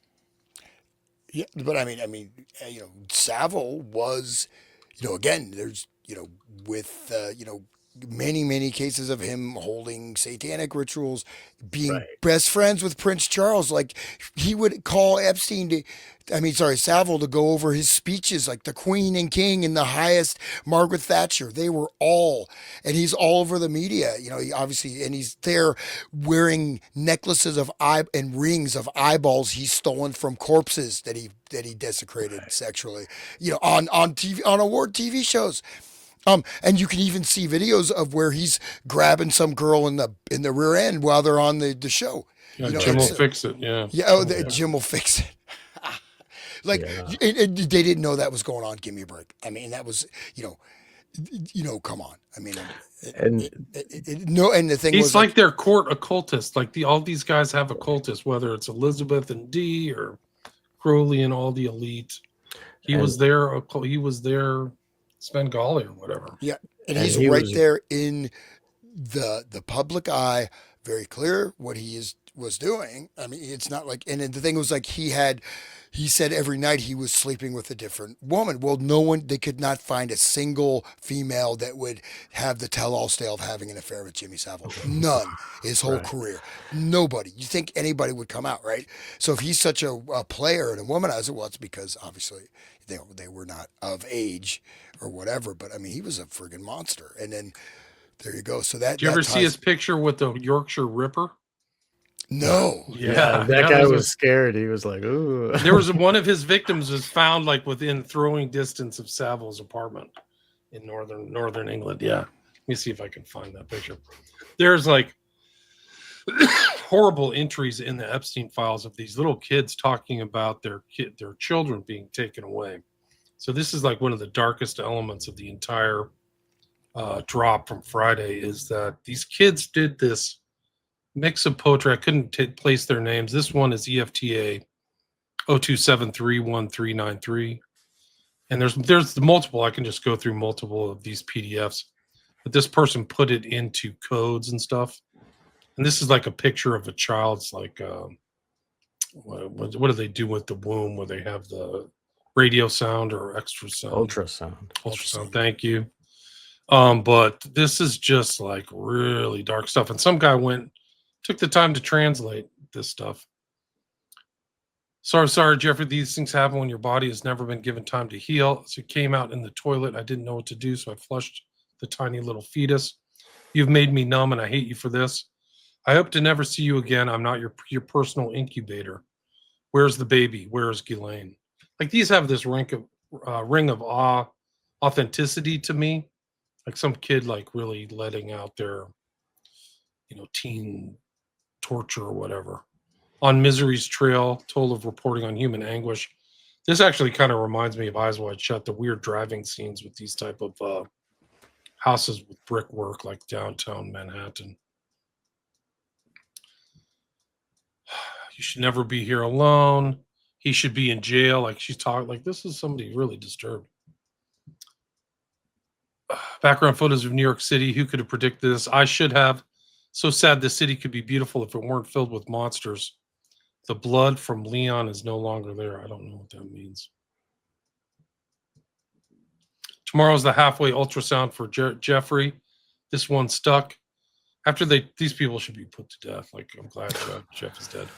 Yeah, but I mean, you know, Savile was, you know, again, there's, you know, with, you know, many cases of him holding satanic rituals, being best friends with Prince Charles. Like, he would call Savile to go over his speeches, like the Queen and King and the highest Margaret Thatcher. They were all, and he's all over the media, you know. He obviously, and he's there wearing necklaces of and rings of eyeballs he's stolen from corpses that he desecrated sexually, you know, on TV, on award TV shows. And you can even see videos of where he's grabbing some girl in the rear end while they're on the show. Yeah, you know, Jim will fix it. Yeah. Yeah. Jim will fix it. Like, they didn't know that was going on. Give me a break. I mean, that was, you know, come on. I mean, And no. And the thing He's was, like their court occultist. Like all these guys have occultists, whether it's Elizabeth and Dee or Crowley and all the elite. He was there. He was there, Svengali or whatever. yeah, and and he's he right was there in the public eye, very clear what was doing. I mean, it's not like, and the thing was like he said every night he was sleeping with a different woman. Well, they could not find a single female that would have the tell-all tale of having an affair with Jimmy Savile. None. His whole right. career. Nobody. You think anybody would come out, right? So if he's such a player and a womanizer, well, it's because obviously they were not of age or whatever. But I mean, he was a friggin' monster. And then there you go. So Did you ever see his picture with the Yorkshire Ripper? No. Yeah, that guy was scared. He was like, "Ooh." There was one of his victims was found like within throwing distance of Savile's apartment in northern England. Yeah, let me see if I can find that picture. There's like horrible entries in the Epstein files of these little kids talking about their children being taken away. So this is like one of the darkest elements of the entire drop from Friday is that these kids did this mix of poetry. I couldn't place their names. This one is EFTA 02731393. And there's the multiple. I can just go through multiple of these PDFs. But this person put it into codes and stuff. And this is like a picture of a child's like what do they do with the womb where they have the radio sound or ultrasound? Thank you. But this is just like really dark stuff. And some guy took the time to translate this stuff. Sorry, Jeffrey. These things happen when your body has never been given time to heal. So it came out in the toilet. I didn't know what to do, so I flushed the tiny little fetus. You've made me numb, and I hate you for this. I hope to never see you again. I'm not your personal incubator. Where's the baby? Where's Ghislaine? Like these have this ring of authenticity to me. Like some kid like really letting out their, teen torture or whatever. On Misery's Trail, told of reporting on human anguish. This actually kind of reminds me of Eyes Wide Shut, the weird driving scenes with these type of houses with brickwork like downtown Manhattan. You should never be here alone. He should be in jail. Like she's talking, like this is somebody really disturbed. Background photos of New York City. Who could have predicted this? I should have. So sad the city could be beautiful if it weren't filled with monsters. The blood from Leon is no longer there. I don't know what that means. Tomorrow's the halfway ultrasound for Jeffrey. This one stuck. After these people should be put to death. Like I'm glad Jeff is dead.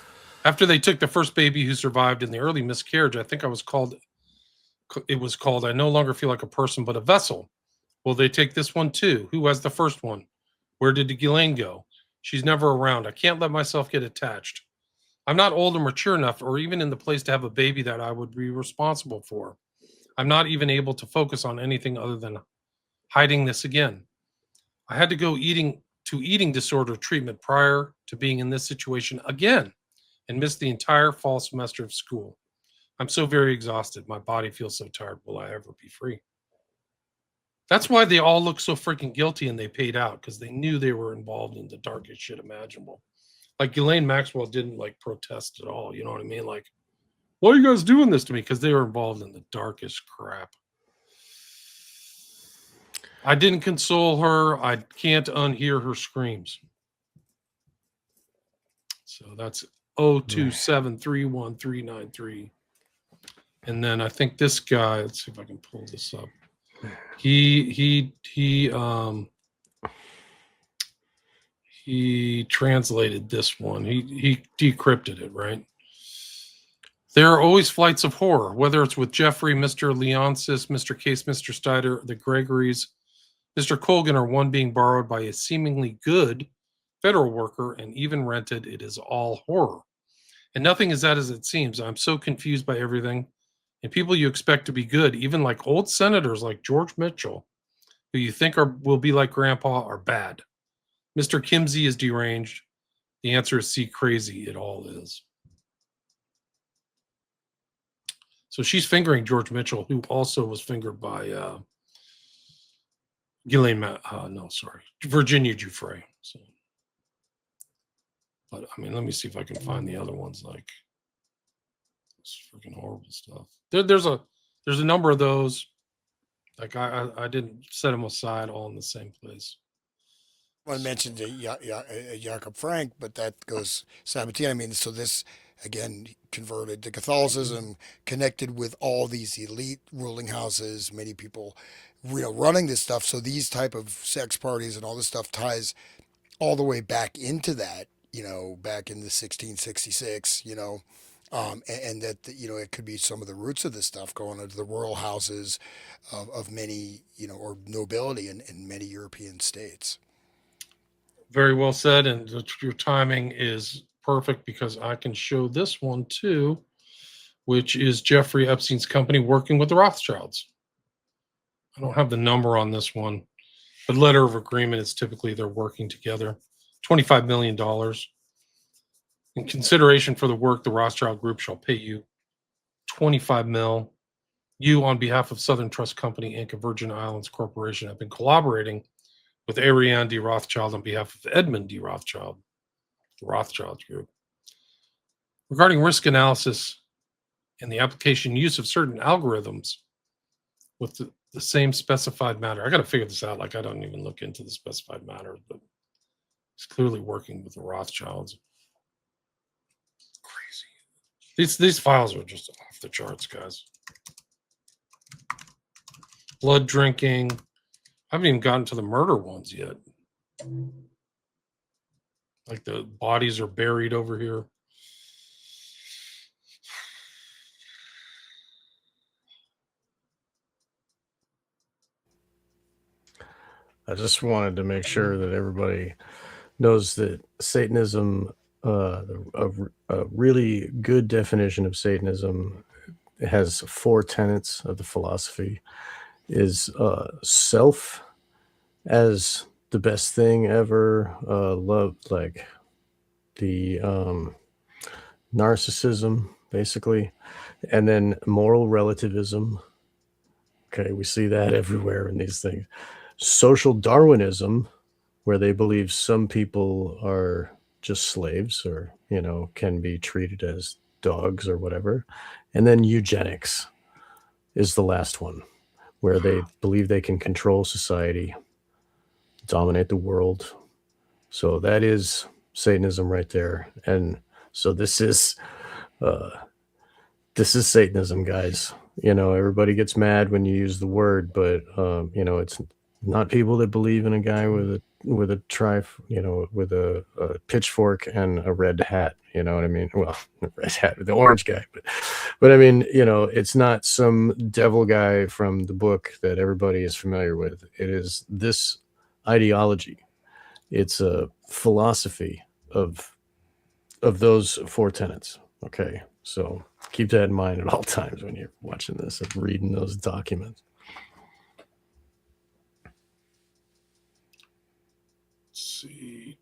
After they took the first baby who survived in the early miscarriage, I think it was called, I no longer feel like a person, but a vessel. Will they take this one too? Who has the first one? Where did Ghislaine go? She's never around. I can't let myself get attached. I'm not old or mature enough or even in the place to have a baby that I would be responsible for. I'm not even able to focus on anything other than hiding this again. I had to go eating disorder treatment prior to being in this situation again and missed the entire fall semester of school. I'm so very exhausted. My body feels so tired. Will I ever be free? That's why they all look so freaking guilty and they paid out because they knew they were involved in the darkest shit imaginable. Like Ghislaine Maxwell didn't like protest at all. You know what I mean? Like, why are you guys doing this to me? Because they were involved in the darkest crap. I didn't console her. I can't unhear her screams. So that's 02731393. And then I think this guy, let's see if I can pull this up. He translated this one. He decrypted it, right? There are always flights of horror, whether it's with Jeffrey, Mr. Leonsis, Mr. Case, Mr. Steiner, the Gregorys, Mr. Colgan, or one being borrowed by a seemingly good federal worker and even rented. It is all horror. And nothing is that as it seems. I'm so confused by everything. And people you expect to be good, even like old senators like George Mitchell, who you think will be like grandpa, are bad. Mr. Kimsey is deranged. The answer is C, crazy. It all is. So she's fingering George Mitchell, who also was fingered by No, sorry, Virginia Giuffre. So, but I mean, let me see if I can find the other ones. Like, it's freaking horrible stuff. There's a number of those. Like I didn't set them aside all in the same place. I mentioned Jakob Frank, but that goes Sabatini. I mean, so this again converted to Catholicism, connected with all these elite ruling houses, many people, running this stuff. So these type of sex parties and all this stuff ties all the way back into that. Back in the 1666. And that it could be some of the roots of this stuff going into the royal houses of many, or nobility in many European states. Very well said, and your timing is perfect because I can show this one too, which is Jeffrey Epstein's company working with the Rothschilds. I don't have the number on this one, but letter of agreement is typically they're working together. $25 million. In consideration for the work, the Rothschild Group shall pay you 25 mil. You, on behalf of Southern Trust Company, Inc., a Virgin Islands Corporation, have been collaborating with Ariane D. Rothschild on behalf of Edmund D. Rothschild, the Rothschild Group, regarding risk analysis and the application use of certain algorithms with the same specified matter. I got to figure this out. Like, I don't even look into the specified matter, but it's clearly working with the Rothschilds. Crazy. These files are just off the charts, guys. Blood drinking. I haven't even gotten to the murder ones yet. Like the bodies are buried over here. I just wanted to make sure that everybody knows that Satanism, a really good definition of Satanism, has 4 tenets of the philosophy: is self as the best thing ever, love, like the narcissism, basically, and then moral relativism. Okay, we see that everywhere in these things. Social Darwinism, where they believe some people are just slaves or, can be treated as dogs or whatever. And then eugenics is the last one, where they believe they can control society, dominate the world. So that is Satanism right there. And so this is Satanism, guys. Everybody gets mad when you use the word, but it's not people that believe in a guy with a with a pitchfork and a red hat. You know what I mean? Well, red hat, the orange guy, but I mean, it's not some devil guy from the book that everybody is familiar with. It is this ideology. It's a philosophy of those 4 tenets. Okay, so keep that in mind at all times when you're watching this and reading those documents. Let's see.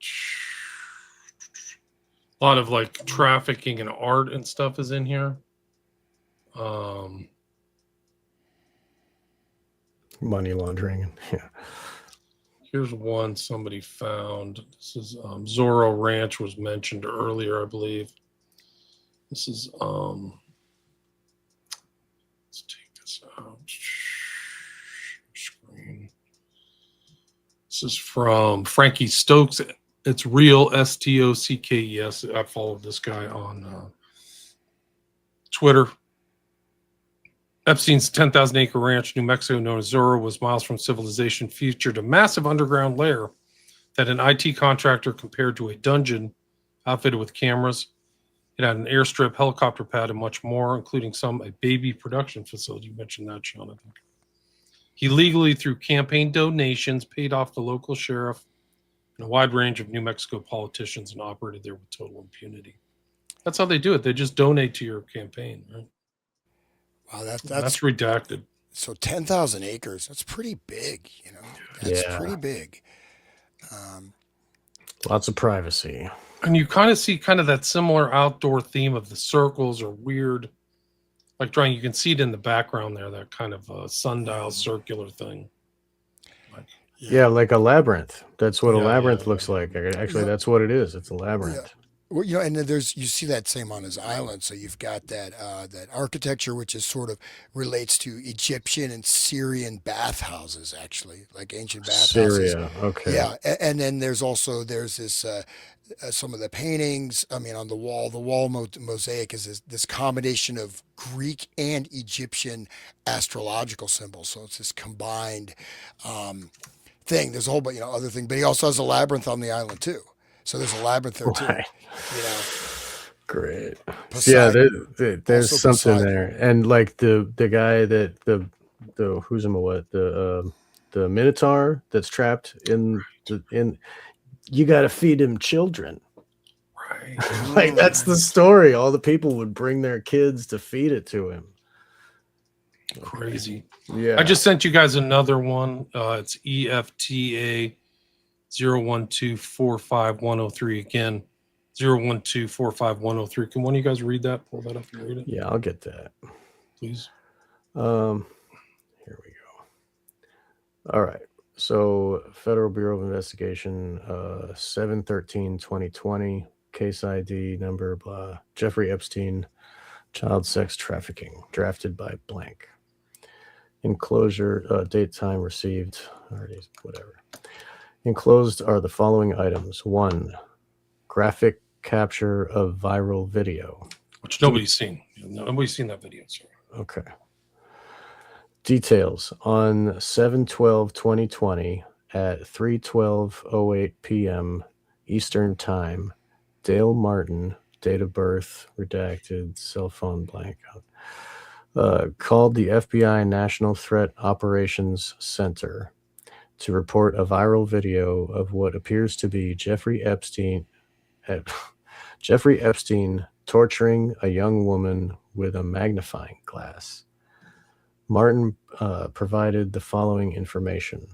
A lot of like trafficking and art and stuff is in here. Money laundering. Yeah. Here's one somebody found. This is Zorro Ranch was mentioned earlier, I believe. This is let's take this out. Screen. This is from Frankie Stokes. It's real, Stockes. I followed this guy on Twitter. Epstein's 10,000-acre ranch, New Mexico, known as Zorro, was miles from civilization, featured a massive underground lair that an IT contractor compared to a dungeon outfitted with cameras. It had an airstrip, helicopter pad, and much more, including a baby production facility. You mentioned that, Sean, I think. He legally, through campaign donations, paid off the local sheriff and a wide range of New Mexico politicians and operated there with total impunity. That's how they do it. They just donate to your campaign, right? Wow, that's redacted. So 10,000 acres, that's pretty big, That's pretty big. Lots of privacy. And you kind of see that similar outdoor theme of the circles or weird, like drawing. You can see it in the background there, that kind of sundial circular thing. Yeah, like a labyrinth. That's what a Yeah, labyrinth yeah, looks yeah. like. Actually, Yeah. that's what it is. It's a Yeah. labyrinth. Well, and then you see that same on his island. So you've got that architecture, which is sort of relates to Egyptian and Syrian bathhouses, actually, like ancient bathhouses. Syria. Okay. Yeah, and then there's this some of the paintings. I mean, on the wall mosaic is this combination of Greek and Egyptian astrological symbols. So it's this combined um, thing. There's a whole bunch, other thing, but he also has a labyrinth on the island too. So there's a labyrinth there too. Right. You know, Great. So yeah, Poseidon, there's also something Poseidon. there, and like the guy that the who's him what the Minotaur that's trapped in you got to feed him children. Right. Like that's the story. All the people would bring their kids to feed it to him. Crazy. Yeah. I just sent you guys another one. It's EFTA 0124510 again. 0124510. Can one of you guys read that? Pull that up and read it, Yeah, I'll get that. please. Here we go. All right. So Federal Bureau of Investigation 7/13/2020, case ID number blah, Jeffrey Epstein, child sex trafficking, drafted by blank. Enclosure, date, time received, already, whatever. Enclosed are the following items. 1, graphic capture of viral video. Which nobody's seen. Nobody's seen that video, sir. Okay. Details. On 7/12/2020 at 3:12:08 p.m. Eastern Time, Dale Martin, date of birth, redacted, cell phone blank, called the FBI National Threat Operations Center to report a viral video of what appears to be Jeffrey Epstein torturing a young woman with a magnifying glass. Martin provided the following information.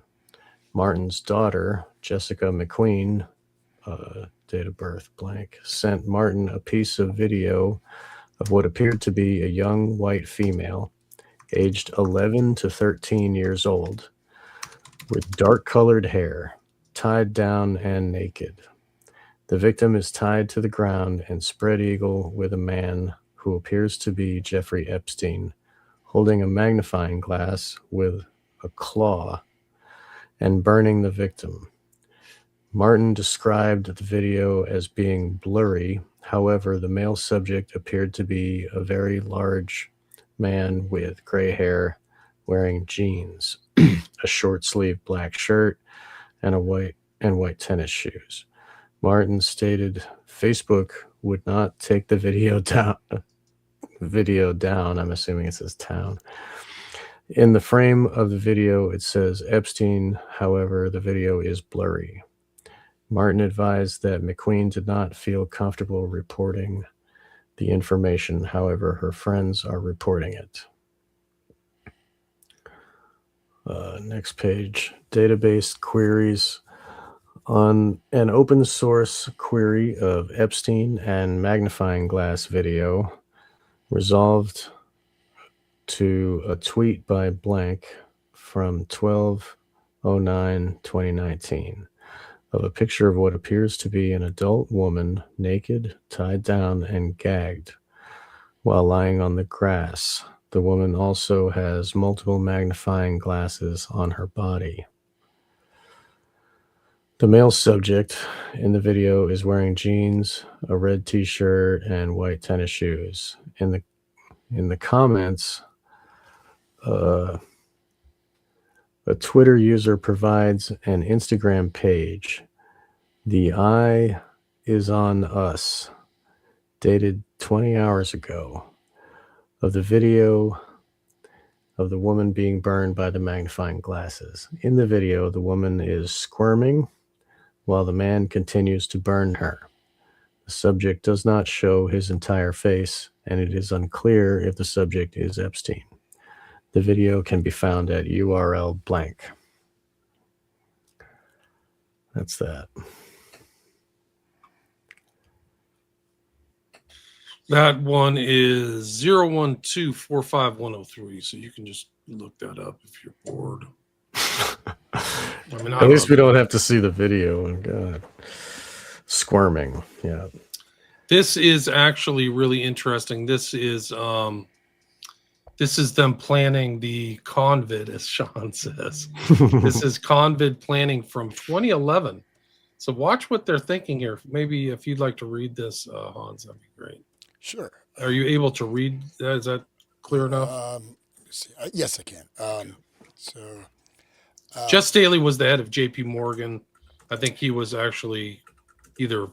Martin's daughter, Jessica McQueen, date of birth blank, sent Martin a piece of video of what appeared to be a young white female, aged 11 to 13 years old, with dark-colored hair, tied down and naked. The victim is tied to the ground and spread eagle with a man who appears to be Jeffrey Epstein, holding a magnifying glass with a claw and burning the victim. Martin described the video as being blurry. However, the male subject appeared to be a very large man with gray hair, wearing jeans, a short-sleeved black shirt, and white tennis shoes. Martin stated Facebook would not take the video down. I'm assuming it says town. In the frame of the video, it says Epstein. However, the video is blurry. Martin advised that McQueen did not feel comfortable reporting the information. However, her friends are reporting it. Next page, database queries. On an open source query of Epstein and magnifying glass video, resolved to a tweet by blank from 12/09/2019 of a picture of what appears to be an adult woman, naked, tied down, and gagged while lying on the grass. The woman also has multiple magnifying glasses on her body. The male subject in the video is wearing jeans, a red t-shirt, and white tennis shoes. In the comments, a Twitter user provides an Instagram page. The eye is on us, dated 20 hours ago, of the video of the woman being burned by the magnifying glasses. In the video, the woman is squirming while the man continues to burn her. The subject does not show his entire face, and it is unclear if the subject is Epstein. The video can be found at URL blank. That's that. That one is 0124510 so you can just look that up if you're bored. I mean, At least we don't have to see the video. Oh, God. Squirming. Yeah. This is actually really interesting. This is them planning the convid, as Sean says. This is convid planning from 2011. So watch what they're thinking here. Maybe if you'd like to read this, Hans, that'd be great. Sure. Are you able to read? Is that clear enough? Let me see. Yes, I can. Jess Staley was the head of J.P. Morgan. I think he was actually either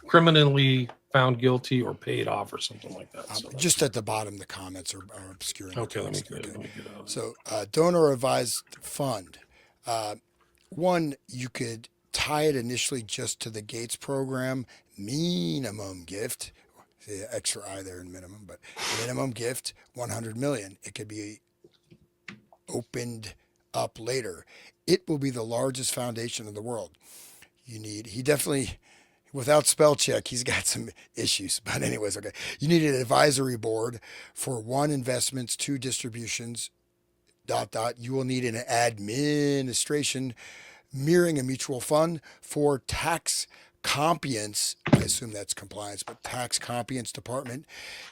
criminally found guilty or paid off or something like that. So just at the bottom, the comments are obscuring. Okay, let me get it. So, donor advised fund. One, you could tie it initially just to the Gates program, minimum gift, the extra I there in minimum, but minimum gift, 100 million. It could be opened up later. It will be the largest foundation in the world. He definitely, without spell check, he's got some issues. But anyways, okay. You need an advisory board for 1, investments, 2, distributions, ... You will need an administration mirroring a mutual fund for tax compliance. I assume that's compliance, but tax compliance department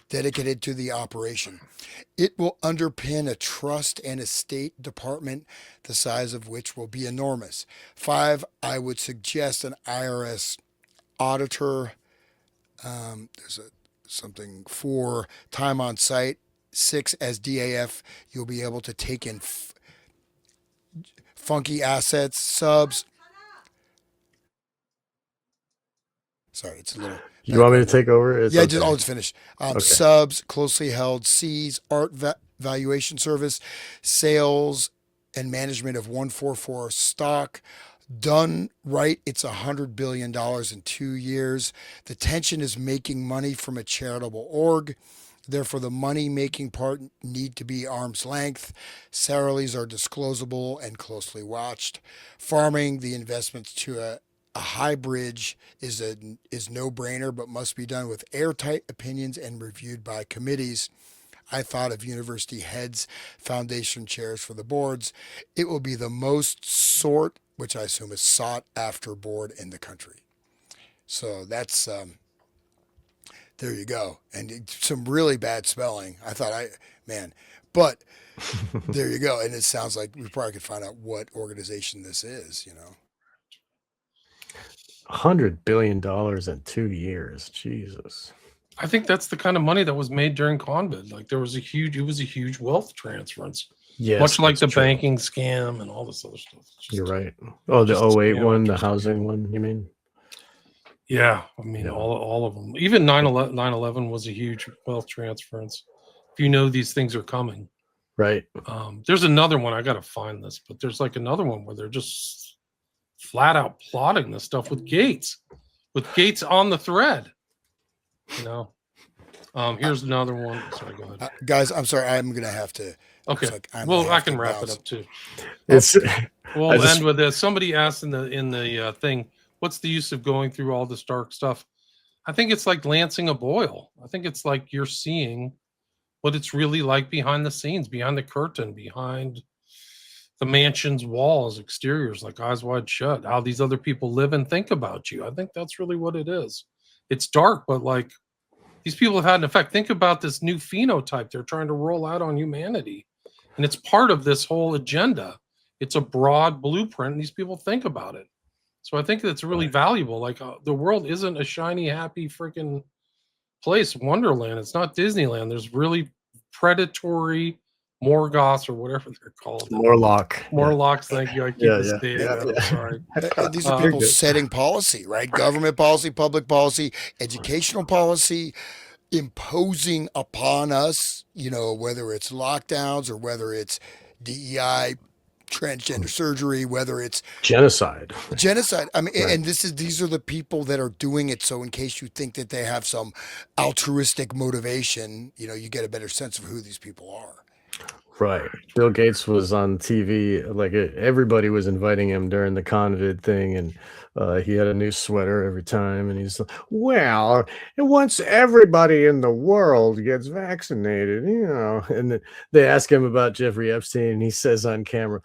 dedicated to the operation. It will underpin a trust and estate department, the size of which will be enormous. 5, I would suggest an IRS auditor. There's something for time on site. 6, as DAF, you'll be able to take in funky assets, subs. Sorry, it's a little. You want me to take over? I'll just finish. Okay. Subs, closely held Cs, art valuation service, sales and management of 144 stock. Done right, it's $100 billion in 2 years. The tension is making money from a charitable org. Therefore, the money-making part need to be arm's length. Salaries are disclosable and closely watched. Farming the investments to a high bridge is no-brainer, but must be done with airtight opinions and reviewed by committees. I thought of university heads, foundation chairs for the boards. It will be the most which I assume is sought after board in the country. So that's there you go. And some really bad spelling. I thought but there you go. And it sounds like we probably could find out what organization this is, $100 billion in 2 years. Jesus. I think that's the kind of money that was made during COVID. Like it was a huge wealth transference. Yes, much like the true. banking scam and all this other stuff. You're right. Oh, the 08 one, the housing one, you mean? Yeah, I mean, all of them. Even 9/11 was a huge wealth transference. If you know these things are coming. Right. There's another one. I got to find this, but there's like another one where they're just flat out plotting this stuff with Gates on the thread. Here's another one. Sorry, go ahead. Guys, I'm sorry. I'm going to have to. Okay. I can wrap it up too. We'll end with this. Somebody asked in the thing, what's the use of going through all this dark stuff? I think it's like lancing a boil. I think it's like you're seeing what it's really like behind the scenes, behind the curtain, behind the mansion's walls, exteriors, like Eyes Wide Shut, how these other people live and think about you. I think that's really what it is. It's dark, but like these people have had an effect. Think about this new phenotype they're trying to roll out on humanity. And it's part of this whole agenda. It's a broad blueprint, and these people think about it. So I think that's really valuable. Like the world isn't a shiny, happy freaking place, Wonderland. It's not Disneyland. There's really predatory Morgoths or whatever they're called. Morlocks. Thank you. I keep misstating that. I'm sorry. These are people setting policy, right? Government policy, public policy, educational policy, imposing upon us, whether it's lockdowns or whether it's DEI, transgender surgery, whether it's genocide. I mean, and these are the people that are doing it. So in case you think that they have some altruistic motivation, you get a better sense of who these people are. Right. Bill Gates was on TV, like everybody was inviting him during the COVID thing, and he had a new sweater every time, and he's like, well, once everybody in the world gets vaccinated, and they ask him about Jeffrey Epstein, and he says on camera,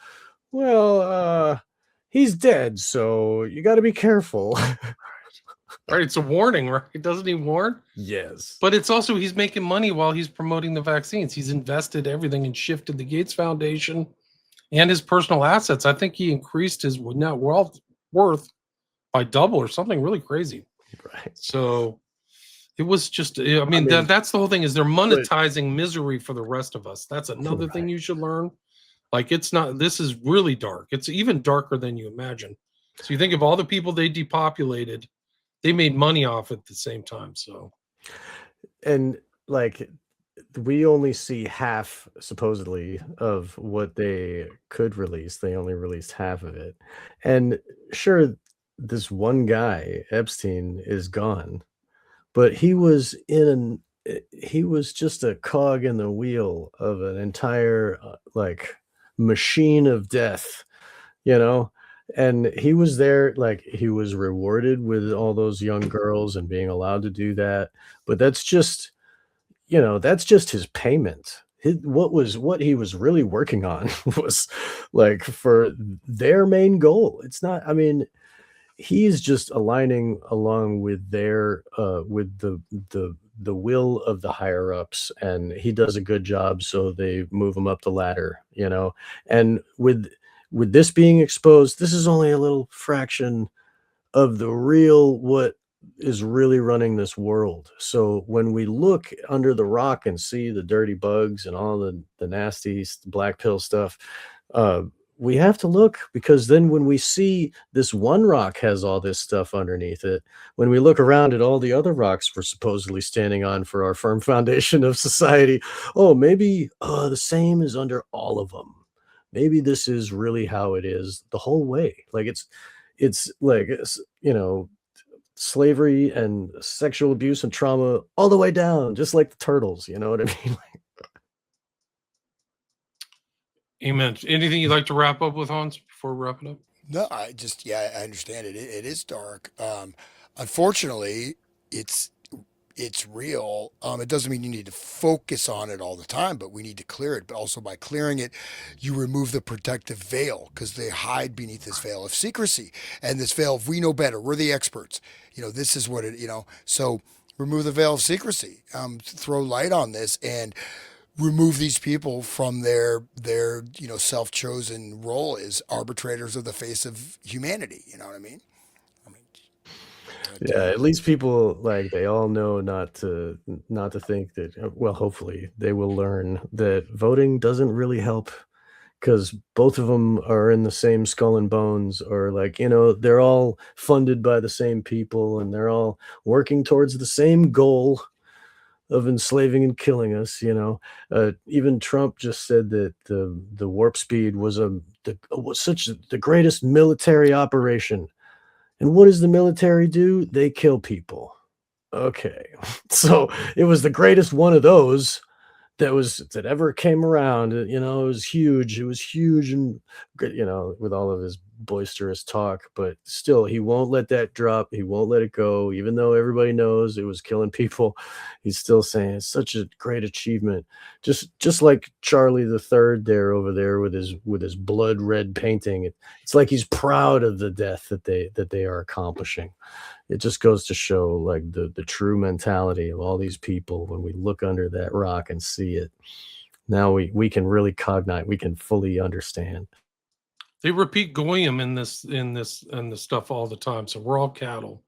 well, he's dead, so you got to be careful. Right? It's a warning, right? Doesn't he warn? Yes. But it's also he's making money while he's promoting the vaccines. He's invested everything and shifted the Gates Foundation and his personal assets. I think he increased his net worth by double or something really crazy. Right. So it was just, I mean, mean, that's the whole thing is they're but monetizing misery for the rest of us. That's another thing right. you should learn. Like it's not, this is really dark. It's even darker than you imagine. So you think of all the people they depopulated, they made money off at the same time. So And like we only see half supposedly of what they could release. They only released half of it. And sure, this one guy, Epstein, is gone, but he was just a cog in the wheel of an entire like machine of death, you know? And he was there, like he was rewarded with all those young girls and being allowed to do that. But that's just, that's just his payment. What he was really working on was like for their main goal. It's not, I mean, he's just aligning along with their with the will of the higher ups, and he does a good job, so they move him up the ladder, and with this being exposed, this is only a little fraction of the real what is really running this world. So when we look under the rock and see the dirty bugs and all the nasty black pill stuff, uh, we have to look, because then when we see this one rock has all this stuff underneath it, when we look around at all the other rocks we're supposedly standing on for our firm foundation of society, oh, maybe the same is under all of them. Maybe this is really how it is the whole way. Like it's like slavery and sexual abuse and trauma all the way down, just like the turtles. You know what I mean? amen. Anything you'd like to wrap up with, Hans, before wrapping up? No, yeah, I understand it. It is dark. Unfortunately, it's it's real. It doesn't mean you need to focus on it all the time, but we need to clear it. But also by clearing it, you remove the protective veil, because they hide beneath this veil of secrecy and this veil of we know better. We're the experts. This is what it. So remove the veil of secrecy. Throw light on this and remove these people from their self-chosen role as arbitrators of the face of humanity. You know what I mean? I mean, but, Yeah, at least people, like, they all know not to think that, well, hopefully they will learn that voting doesn't really help, because both of them are in the same skull and bones, or like, they're all funded by the same people, and they're all working towards the same goal of enslaving and killing us. Even Trump just said that the warp speed was such the greatest military operation. And what does the military do? They kill people. Okay. So it was the greatest one of those that ever came around. It was huge. It was huge and good, with all of his boisterous talk, but still he won't let that drop. He won't let it go, even though everybody knows it was killing people. He's still saying it's such a great achievement. Just like Charlie the Third there over there with his blood red painting. It's like he's proud of the death that they are accomplishing. It just goes to show, like, the true mentality of all these people when we look under that rock and see it. Now we can really cognite, we can fully understand. They repeat goyim in this stuff all the time. So we're all cattle.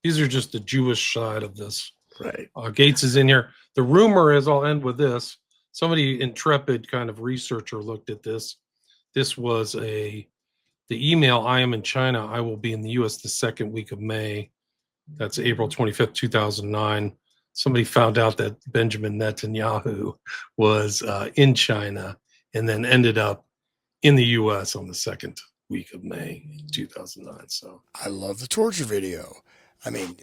These are just the Jewish side of this. Right. Gates is in here. The rumor is, I'll end with this. Somebody intrepid kind of researcher looked at this. This was the email. I am in China. I will be in the U.S. the second week of May. That's April 25th, 2009. Somebody found out that Benjamin Netanyahu was in China and then ended up in the U.S. on the second week of May 2009. So I love the torture video. I mean,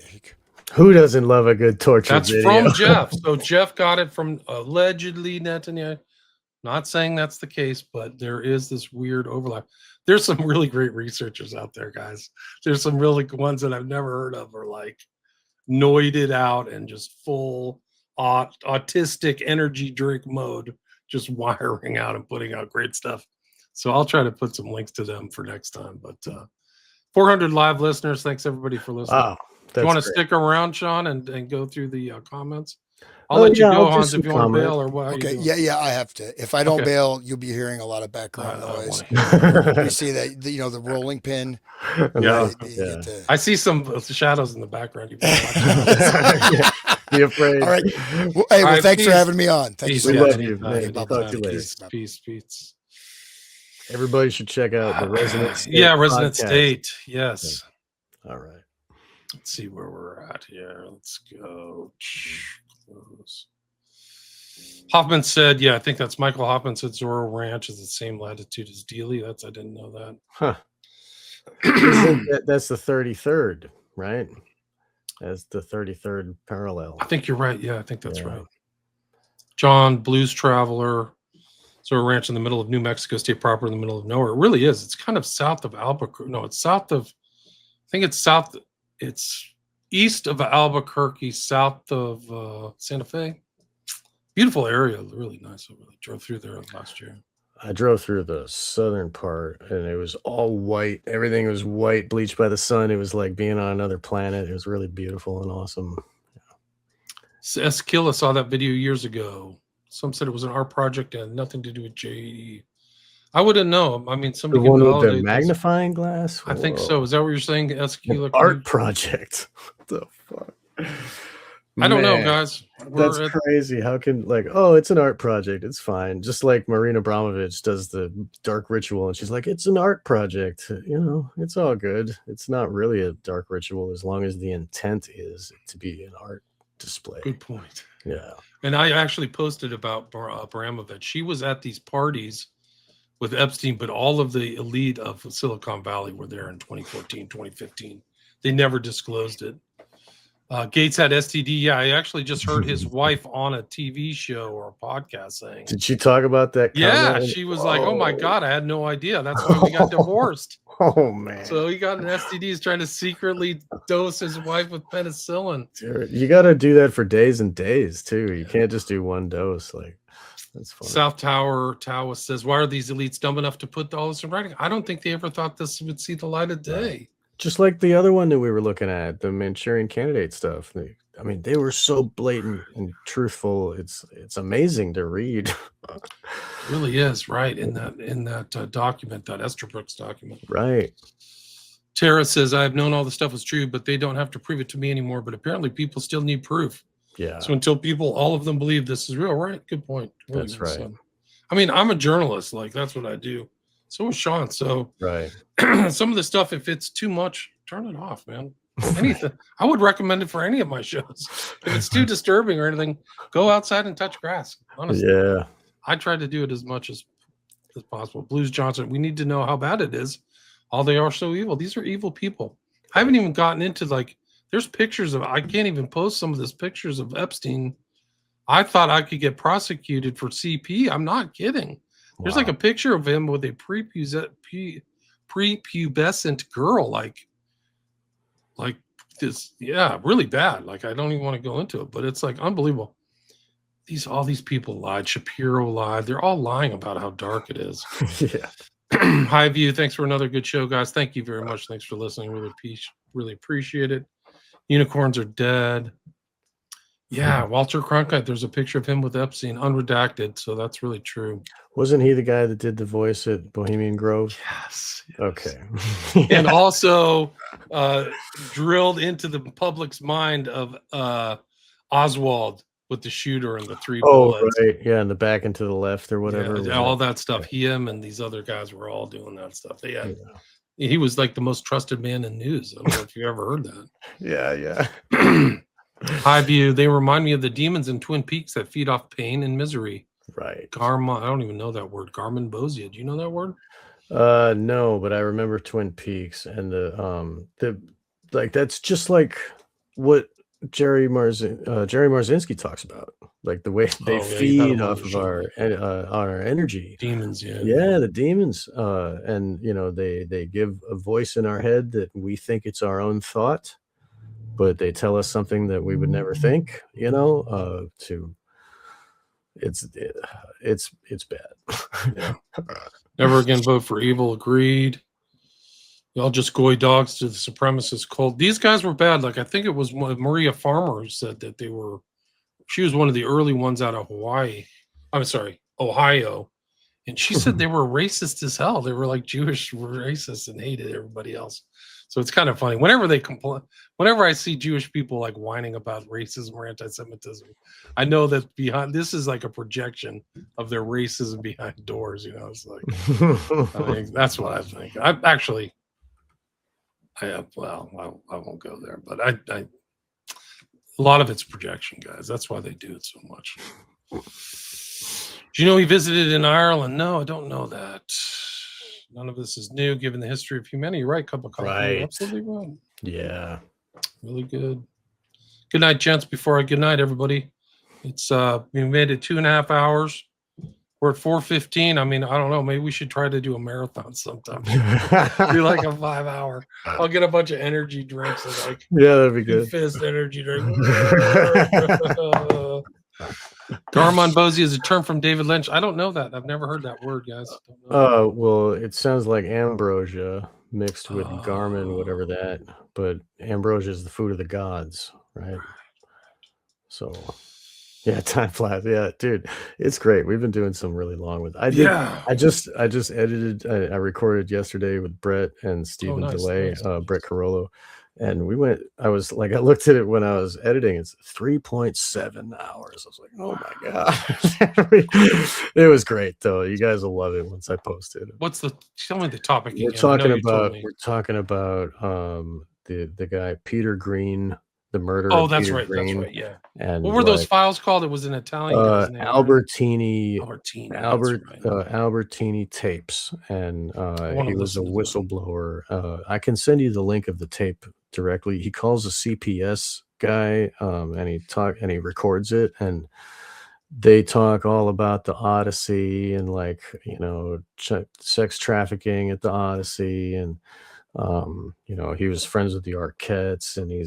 Who doesn't love a good torture that's video? from Jeff. So Jeff got it from allegedly Netanyahu. Not saying that's the case, but there is this weird overlap. There's some really great researchers out there, guys. There's some really ones that I've never heard of, are like noided out and just full autistic energy drink mode, just wiring out and putting out great stuff. So I'll try to put some links to them for next time. But 400 live listeners. Thanks everybody for listening. Wow, Do you want to great. stick around, Sean, and go through the comments? I'll let you yeah, go, I'll do Hans, some if you want to bail comment. or what. Okay, yeah, I have to. If I don't bail, you'll be hearing a lot of background I don't noise. want to hear You see that, the rolling pin. No, You get to- I see some shadows in the background. You better watch out. Yeah, be afraid. All right. Well, hey, All right, thanks for peace. having me on. Thank you Peace. so We much. love you, anytime, man. anytime. Talk to you later. Peace. Everybody should check out the Resonant State. Yeah, Resonant podcast. State. Yes. All right. Let's see where we're at here. Let's go. Close. Hoffman said, yeah, I think that's Michael Hoffman said Zorro Ranch is the same latitude as Dealey. I didn't know that. Huh. That's the 33rd, right? That's the 33rd parallel. I think you're right. Yeah, I think that's right. John, Blues Traveler. Zorro Ranch in the middle of New Mexico State proper in the middle of nowhere. It really is. It's kind of south of Albuquerque. No, it's south of, I think it's south. It's east of Albuquerque, south of Santa Fe. Beautiful area. Really nice. I really drove through there last year. I drove through the southern part and it was all white. Everything was white, bleached by the sun. It was like being on another planet. It was really beautiful and awesome. Eskila saw that video years ago. Some said it was an art project and nothing to do with JE. I wouldn't know. I mean, The somebody can one with the validate this. magnifying glass? I think Whoa. so. Is that what you're saying, An Eskila? art project. What the fuck? I don't know, Man, guys. That's crazy. How can, like, oh, it's an art project. It's fine. Just like Marina Abramovich does the dark ritual and she's like, it's an art project. It's all good. It's not really a dark ritual as long as the intent is to be an art display. Good point. Yeah. And I actually posted about Abramovich. She was at these parties with Epstein, but all of the elite of Silicon Valley were there in 2014, 2015. They never disclosed it. Gates had STD. Yeah, I actually just heard his wife on a TV show or a podcast saying. Did she talk about that? Yeah, comment? she was like, "Oh my God, I had no idea. That's why we got divorced." Oh man. So he got an STD. He's trying to secretly dose his wife with penicillin. Dude, you got to do that for days and days too. You can't just do one dose. Like, that's funny. South Tower Taoist says, "Why are these elites dumb enough to put all this in writing?" I don't think they ever thought this would see the light of day. Just like the other one that we were looking at, the Manchurian Candidate stuff. They were so blatant and truthful. It's amazing to read. It really is, right? In that document, that Esterbrook's document. Right. Tara says, "I've known all the stuff was true, but they don't have to prove it to me anymore. But apparently people still need proof. Yeah. So until all of them believe this is real, right? Good point. Really That's well right. said. I mean, I'm a journalist. Like, that's what I do. So is Sean. So Right. some of the stuff, if it's too much, turn it off, man. Anything. I would recommend it for any of my shows. If it's too disturbing or anything, go outside and touch grass. Honestly. Yeah. I try to do it as much as possible. Blues Johnson, we need to know how bad it is. All they are so evil. These are evil people. I haven't even gotten into, like, there's pictures of, I can't even post some of these pictures of Epstein. I thought I could get prosecuted for CP. I'm not kidding. There's like a picture of him with a prepubescent girl, like this. Yeah, really bad. Like, I don't even want to go into it, but it's like unbelievable. All these people lied. Shapiro lied. They're all lying about how dark it is. Yeah. High View, thanks for another good show, guys. Thank you very much. Thanks for listening. Really appreciate it. Unicorns are dead. Yeah, Walter Cronkite, there's a picture of him with Epstein, unredacted, so that's really true. Wasn't he the guy that did the voice at Bohemian Grove? Yes. Okay. And also drilled into the public's mind of Oswald with the shooter and the 3 bullets. Right. Yeah, in the back and to the left or whatever. Yeah, all that stuff. Him and these other guys were all doing that stuff. He was like the most trusted man in news. I don't know if you ever heard that. Yeah. High View, they remind me of the demons in Twin Peaks that feed off pain and misery. Right. Garma, I don't even know that word. Garmin Bosia. Do you know that word? No, but I remember Twin Peaks and the like, that's just like what Jerry Marzinski talks about, like the way they feed off of our energy. Demons, yeah. Yeah, the demons. And they give a voice in our head that we think it's our own thought, but they tell us something that we would never think, to it's bad. Yeah. Never again vote for evil. Agreed. Y'all just goy dogs to the supremacist cult. These guys were bad. Like I think it was Maria Farmer who said that they were. She was one of the early ones out of Hawaii. I'm sorry, Ohio, and she said they were racist as hell. They were like Jewish racists and hated everybody else. So it's kind of funny. Whenever they complain, whenever I see Jewish people like whining about racism or anti-Semitism, I know that behind this is like a projection of their racism behind doors. You know, it's like I mean, that's what I think. I actually, well, I won't go there, but I a lot of it's projection, guys. That's why they do it so much. Do you know he visited in Ireland? No, I don't know that. None of this is new given the history of humanity. You're right, Cup of Coffee. Right. You're absolutely right. Yeah. Really good. Good night, gents. Good night, everybody. It's we made it 2.5 hours. We're at 4:15. I mean, I don't know. Maybe we should try to do a marathon sometime. Do like a 5 hour. I'll get a bunch of energy drinks and like Yeah, that'd be good. fist energy drink. Garmon Bozy is a term from David Lynch. I don't know that. I've never heard that word, guys. Don't know. Well, it sounds like ambrosia mixed with Garmin, whatever that. But ambrosia is the food of the gods, right? So, yeah, time flies. Yeah, dude, it's great. We've been doing some really long with. I just edited. I recorded yesterday with Brett and Stephen DeLay, Brett Carollo, and we went. I was like, I looked at it when I was editing. It's 3.7 hours. I was like, oh my god, it was great though. You guys will love it once I post it. Tell me the topic again. We're talking about the guy Peter Green. The murder. Oh, that's right. That's right. Yeah. And what were those files called? It was an Italian guy's name. Albertini. Right? Albertini tapes, and he was a whistleblower. I can send you the link of the tape directly. He calls a CPS guy, and he records it, and they talk all about the Odyssey and like sex trafficking at the Odyssey and. He was friends with the Arquettes, and he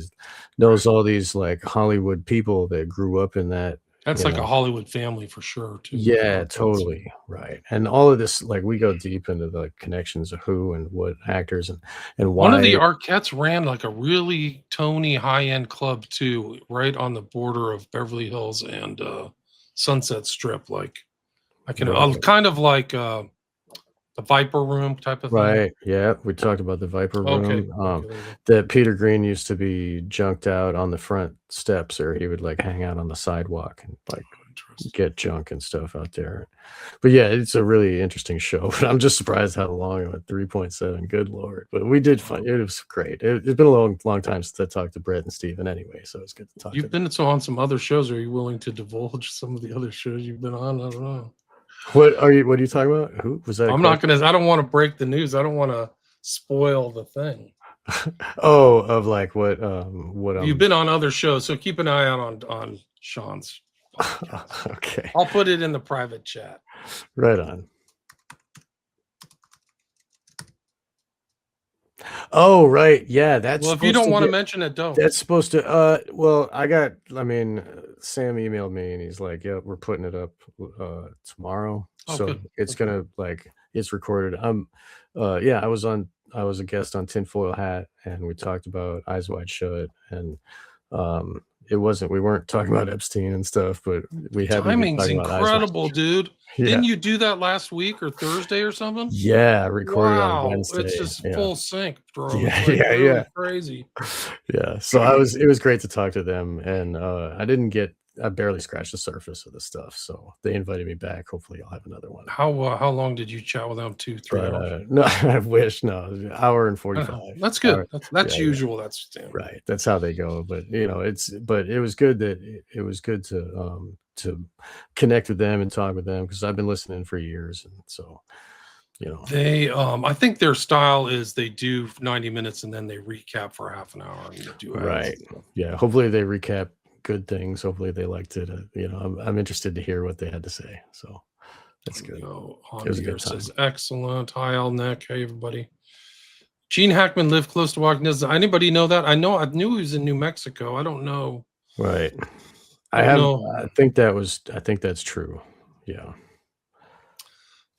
knows all these like Hollywood people that grew up in that. That's like a Hollywood family for sure, too. Yeah, totally right. And all of this, like, we go deep into the connections of who and what actors and why. One of the Arquettes ran like a really Tony high-end club too, right on the border of Beverly Hills and Sunset Strip. Like, kind of like. The Viper Room type of thing. Right. Yeah. We talked about the Viper Room. That Peter Green used to be junked out on the front steps, or he would like hang out on the sidewalk and like get junk and stuff out there. But yeah, it's a really interesting show. But I'm just surprised how long it went. 3.7. Good Lord. But we did fun. It was great. It's been a long time since I talked to Brett and Steven anyway. So it's good to talk. You've been on some other shows. Are you willing to divulge some of the other shows you've been on? I don't know. What are you talking about? Who was that? I'm not gonna. I don't want to break the news. I don't want to spoil the thing. Of like what? You've been on other shows, so keep an eye out on Sean's podcast. Okay. I'll put it in the private chat. Right on. Oh, right. Yeah, that's. Well, if you don't want to mention it, don't. That's supposed to. Well, Sam emailed me and he's like, "Yeah, we're putting it up tomorrow." So good. It's gonna it's recorded. I was a guest on Tinfoil Hat, and we talked about Eyes Wide Shut, and we weren't talking about Epstein and stuff, but we had timing's incredible, dude. Yeah. Didn't you do that last week or Thursday or something? Yeah, recorded on Wednesday. It's just full sync, bro. Yeah, crazy. Yeah, so it was great to talk to them, and I barely scratched the surface of the stuff, so they invited me back. Hopefully I'll have another one. How long did you chat with them? 2-3 hours? No, I wish. No, hour and 45. That's good. That's usual. Yeah. That's standard. Right. That's how they go. But it was good to connect with them and talk with them, because I've been listening for years, and so they I think their style is they do 90 minutes and then they recap for half an hour and do right. Yeah, hopefully they recap good things. Hopefully they liked it. I'm interested to hear what they had to say, so that's good. It was a good time. Says excellent. Hi, Al Nick. Hey, everybody. Gene Hackman lived close to Washington. Does anybody know that? I knew he was in New Mexico. I don't know. Right. I Don't have. know. I think that's true. Yeah.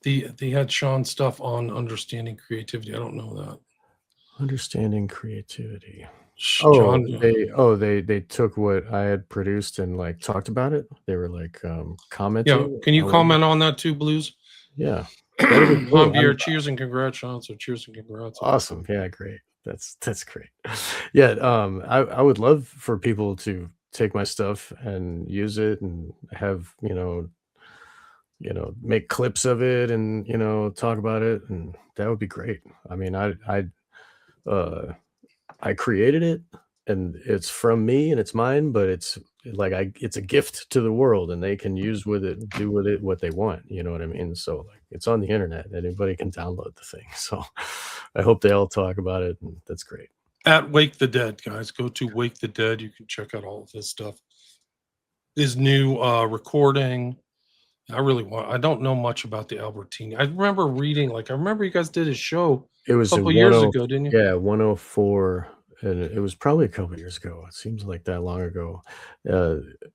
They had Sean stuff on understanding creativity. I don't know that. Understanding creativity. John. They took what I had produced and like talked about it. They were like Yeah. commenting Can you on comment on that too, Blues? yeah. That'd be cool. Javier, cheers and congrats, Sean. So cheers and congrats. Awesome. Yeah, great. That's great. Yeah, I would love for people to take my stuff and use it and have, make clips of it and, talk about it, and that would be great. I mean, uh I created it and it's from me and it's mine, but it's a gift to the world and they can do with it what they want. You know what I mean? So like it's on the internet. Anybody can download the thing. So I hope they all talk about it and that's great. At Wake the Dead, guys. Go to Wake the Dead. You can check out all of his stuff. His new recording. I don't know much about the Albertini. I remember reading, I remember you guys did a show It a was in couple years ago, didn't you? yeah, 104, and it was probably a couple years ago. It seems like that long ago.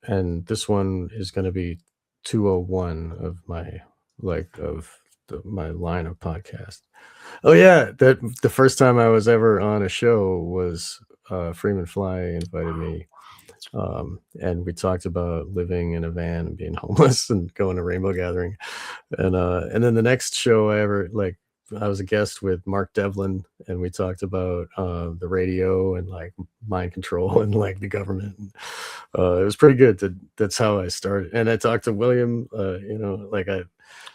And this one is going to be 201 of my line of podcast. Oh yeah, that the first time I was ever on a show was Freeman Fly invited me. And we talked about living in a van and being homeless and going to Rainbow Gathering. And then the next show I was a guest with Mark Devlin and we talked about the radio and like mind control and like the government. It was pretty good. That's how I started. And I talked to William,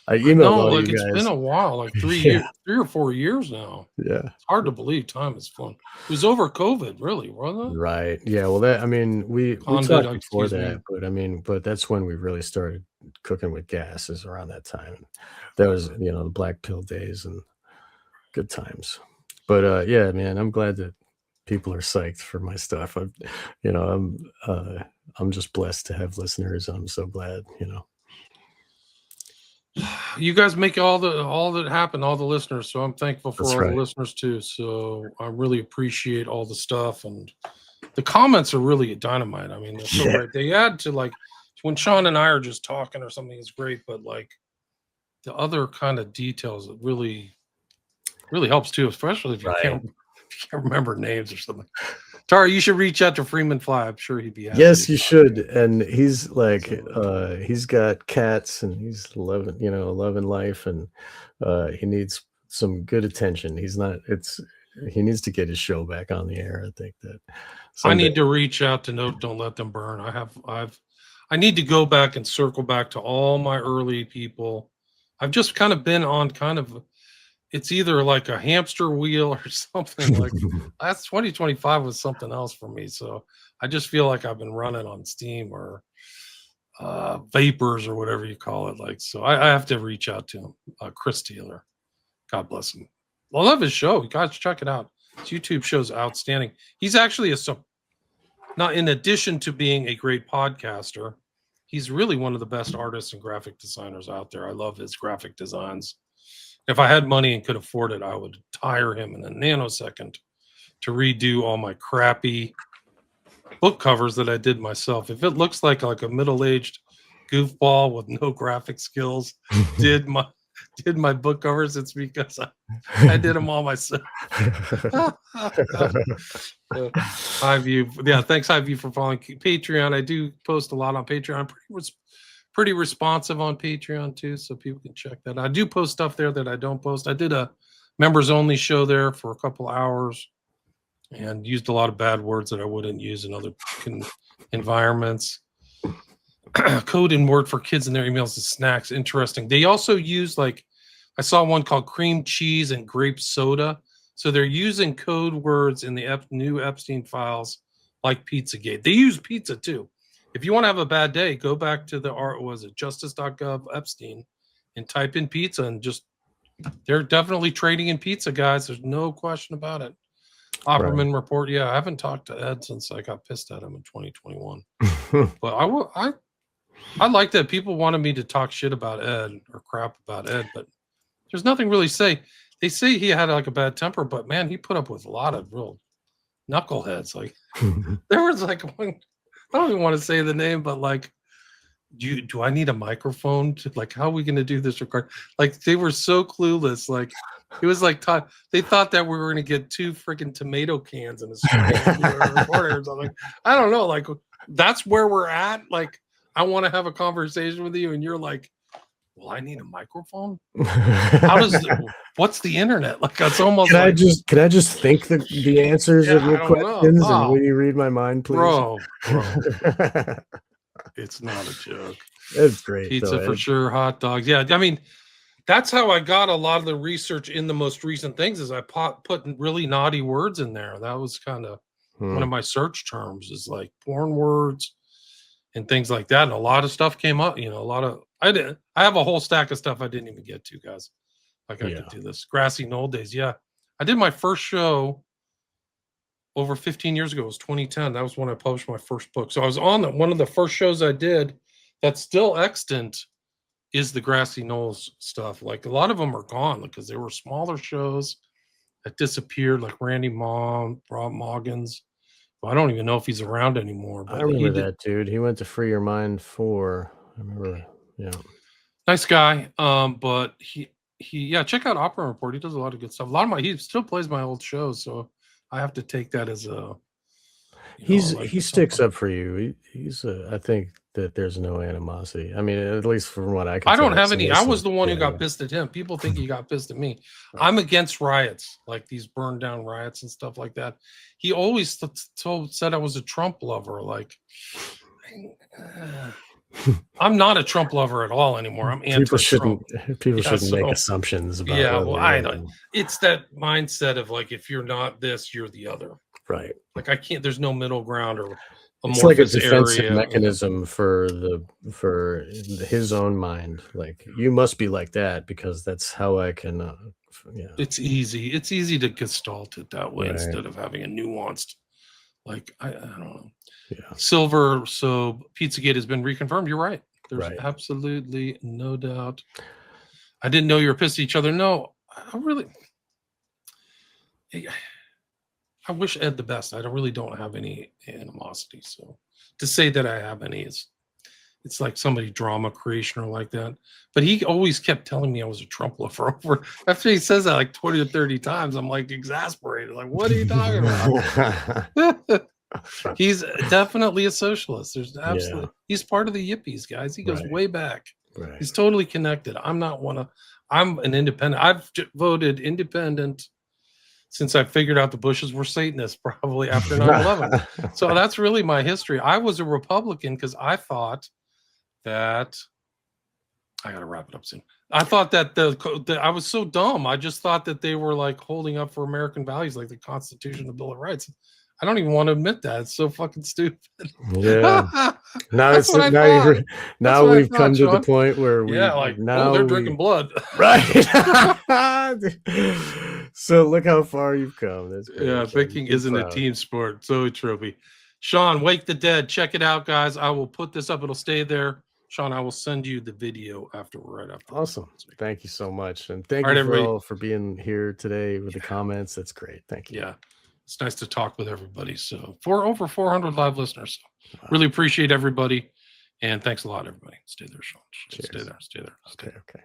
I emailed all you it's guys. been a while, like 3 Yeah. years, 3 or 4 years now. Yeah. It's hard to believe time has flown. It was over COVID, really, wasn't it? Right. Yeah. Well, we talked before that, but that's when we really started cooking with gas is around that time. That was, the black pill days and good times. But yeah, man, I'm glad that people are psyched for my stuff. I'm just blessed to have listeners. I'm so glad, You guys make all that happen, all the listeners. So I'm thankful for That's all right. the listeners too. So I really appreciate all the stuff, and the comments are really dynamite. I mean, they're so Yeah. great. They add to when Sean and I are just talking or something is great, but the other kind of details, it really, really helps too, especially if you Right. can't remember names or something. Tara, you should reach out to Freeman Fly. I'm sure he'd be happy. Yes, you should. And he's he's got cats and he's loving life, and he needs some good attention. He needs to get his show back on the air. I think that I need to reach out to Don't Let Them Burn. I need to go back and circle back to all my early people. I've just kind of been on it's either like a hamster wheel or something. Like last 2025 was something else for me. So I just feel like I've been running on steam or vapors or whatever you call it. So I have to reach out to him. Chris Taylor. God bless him. I love his show. You guys check it out. His YouTube show's outstanding. He's actually not in addition to being a great podcaster, he's really one of the best artists and graphic designers out there. I love his graphic designs. If I had money and could afford it, I would hire him in a nanosecond to redo all my crappy book covers that I did myself. If it looks like a middle-aged goofball with no graphic skills did my book covers, it's because I did them all myself. Highview, yeah, thanks Highview for following Patreon. I do post a lot on Patreon. I'm pretty responsive on Patreon too, so people can check that. I do post stuff there that I don't post. I did a members only show there for a couple hours and used a lot of bad words that I wouldn't use in other environments. Code and word for kids in their emails is snacks. Interesting. They also use I saw one called cream cheese and grape soda. So they're using code words in the new Epstein files like Pizzagate. They use pizza too. If you want to have a bad day, go back to justice.gov Epstein and type in pizza and they're definitely trading in pizza, guys. There's no question about it. Opperman report. Yeah, I haven't talked to Ed since I got pissed at him in 2021. But I like that people wanted me to talk shit about Ed or crap about Ed, but there's nothing really to say. They say he had a bad temper, but man, he put up with a lot of real knuckleheads. There was I don't even want to say the name, but like, do I need a microphone to like? How are we going to do this record? Like, they were so clueless. Like, it was like they thought that we were going to get 2 freaking tomato cans in a screen we were recording or something. I don't know. Like, that's where we're at. Like, I want to have a conversation with you, and you're like, well, I need a microphone. How does what's the internet? Like, it's almost Can like, I just think the answers Yeah, of your I don't know. questions, and Oh. will you read my mind, please? bro. It's not a joke. That's great. Pizza though. for sure, hot dogs. Yeah, I mean, that's how I got a lot of the research in the most recent things. Is I put really naughty words in there. That was kind of one of my search terms. Is like porn words and things like that. And a lot of stuff came up. You know, a lot of I have a whole stack of stuff I didn't even get to, guys. Like I could do this. Grassy Knoll days. Yeah, I did my first show over 15 years ago. It was 2010. That was when I published my first book. So I was on one of the first shows I did that's still extant is the Grassy Knolls stuff. Like a lot of them are gone because they were smaller shows that disappeared, like Randy Rob Moggins. Well, I don't even know if he's around anymore. But I remember that dude. He went to Free Your Mind 4. I remember. Yeah. Nice guy. But he check out Opera Report. He does a lot of good stuff. He still plays my old shows, so I have to take that as a He sticks up for you. He's I think that there's no animosity. I mean, at least from what I can. I don't tell, have any. I was the one who yeah. got pissed at him. People think he got pissed at me. I'm against riots, like these burned down riots and stuff like that. He always said I was a Trump lover. Like, I'm not a Trump lover at all anymore. I'm anti-Trump. People shouldn't make assumptions about. Yeah, well, I don't. It's that mindset of like, if you're not this, you're the other. Right. Like I can't. There's no middle ground or. It's like a defensive mechanism for his own mind. Like, you must be like that because that's how I can. Yeah. It's easy. It's easy to gestalt it that way instead of having a nuanced. Like I don't know. Yeah. Silver. So Pizzagate has been reconfirmed. You're right. There's absolutely no doubt. I didn't know you were pissed at each other. No, I really. I wish Ed the best. I really don't have any animosity. So to say that I have any it's like somebody drama creation or like that. But he always kept telling me I was a Trump lover over. After he says that like 20 or 30 times, I'm like exasperated. Like, what are you talking about? He's definitely a socialist. There's absolutely he's part of the yippies, guys. He goes way back. Right. He's totally connected. I'm an independent. I've voted independent since I figured out the Bushes were Satanists, probably after 9/11. So that's really my history. I was a Republican because I thought that I got to wrap it up soon. I thought that I was so dumb. I just thought that they were like holding up for American values, like the Constitution, the Bill of Rights. I don't even want to admit that. It's so fucking stupid. Yeah. Now we've come to the point where they're drinking blood. Right. So look how far you've come. That's great. Yeah, thinking isn't a team sport. So trophy. Sean, Wake the Dead. Check it out, guys. I will put this up. It'll stay there. Sean, I will send you the video right after. Awesome. Thank you so much. And thank you all for being here today with the comments. That's great. Thank you. Yeah. It's nice to talk with everybody. So over 400 live listeners. So really appreciate everybody. And thanks a lot, everybody. Stay there, Sean. Stay there. Okay.